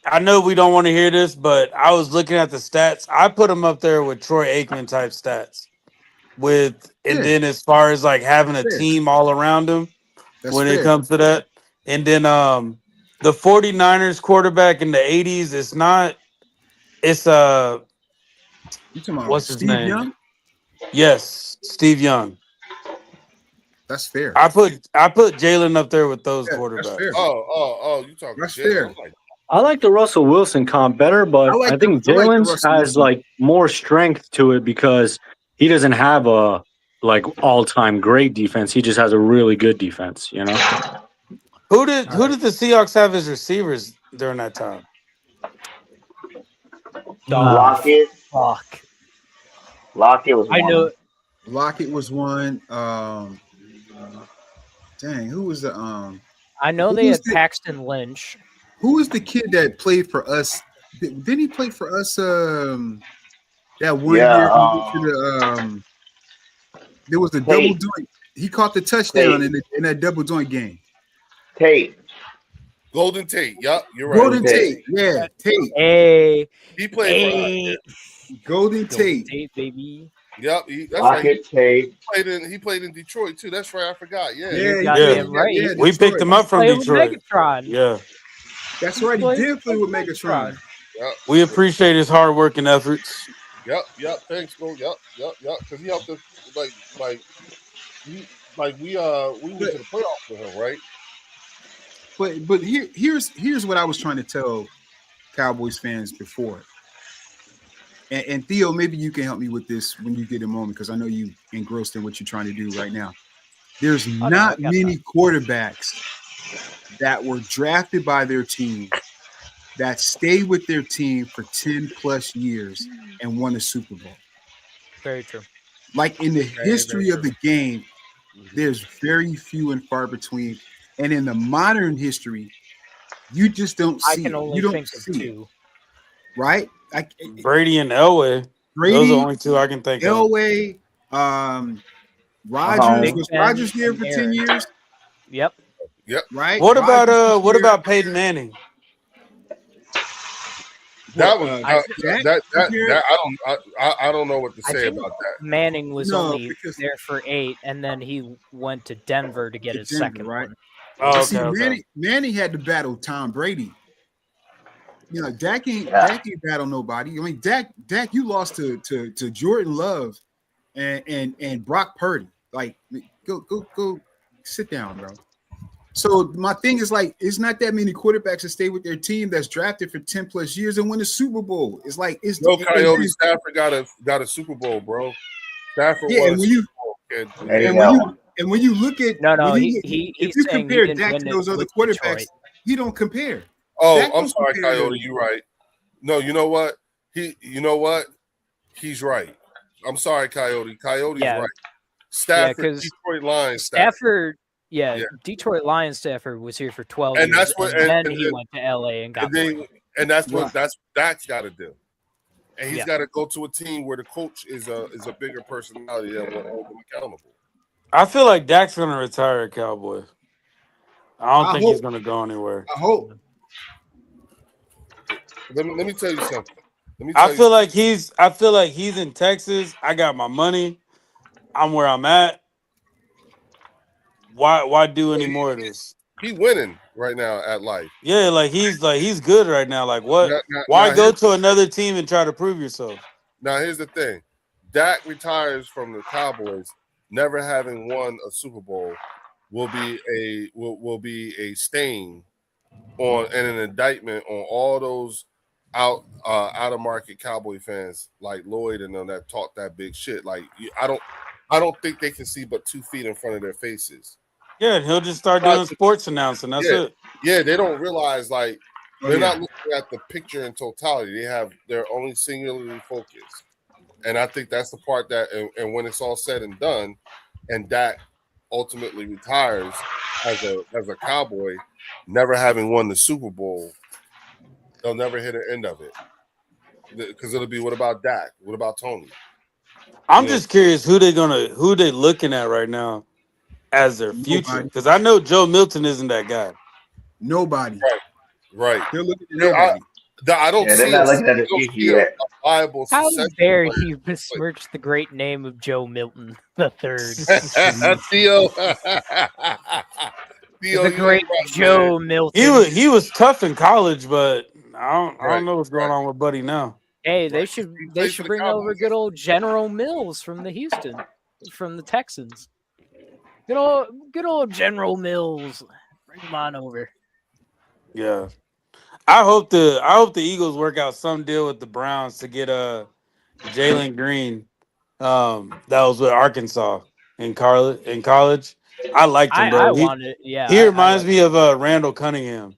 I know we don't want to hear this, but I was looking at the stats. I put him up there with Troy Aikman type stats. And Yeah. then as far as like having a Fair. team all around him That's when fair. it comes to that. And then the 49ers quarterback in the 80s, it's You talking about what's his Steve name? Young? Yes, Steve Young. That's fair. I put Jalen up there with those Yeah, quarterbacks. that's fair. Oh, you talking? That's Jalen. fair. I'm like, I like the Russell Wilson comp better, but I like I think the Jalen's Russell has Wilson. like more strength to it because he doesn't have a like all-time great defense. He just has a really good defense, you know. Who did the Seahawks have as receivers during that time? Lockett. Fuck. Lockett was I one. know. Lockett was one. Dang, who was the I know Who they was had the- Paxton Lynch. who was the kid that played for us? Didn't he play for us? That one Yeah, year he went to the there was a double Tate. joint. He caught the touchdown Tate. in that double joint game. Tate. Golden Tate. Yup, you're right. Golden Tate. Tate, yeah, Tate, Hey, He played Golden Tate. Tate, baby. for Yup, that's right. Lockett. Tate. He played in Detroit too. That's right. I forgot. Yeah. Yeah, Goddamn right. yeah, We picked him up from Playing with Detroit. Megatron. Yeah. That's right. He Played did play with Megatron. We appreciate his hard work and efforts. Yep. Thanks, bro. Yep. Because he helped us we went to the playoffs with him, right? But here's what I was trying to tell Cowboys fans before. And Theo, maybe you can help me with this when you get a moment, because I know you engrossed in what you're trying to do right now. There's no, not I got many quarterbacks that were drafted by their team that stayed with their team for 10 plus years and won a Super Bowl. Very true. Like in the Very, history very of the game, there's very few and far between. And in the modern history, you just don't I see can it. only You don't think of see it, two. right? Brady and Elway. Those are Brady, the only two I can think of. Elway, Rogers. Big Was Ben Rogers there and for 10 Aaron. years? Yep. Right? What about Rodgers was what there. about Peyton Manning? That was Jack? I don't know what to I say think about that. Manning was No, only because- there for 8, and then he went to Denver to get To his Denver, second right? one. Oh, But okay, see, okay. Manning had to battle Tom Brady. You know, Dak ain't battle nobody. I mean, Dak, you lost to Jordan Love and Brock Purdy. Like, go, sit down, bro. So my thing is like, it's not that many quarterbacks that stay with their team that's drafted for 10 plus years and win a Super Bowl. It's like Coyote Stafford got a Super Bowl, bro. Stafford won and a when Super you Bowl, kid. and when you look at No, if he's you saying compare he didn't Dak win to it those other with quarterbacks, Detroit. he don't compare. Oh, Dak I'm don't sorry, compare Coyote. to- You're right. No, you know what? He's right. I'm sorry, Coyote. Coyote's Yeah. right. Stafford, 'cause Detroit Lions, Stafford, Yeah. Detroit Lions Stafford was here for 12 And years, that's what- and and- then he and- went to LA and got and that's Right. what Dak's got to do. And he's Yeah. got to go to a team where the coach is a bigger personality that will hold him accountable. I feel like Dak's gonna retire a Cowboy. I don't I think hope- he's gonna go anywhere. I hope. Let me tell you something. I feel like he's in Texas. I got my money. I'm where I'm at. Why do any more of this? He winning right now at life. Yeah, like he's good right now. Like what? Why Now, go to another team and try to prove yourself? Now here's the thing: Dak retires from the Cowboys, never having won a Super Bowl, will be a stain on and an indictment on all those out of market Cowboy fans like Lloyd and them that talk that big shit. Like I don't think they can see but 2 feet in front of their faces. Yeah, and he'll just start doing sports announcing. That's it. Yeah, they don't realize like they're not looking at the picture in totality. They're only singularly focused. And I think that's the part that and when it's all said and done, and Dak ultimately retires as a Cowboy, never having won the Super Bowl, they'll never hit the end of it. Because it'll be, what about Dak? What about Tony? I'm just curious who they looking at right now as their future. Because I know Joe Milton isn't that guy. Nobody. Right. They're looking at nobody. I don't Yeah, see they're not looking at I the don't future see yet. a viable How succession dare plan. he besmirch the great name of Joe Milton the third? Theo. The great Joe Milton. He was tough in college, but I don't know what's going on with Buddy now. Hey, they should bring over good old General Mills from the Texans. Good old General Mills. Bring him on over. Yeah. I hope the Eagles work out some deal with the Browns to get Jalen Green. That was with Arkansas in college. I liked him, bro. He reminds me of Randall Cunningham.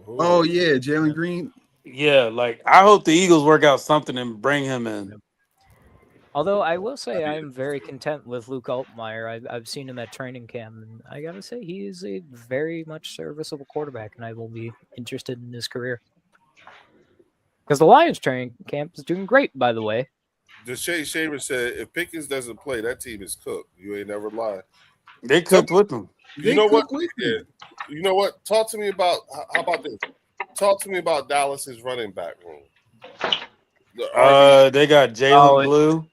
Oh yeah, Jalen Green. Yeah, like I hope the Eagles work out something and bring him in. Although I will say I'm very content with Luke Altmaier. I've seen him at training camp, and I gotta say he is a very much serviceable quarterback, and I will be interested in his career. Because the Lions training camp is doing great, by the way. Deshae Shaver said, if Pickens doesn't play, that team is cooked. You ain't never lied. They cooked with him. You know what? Yeah. You know what? Talk to me about how about this? Talk to me about Dallas's running back room. They got Jalen Blue.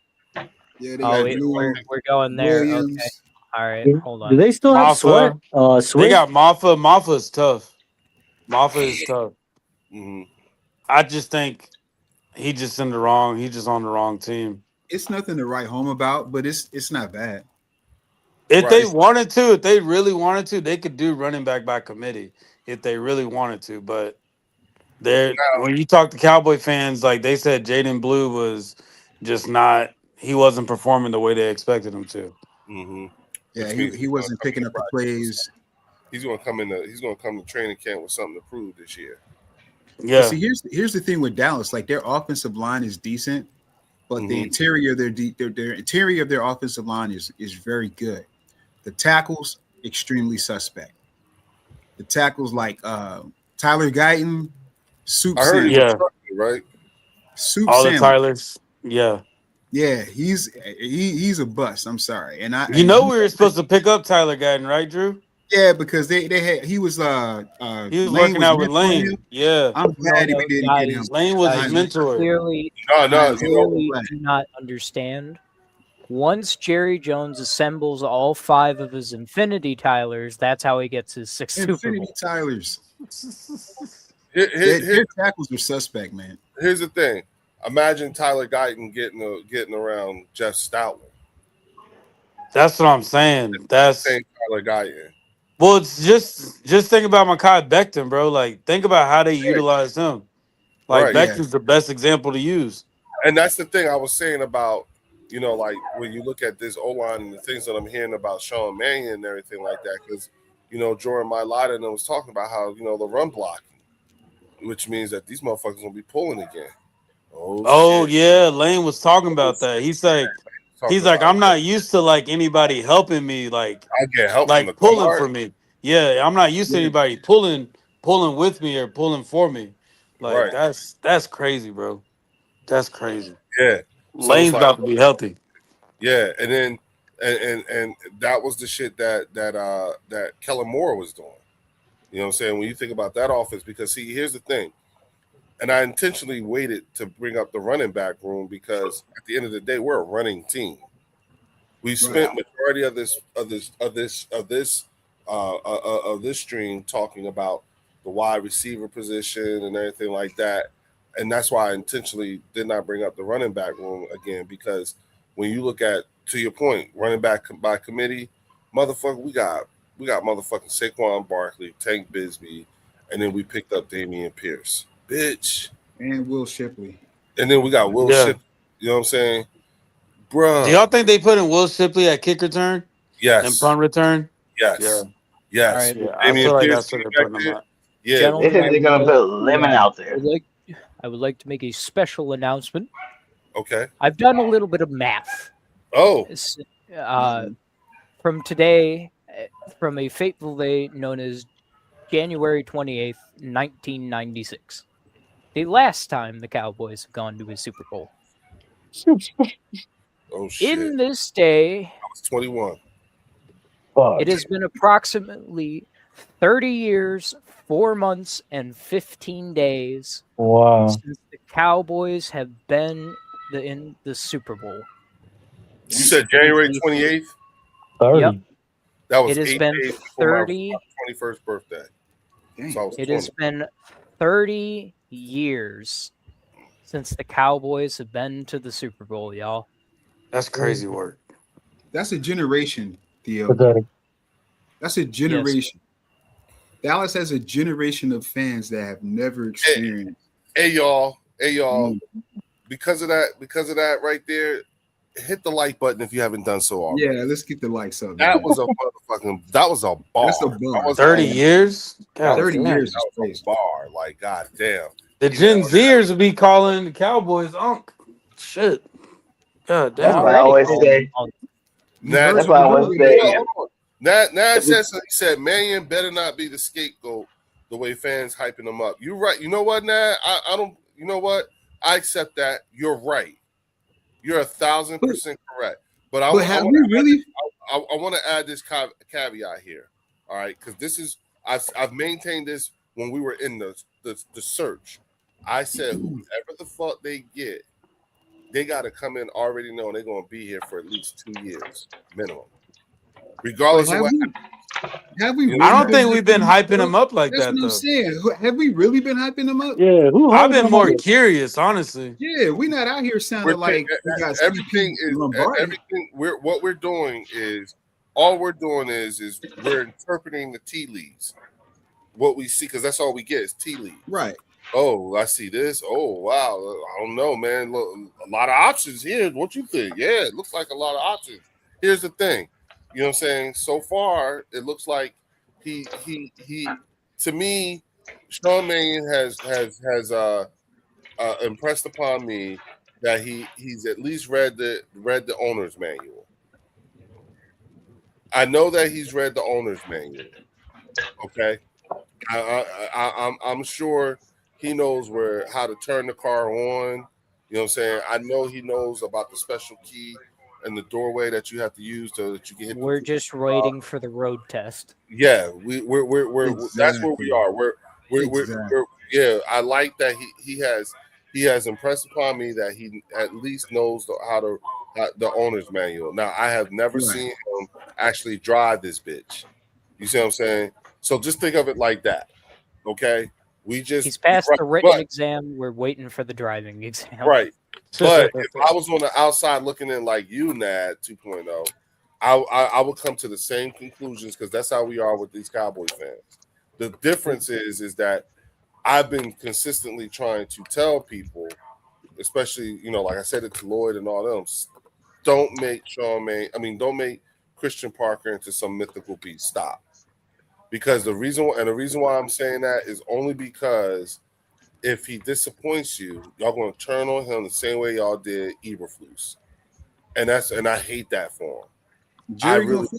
Yeah, they got we're going there. Williams. Okay. All right, hold on. Do they still have Sweat? They got Maffa. Maffa's tough. Maffa is tough. Mm-hmm. I just think he's just on the wrong team. It's nothing to write home about, but it's not bad. If they wanted to, if they really wanted to, they could do running back by committee if they really wanted to. But when you talk to Cowboy fans, like they said, Jaden Blue was just not. He wasn't performing the way they expected him to. Mm-hmm. Yeah, he wasn't picking up the plays. He's going to come to training camp with something to prove this year. Yeah. But see, here's the thing with Dallas. Like their offensive line is decent, but the interior of their interior of their offensive line is very good. The tackles extremely suspect. The tackles like Tyler Guyton, Soup Sandwich. Yeah, right. Soup all Sandwich. the Tylers. Yeah. Yeah, he's a bust. I'm sorry, and we were supposed to pick up Tyler Guyton, right, Drew? Yeah, because they had he was working out with Lane. Yeah, I'm glad we didn't get him. Lane was his mentor. Clearly, No, clearly do not understand once Jerry Jones assembles all 5 of his Infinity Tylers, that's how he gets his 6th Super Infinity Bowl. Tylers. Here- Their tackles are suspect, man. here's the thing. Imagine Tyler Guyton getting around Jeff Stoutland. That's what I'm saying. That's Same Tyler Guyton. well, it's just think about Mekhi Becton, bro. Like, think about how they utilize him. Like, Right, yeah. Becton's the best example to use. And that's the thing I was saying about, like when you look at this O-line and the things that I'm hearing about Sean Mannion and everything like that, because, Jordan Mailata and I was talking about how, the run blocking, which means that these motherfuckers going to be pulling again. Oh shit. yeah, Lane was talking about that. He's like, I'm not used to like anybody helping me, like I get help from the pulling guard. for me. Yeah, I'm not used to anybody pulling with me or pulling for me. Like Right. that's crazy, bro. That's crazy. Yeah. So Lane's it's like- about to be healthy. Yeah, and then and that was the shit that Kellen Moore was doing. You know what I'm saying? When you think about that offense, because see, here's the thing. And I intentionally waited to bring up the running back room because at the end of the day, we're a running team. We spent majority of this stream talking about the wide receiver position and everything like that, and that's why I intentionally did not bring up the running back room again, because when you look at, to your point, running back by committee, motherfucker, we got motherfucking Saquon Barkley, Tank Bigsby, and then we picked up Damian Pierce. Bitch. And Will Shipley. And then we got Will Shipley. You know what I'm saying? Bruh. Do y'all think they put in Will Shipley at kick return? Yes. And punt return? Yes. Yeah. Yes. All right. Yeah, I feel like that's what they're putting them at. Yeah. They said they're gonna put Lemon out there. I would like to make a special announcement. Okay. I've done a little bit of math. Oh. From today, from a fateful day known as January 28th, 1996. The last time the Cowboys have gone to a Super Bowl. Oh shit. In this day, I was 21. it has been approximately 30 years, 4 months, and 15 days Wow. since the Cowboys have been in the Super Bowl. You said January 28th? 30. Yep. That was It has 8 been days before 30. my 21st birthday. So I was It 20. has been 30 years since the Cowboys have been to the Super Bowl, y'all. That's crazy work. That's a generation, Theo. Pathetic. That's a generation. Dallas has a generation of fans that have never experienced. Hey y'all. Because of that right there, hit the like button if you haven't done so already. Yeah, let's get the likes up. That was a motherfucking. That was a bar. That's a bar. That was 30 a- years? God 30 damn. years is That was crazy. a bar. Like, goddamn. The Gen Zers would be calling the Cowboys unk. Shit. God That's damn. what I always say. That's what I always say. Now it says he said Mannion better not be the scapegoat the way fans hyping him up. You're right. You know what, Nat? I don't. You know what? I accept that. You're right. You're 1,000% correct. But I want to add this caveat here. All right, because this is I've maintained this when we were in the search. I said whoever the fuck they get, they got to come in already knowing they're going to be here for at least 2 years minimum, regardless of what. Have we? I don't think we've been hyping him up like That's that, what I'm though. saying. Have we really been hyping them up? Yeah, I've been more curious, honestly. Yeah, we're not out here sounding like we got Everything CP is Lombardi. everything. What we're doing is all we're doing is we're interpreting the tea leaves. What we see, because that's all we get is tea leaves. Right. Oh, I see this. Oh, wow. I don't know, man. Look, a lot of options here. What you think? Yeah, it looks like a lot of options. Here's the thing. You know what I'm saying? So far, it looks like he to me, Sean Mannion has impressed upon me that he's at least read the owner's manual. I know that he's read the owner's manual. Okay. I'm sure he knows how to turn the car on. You know what I'm saying? I know he knows about the special key and the doorway that you have to use so that you can hit. We're just waiting for the road test. Yeah, we're that's where we are. We're yeah. I like that he has impressed upon me that he at least knows how to the owner's manual. Now, I have never seen him actually drive this bitch. You see what I'm saying? So just think of it like that. Okay, he's passed the written exam. We're waiting for the driving exam. Right. But if I was on the outside looking in like you, Nad 2.0, I would come to the same conclusions because that's how we are with these Cowboy fans. The difference is that I've been consistently trying to tell people, especially, like I said it to Lloyd and all them, don't make Christian Parker into some mythical piece. Stop. Because the reason why I'm saying that is only because if he disappoints you, y'all gonna turn on him the same way y'all did Eberflus. And I hate that for him. Jerry you know what I'm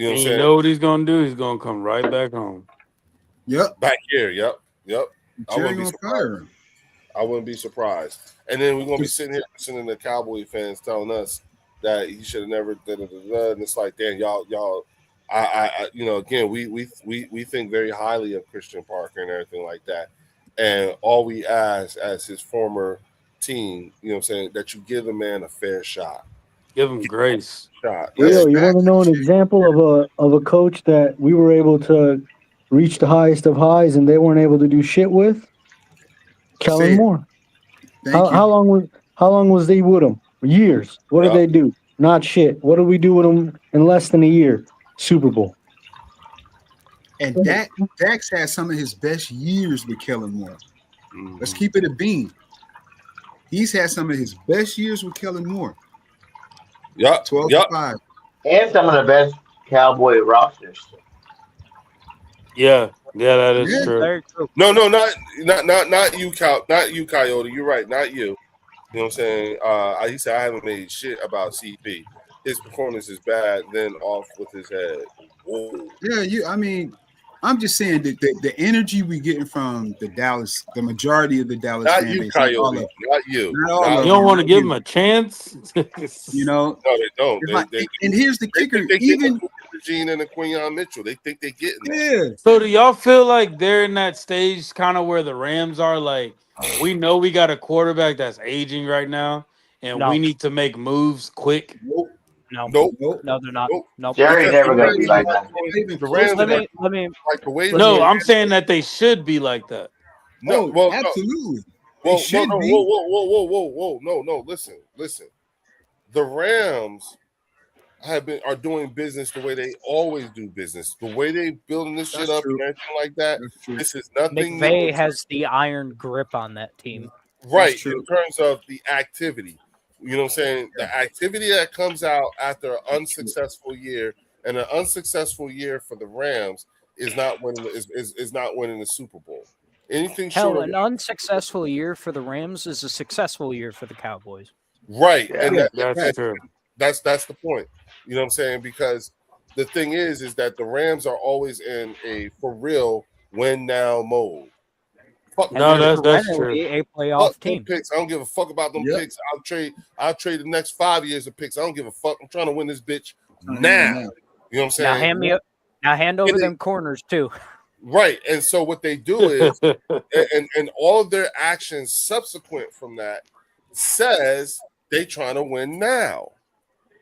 saying? You know what he's gonna do? He's gonna come right back home. Yep. Back here, yep. Jerry gonna fire him. I wouldn't be surprised. And then we're gonna be sitting here listening to Cowboy fans telling us that he should have never and it's like, damn, y'all again, we think very highly of Christian Parker and everything like that. And all we ask as his former team, that you give the man a fair shot. Give him grace. Shot. Leo, you want to know an example of a coach that we were able to reach the highest of highs and they weren't able to do shit with? Kellen Moore. How long was they with him? Years. What did they do? Not shit. What did we do with him in less than a year? Super Bowl. And Dax had some of his best years with Kellen Moore. Let's keep it a bean. He's had some of his best years with Kellen Moore. 12-5. And some of the best Cowboy rosters. Yeah, that is true. No, not you, Coyote. You're right, not you. You know what I'm saying? He said I haven't made shit about CP. His performance is bad, then off with his head. Whoa. Yeah, I'm just saying that the energy we getting from the majority of the Dallas not fan you, base, Coyote, not you. You don't want to give him a chance. No, they don't. And here's the kicker: even Gene and Quinyon Mitchell, they think they getting that. Yeah. So do y'all feel like they're in that stage, kind of where the Rams are? Like, we know we got a quarterback that's aging right now, and we need to make moves quick. No, they're not. Nope. Jerry's never gonna be like that. The Rams let me. like the way. No, I'm saying that they should be like that. No, absolutely. Whoa. No. Listen. The Rams are doing business the way they always do business. The way they building this shit up and everything like that. This is nothing. McVay has the iron grip on that team. Right, in terms of the activity. You know what I'm saying? The activity that comes out after an unsuccessful year, and an unsuccessful year for the Rams is not winning the Super Bowl. Anything short of an unsuccessful year for the Rams is a successful year for the Cowboys. Right, and that's true. That's the point. You know what I'm saying? Because the thing is that the Rams are always in a for real win now mode. That's true. A playoff team. Picks. I don't give a fuck about them picks. I'll trade the next 5 years of picks. I don't give a fuck. I'm trying to win this bitch now. You know what I'm saying? Now hand over them corners too. Right. And so what they do is and all of their actions subsequent from that says they trying to win now.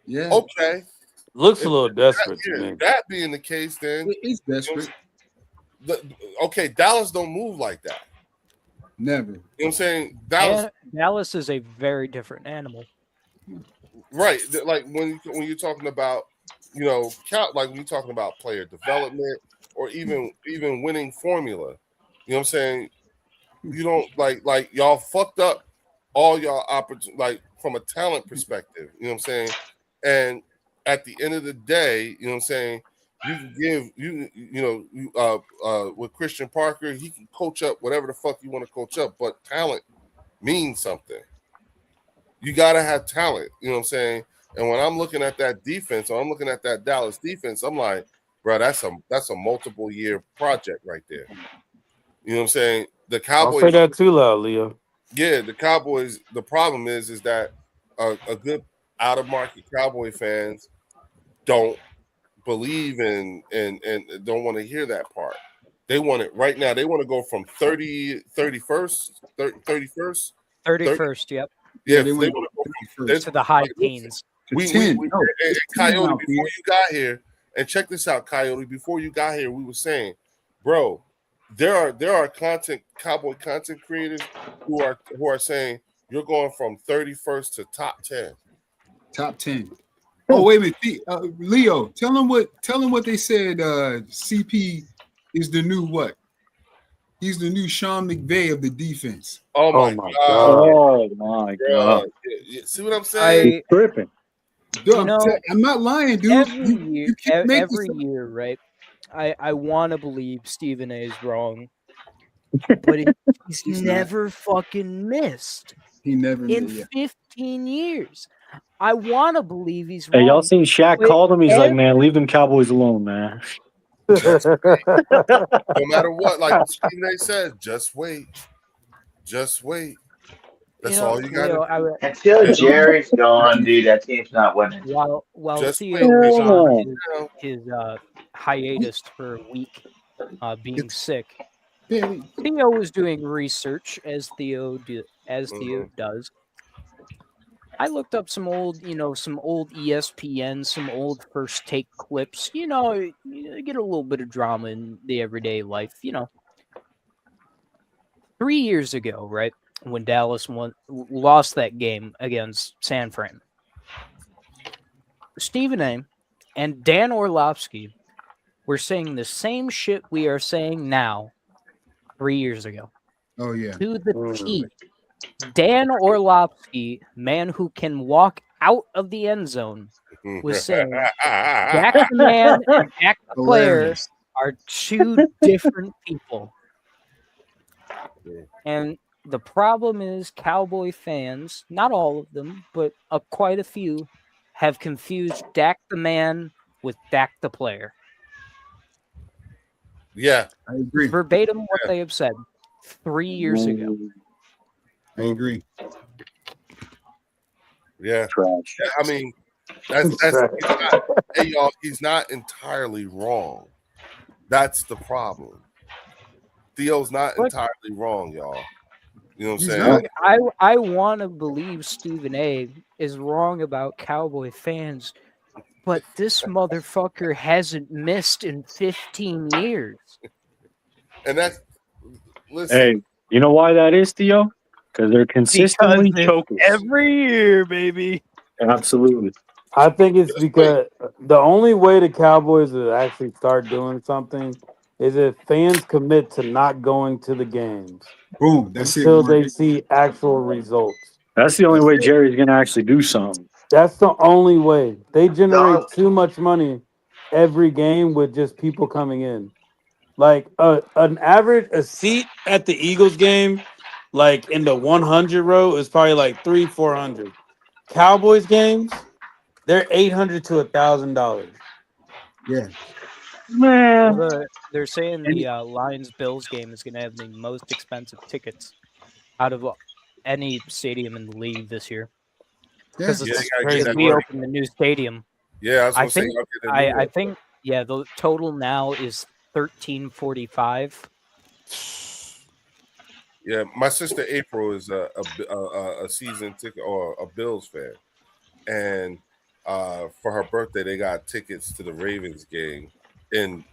Yeah. Okay. Looks a little desperate to me. That being the case, then he's desperate. Dallas don't move like that. Never. You know what I'm saying? Dallas is a very different animal. Right. Like when you're talking about, like when you're talking about player development or even winning formula, you know what I'm saying? You don't like y'all fucked up all y'all opportunities, like from a talent perspective, you know what I'm saying? And at the end of the day, you know what I'm saying? You can give with Christian Parker, he can coach up whatever the fuck you want to coach up, but talent means something. You gotta have talent, you know what I'm saying? And when I'm looking at that defense, or I'm looking at that Dallas defense, I'm like, bro, that's a multiple year project right there. You know what I'm saying? The Cowboys. I'll say that too loud, Leo. Yeah, the Cowboys. The problem is that a good out of market Cowboy fans don't believe in and don't want to hear that part. They want it right now. They want to go from 31st. Yep. Yeah, Yeah, they want to go there's to the high like, teens. we, 10. we No, and it's 10 Coyote, now, before P. you got here, and check this out, Coyote. Before you got here, we were saying, bro, there are cowboy content creators who are saying you're going from 31st to top 10. Top 10. Oh, wait a minute. Leo, tell them what they said. CP is the new what? He's the new Sean McVay of the defense. Oh my God. God. Oh my Bruh. God. See what I'm saying? He's tripping. You know, I'm not lying, dude. every can't make every this- year, right? I want to believe Stephen A is wrong, but he's He's never fucking missed He never in made, 15 years. I want to believe he's Hey, wrong. y'all seen Shaq but called him? He's like, every- man, leave them Cowboys alone, man. Just wait. No matter what, like Stephen A said, just wait. Just wait. That's you know, all you got Leo, to do. Until Jerry's gone, dude, that team's not winning. while Just Theo wait. was Yeah. on his hiatus for a week, being sick, Barely. Theo was doing research as Theo does. I looked up some old ESPN, some old First Take clips. You get a little bit of drama in the everyday life. 3 years ago, right, when Dallas lost that game against San Fran, Stephen A. and Dan Orlovsky were saying the same shit we are saying now 3 years ago. Oh yeah. To the T. Dan Orlovsky, man who can walk out of the end zone, was saying Dak the man and Dak the player Hilarious. are two different people. And the problem is Cowboy fans, not all of them, but quite a few, have confused Dak the man with Dak the player. Yeah. I agree. Verbatim what they have said 3 years ago. I agree. Yeah. Trash. Yeah, I mean, hey y'all, he's not entirely wrong. That's the problem. Theo's not entirely wrong, y'all. You know what I'm saying? Look, I want to believe Stephen A is wrong about Cowboy fans, but this motherfucker hasn't missed in 15 years. And that's listen. Hey, you know why that is, Theo? Because they're consistently choking. Every year, baby. Absolutely. I think it's because the only way the Cowboys will actually start doing something is if fans commit to not going to the games Boom. That's until it. they see actual results. That's the only way Jerry's going to actually do something. That's the only way. They generate too much money every game with just people coming in. Like a seat at the Eagles game, like in the 100 row, is probably like $300-400. Cowboys games, they're $800 to $1,000. Yeah. Man. They're saying the Lions Bills game is going to have the most expensive tickets out of any stadium in the league this year. Because we opened the new stadium. Yeah, I think the total now is $1,345. Yeah, my sister April is a season ticket or a Bills fan, and for her birthday they got tickets to the Ravens game in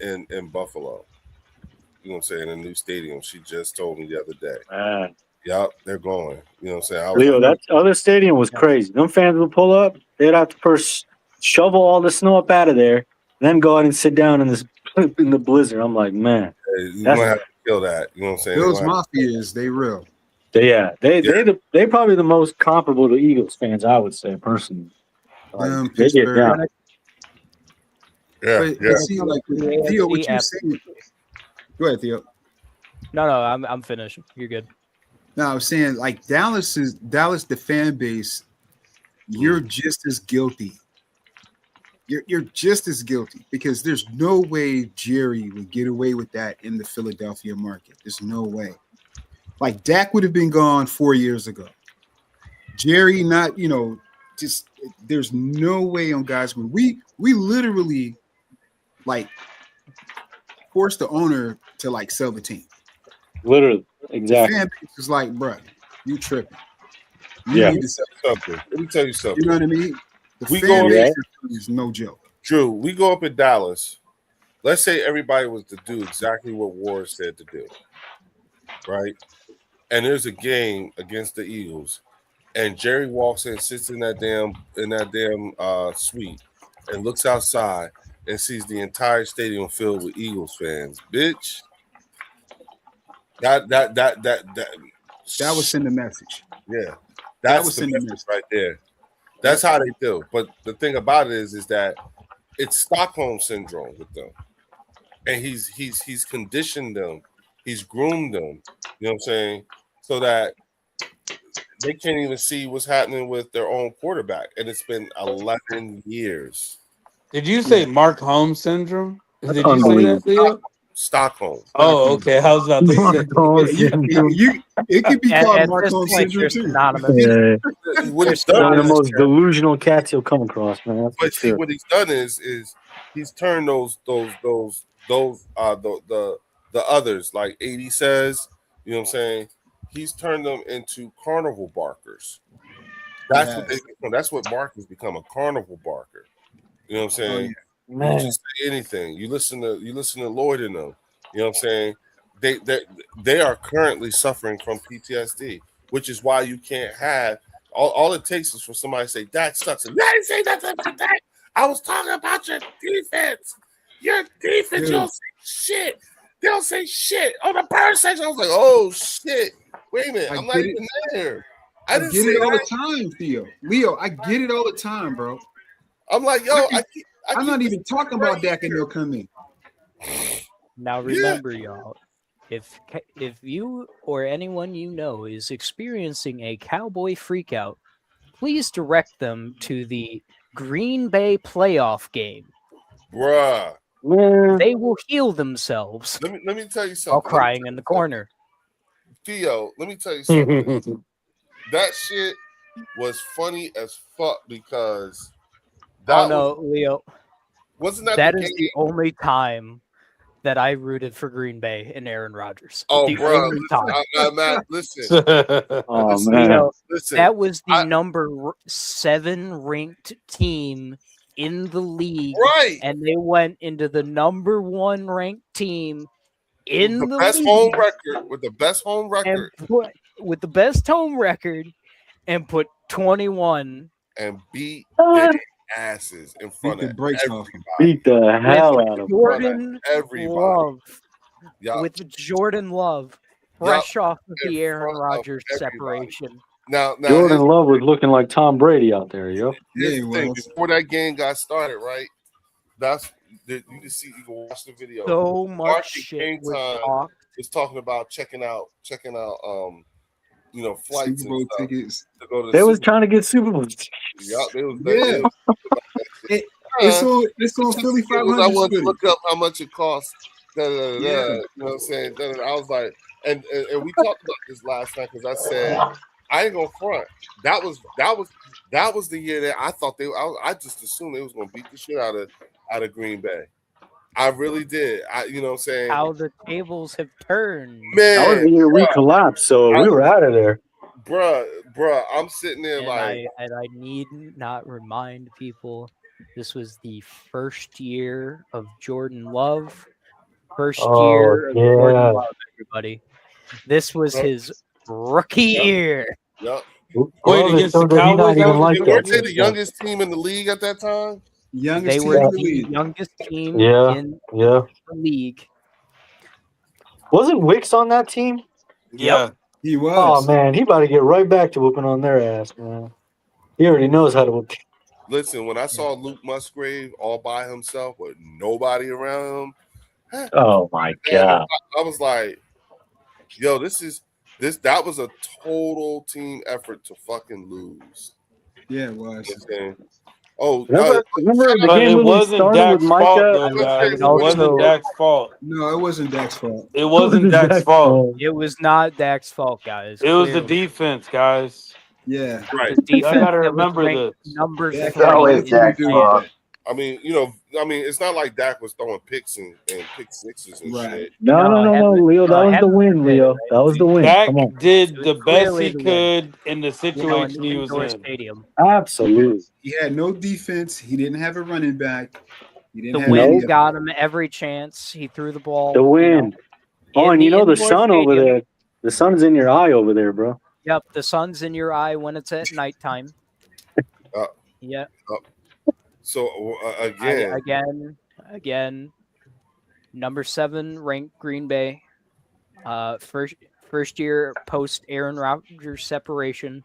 Buffalo. You know what I'm saying? A new stadium. She just told me the other day. Yup, they're going. You know what I'm saying? Leo, that other stadium was crazy. Them fans would pull up. They'd have to first shovel all the snow up out of there, then go out and sit down in the blizzard. I'm like, man, you gonna have to kill that. You know what I'm saying? Bills Mafia is they real. They probably the most comparable to Eagles fans, I would say personally. They get down. But see, like Theo, what you saying? Go ahead, Theo. No, I'm finished. You're good. No, I was saying like Dallas, the fan base. You're just as guilty. You're just as guilty because there's no way Jerry would get away with that in the Philadelphia market. There's no way. Like Dak would have been gone 4 years ago. Jerry, not just there's no way on guys when we literally like forced the owner to like sell the team. Literally, exactly. The fan base is like, bro, you tripping. You Yeah. need to sell. something. Let me tell you something. You know what I mean? The We fan go- base is no joke. Drew, we go up in Dallas. Let's say everybody was to do exactly what Ward said to do, right? And there's a game against the Eagles, and Jerry walks in, sits in that damn suite, and looks outside and sees the entire stadium filled with Eagles fans. Bitch, that That would send a message. yeah, That that's was the in the message message. right there. That's how they do. But the thing about it is that it's Stockholm syndrome with them, and he's conditioned them, he's groomed them. You know what I'm saying? So that they can't even see what's happening with their own quarterback, and it's been 11 years. Did you say Mark Holmes syndrome? Did you say unbelievable. that, Leo? Stockholm. Oh, okay. I was about to say. It could be At called this Marcos point, syndrome they're too. synonymous. Yeah. What he's One done of the is, most delusional cats you'll come across, man. That's for but see, sure. what he's done is he's turned the others, like 80 says, you know what I'm saying? He's turned them into carnival barkers. That's what they become. That's what Mark has become, a carnival barker. You know what I'm saying? You Man. just say anything. You listen to Lloyd and them. You know what I'm saying? They are currently suffering from PTSD, which is why you can't have all it takes is for somebody to say Dak sucks. And I didn't say nothing about that. I was talking about your defense. Your defense, you don't say shit. They don't say shit. On the bird section, I was like, oh shit. Wait a minute, I'm not even there. I didn't get say it all that. the time, Theo. Leo, I get it all the time, bro. I'm like, yo, I'm not even talking about Dak and they'll come in. Now remember, y'all, if you or anyone you know is experiencing a cowboy freakout, please direct them to the Green Bay playoff game. Bruh. They will heal themselves Let me tell you something. while crying in the corner. Theo, let me tell you something. That shit was funny as fuck because that Leo. Wasn't that That the is game? the only time that I rooted for Green Bay and Aaron Rodgers. Oh, the bro, only time. Matt, listen. Oh, listen, man. Leo, listen. that was the number 7 ranked team in the league, Right. and they went into the number 1 ranked team in the best league home record with the best home record with the best home record and put 21 and beat their asses in front of everybody. Beat the hell out of Jordan everybody. Love. Yup. With Jordan Love, fresh off of the Aaron Rodgers separation. Now Jordan Love was looking like Tom Brady out there, yo. here's the thing. Before that game got started, right? You can see, you can watch the video. So much Mark shit King was Time talked. was talking about checking out flights Super Bowl and stuff tickets. to go to They the was Super trying to get Super Bowl. Yup, they was Yeah. It's on Philly 500. I wanted to Philly. look up how much it costs. Yeah. You know what I'm saying? I was like, and we talked about this last night because I said I ain't gonna front. That was the year that I thought I just assumed they was gonna beat the shit out of Green Bay. I really did. You know what I'm saying? How the tables have turned. Man, That was the year we collapsed, so we were out of there. Bruh, I'm sitting there And like I need not remind people this was the first year of Jordan Love. First year of Jordan Love, everybody. This was his rookie year. Yup. Wait, against the Cowboys? Weren't they the youngest team in the league at that time? They were the youngest team in the league. Wasn't Wicks on that team? Yeah. He was. Oh, man. He about to get right back to whooping on their ass, man. He already knows how to whoop. Listen, when I saw Luke Musgrave all by himself with nobody around him, Oh, my God. I was like, yo, that was a total team effort to fucking lose. Yeah, it was. Oh, Remember the But game it when we wasn't started Dak's with fault, Micah? though, guys. It wasn't Dak's fault. No, it wasn't Dak's fault. It wasn't Dak's fault. It was not Dak's fault, guys. It was the clearly. defense, guys. Yeah. Right. The defense Y'all gotta that was remember ranked this. number It's 3 always in Dak's the fault. I mean, it's not like Dak was throwing picks and pick sixes and shit. No, Leo. That was the win, Leo. That was the win. Dak Come on. did the best Clearly he the win. could in the In situation he was indoor in. stadium. Absolutely. He had no defense. He didn't have a running back. He didn't The have wind any of got him every chance. He threw the ball. The wind. Oh, and the you know the indoor sun over stadium. there. The sun's in your eye over there, bro. Yep, the sun's in your eye when it's at nighttime. Yeah. So Again, number 7 ranked Green Bay. First year post Aaron Rodgers separation.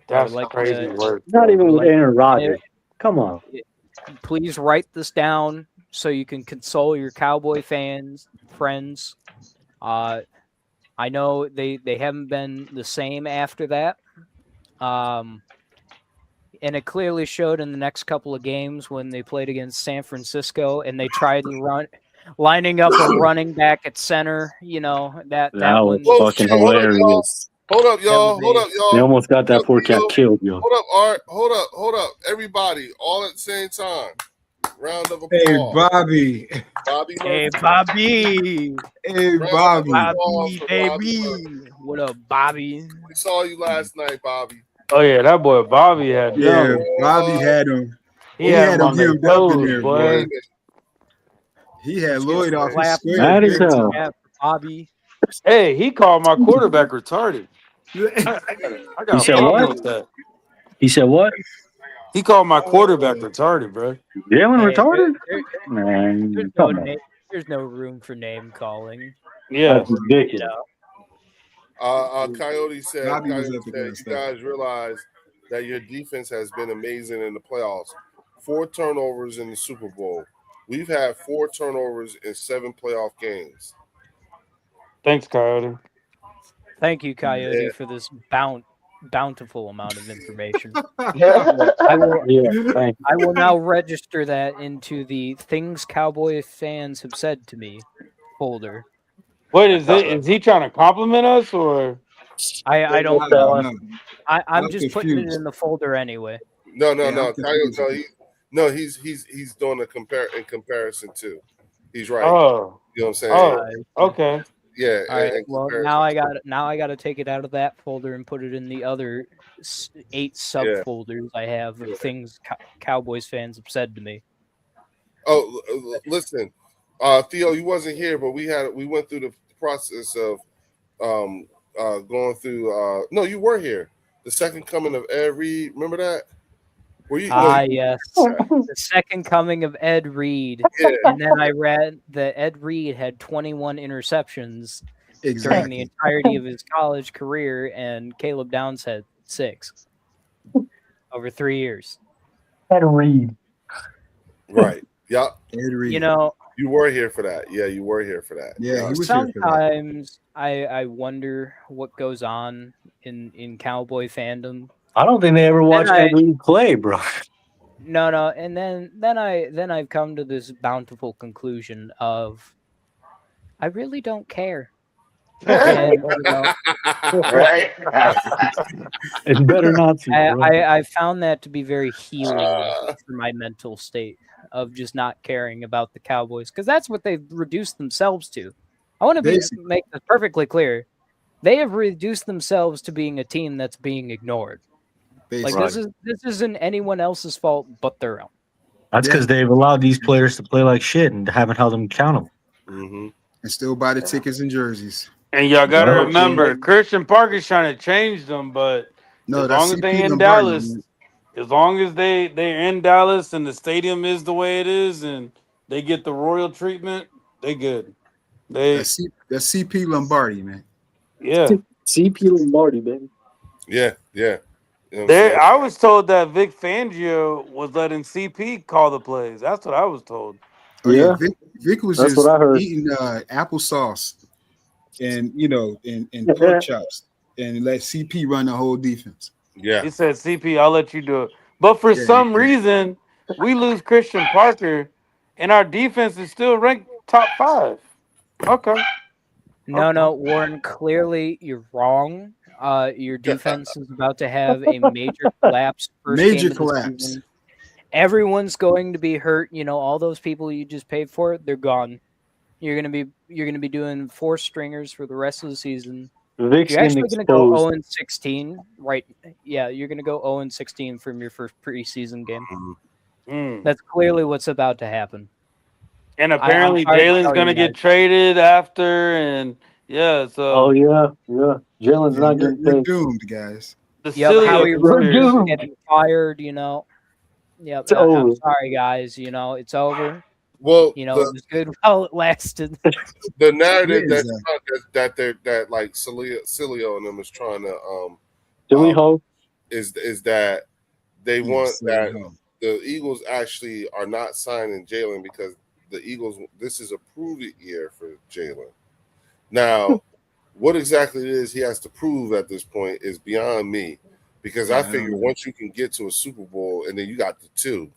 That's like crazy work. Not even with Aaron Rodgers. Come on. Please write this down so you can console your Cowboy friends. I know they haven't been the same after that. And it clearly showed in the next couple of games when they played against San Francisco and they tried to lining up a running back at center. You know, that was one. fucking hilarious. Hold up, y'all. They almost got that poor cat killed, yo. Hold up, Art. Hold up. Everybody, all at the same time. Round of applause. Hey, Bobby. Hey, Bobby. Hey, Bobby. Bobby, baby. What up, Bobby? We saw you last night, Bobby. Oh yeah, that boy Bobby had Yeah, them. Bobby had him. He had him on him their up in toes, there, boy. boy. He had Lloyd off his Clap. square. Mad as hell. Yeah, Bobby. Hey, he called my quarterback retarded. I got He said a problem what? with that. He said what? He called my quarterback retarded, bro. Jalen Hey, retarded? there- Man, there's, no come on. there's no room for name calling. Yeah. That's ridiculous. Coyote said, Bobby was Coyote up said against you guys realize that your defense has been amazing in the playoffs. 4 turnovers in the Super Bowl. We've had 4 turnovers in 7 playoff games. Thanks, Coyote. Thank you, Coyote, for this bountiful amount of information. I Yeah, will now register that into the things Cowboy fans have said to me folder. Wait, is he trying to compliment us or? I don't I know. don't know. I'm just putting it in the folder anyway. No. I'm Coyote, he's doing a comparison too. He's right. Oh, You know what I'm saying? oh, okay. Yeah. All right. in Well, comparison. now I got to take it out of that folder and put it in the other 8 subfolders I have of things Cowboys fans have said to me. Oh, listen, Theo, you wasn't here, but we went through the process of going through. No, you were here. The second coming of Ed Reed. Remember that? Were you? Yes, the second coming of Ed Reed. Yeah. And then I read that Ed Reed had 21 interceptions during the entirety of his college career, and Caleb Downs had 6 over 3 years. Ed Reed. Right. Yeah. Ed Reed. You know, You were here for that. Yeah, you were here for that. Yeah, he was here for that. sometimes I wonder what goes on in Cowboy fandom. I don't think they ever watched I- Ed Reed play, bro. No, and then I've come to this bountiful conclusion of I really don't care. And, you know, Right? It's better not to. bro. I found that to be very healing for my mental state of just not caring about the Cowboys, because that's what they've reduced themselves to. I want to make this perfectly clear. They have reduced themselves to being a team that's being ignored. Like this isn't anyone else's fault but their own. That's because they've allowed these players to play like shit and haven't held them accountable. Mm-hmm. And still buy the tickets and jerseys. And y'all got to Well, remember, Christian Parker's trying to change them, but No, as that's long as CP they in Lombardi, Dallas, man. as long as they're in Dallas and the stadium is the way it is and they get the royal treatment, they good. That's CP Lombardi, man. Yeah. CP Lombardi, baby. Yeah. You know what I'm saying? I was told that Vic Fangio was letting CP call the plays. That's what I was told. Oh, yeah. Vic was That's just what I heard. eating applesauce and and pork chops and let CP run the whole defense. Yeah. He said, CP, I'll let you do it. But for some reason, we lose Christian Parker, and our defense is still ranked top 5. Okay. No, Warren, clearly you're wrong. Your defense is about to have a major collapse. First Major game of the collapse. season. everyone's going to be hurt. You know, all those people you just paid for, they're gone. You're gonna be doing 4 stringers for the rest of the season. Vic's You're getting actually going to go exposed. 0-16, right? Yeah, you're going to go 0-16 from your first preseason game. Mm. That's clearly what's about to happen. And apparently I'm sorry to Jalen's tell gonna you get guys. traded after, and yeah, so Oh yeah. Jalen's not getting You're paid. doomed, guys. the Yep, silly Howie We're Rose's doomed. getting fired, you know. Yep, It's I'm over. sorry, guys. You know, it's over. Well, You know, it was good while it lasted. the narrative It is, that like Cilio and them is trying to Do we hope? is that they want Yes, that no. the Eagles actually are not signing Jalen because the Eagles, this is a prove it year for Jalen. Now, what exactly it is he has to prove at this point is beyond me, because I figure once you can get to a Super Bowl and then you got the 2,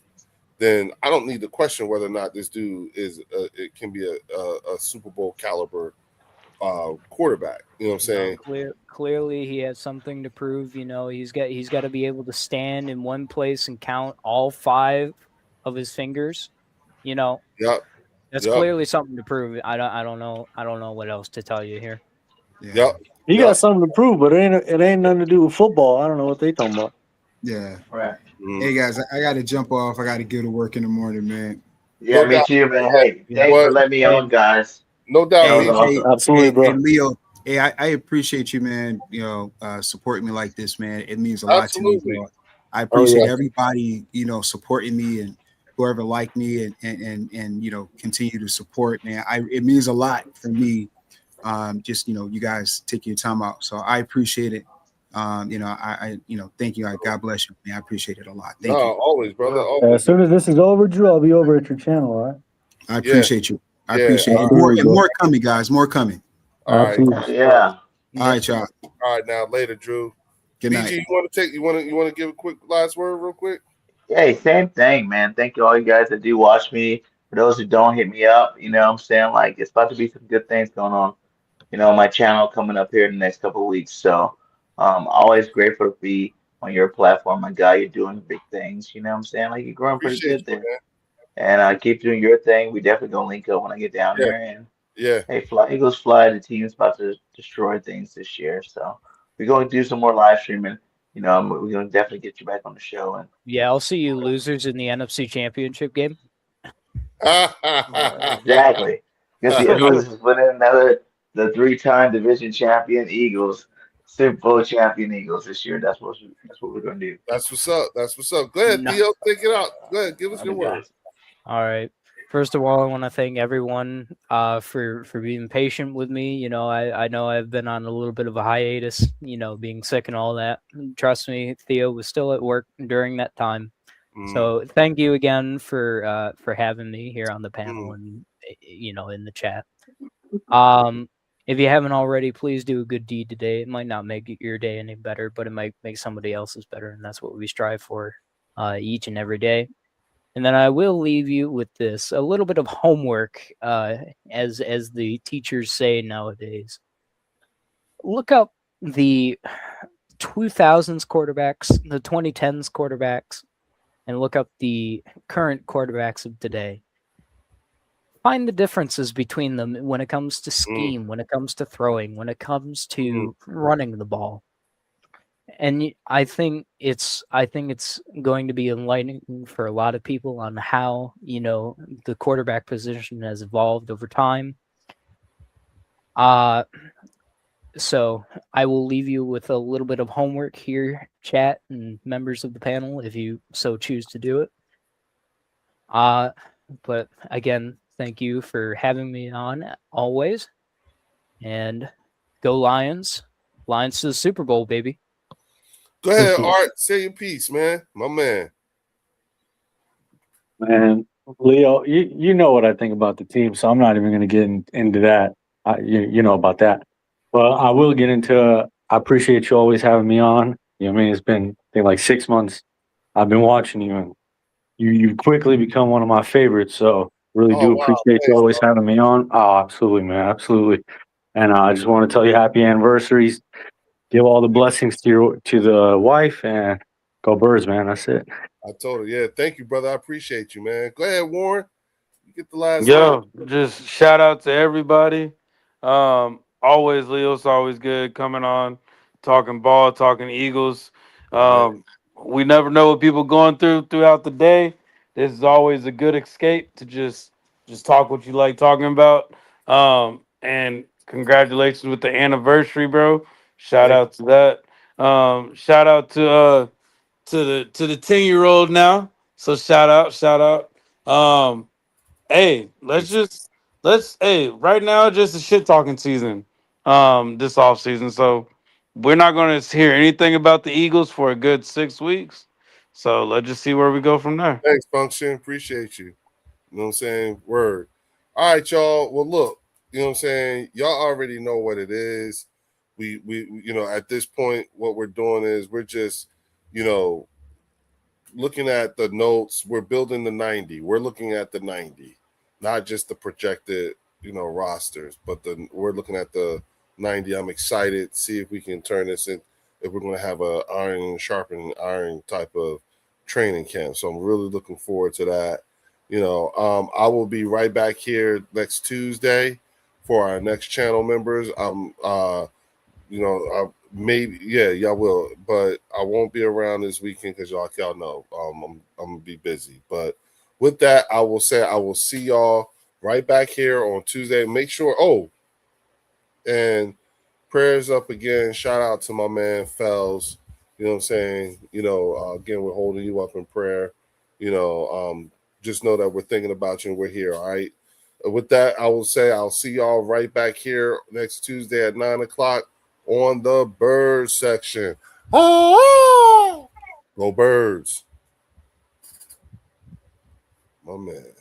then I don't need to question whether or not this dude is it can be a Super Bowl caliber quarterback. You know what I'm saying? Clearly, he has something to prove. You know, he's got to be able to stand in one place and count all 5 of his fingers. You know, Yep. that's clearly something to prove. I don't know what else to tell you here. Yeah. Yep. He got something to prove, but it ain't nothing to do with football. I don't know what they talking about. Yeah. Right. Hey guys, I got to jump off. I got to go to work in the morning, man. Yeah, me too, man. Hey, thanks for letting me on, guys. No doubt. That was awesome. Absolutely, bro. Hey, Leo. Hey, I appreciate you, man. You know, supporting me like this, man. It means a lot to me, bro. I appreciate everybody, you know, supporting me and whoever liked me and you know, continue to support, man. It means a lot for me. Just, you know, you guys taking your time out. So I appreciate it. You know, I you know, thank you. God bless you, man. I appreciate it a lot. Thank you. Always, brother. Always. As soon as this is over, Drew, I'll be over at your channel, all right? I appreciate you. I appreciate it. Absolutely, bro. More coming, guys. More coming. All right. Absolutely. Yeah. All right, y'all. All right, now later, Drew. Good night. BG, you want to give a quick last word real quick? Hey, same thing, man. Thank you all you guys that do watch me. For those who don't, hit me up. You know what I'm saying? Like, it's about to be some good things going on. You know, my channel coming up here in the next couple of weeks. So always grateful to be on your platform, my guy. You're doing big things. You know what I'm saying? Like, you're growing pretty good there. And keep doing your thing. We definitely gonna link up when I get down there. And hey, fly Eagles fly. The team's about to destroy things this year. So we're going to do some more live streaming. You know, we're going to definitely get you back on the show. And Yeah, I'll see you losers in the NFC Championship game. exactly. Because the Eagles is winning the 3-time division champion Eagles, Super Bowl champion Eagles this year. That's what we're going to do. That's what's up. That's what's up. Go ahead, No. Theo. Take it out. Go ahead. Give us your word. All right. First of all, I want to thank everyone for being patient with me. You know, I know I've been on a little bit of a hiatus, you know, being sick and all that. Trust me, Theo was still at work during that time. So thank you again for having me here on the panel and, you know, in the chat. If you haven't already, please do a good deed today. It might not make your day any better, but it might make somebody else's better. And that's what we strive for each and every day. And then I will leave you with this, a little bit of homework, as the teachers say nowadays. Look up the 2000s quarterbacks, the 2010s quarterbacks, and look up the current quarterbacks of today. Find the differences between them when it comes to scheme, when it comes to throwing, when it comes to running the ball. And I think it's going to be enlightening for a lot of people on how, you know, the quarterback position has evolved over time. So I will leave you with a little bit of homework here, chat and members of the panel, if you so choose to do it. But again, thank you for having me on always. And go Lions. Lions to the Super Bowl, baby. Go ahead, Art. Say your piece, man. My man. Man, Leo, you know what I think about the team, so I'm not even going to get into that. You know about that. Well, I will get into. I appreciate you always having me on. You know what I mean? It's been, I think, like 6 months. I've been watching you, and you quickly become one of my favorites. So really appreciate you always having me on. Oh, absolutely, man, absolutely. And I just want to tell you happy anniversaries. Give all the blessings to the wife, and Go Birds, man. That's it. I told her, yeah. Thank you, brother. I appreciate you, man. Go ahead, Warren. You get the last Yo, just shout out to everybody. Always Leo's always good coming on, talking ball, talking Eagles. We never know what people going throughout the day. This is always a good escape to just talk what you like talking about. And congratulations with the anniversary, bro. Shout out to that. Shout out to the 10-year-old now. So shout out. Hey, right now just a shit talking season. This off season. So we're not gonna hear anything about the Eagles for a good 6 weeks. So let's just see where we go from there. Thanks, Function. Appreciate you. You know what I'm saying? Word. All right, y'all. Well, look, you know what I'm saying? Y'all already know what it is. We at this point, what we're doing is we're just, looking at the notes. We're building the 90. We're looking at the 90, not just the projected, rosters, but we're looking at the 90. I'm excited to see if we can turn this in, if we're going to have a sharpening iron type of training camp. So I'm really looking forward to that. I will be right back here next Tuesday for our next channel members. Maybe, y'all will, but I won't be around this weekend because y'all know, I'm gonna be busy. But with that, I will say I will see y'all right back here on Tuesday. Make sure. Oh, and prayers up again. Shout out to my man Fells. You know what I'm saying? Again, we're holding you up in prayer. Just know that we're thinking about you and we're here. All right. With that, I will say I'll see y'all right back here next Tuesday at 9:00 on the Birds section. Go Birds. My man.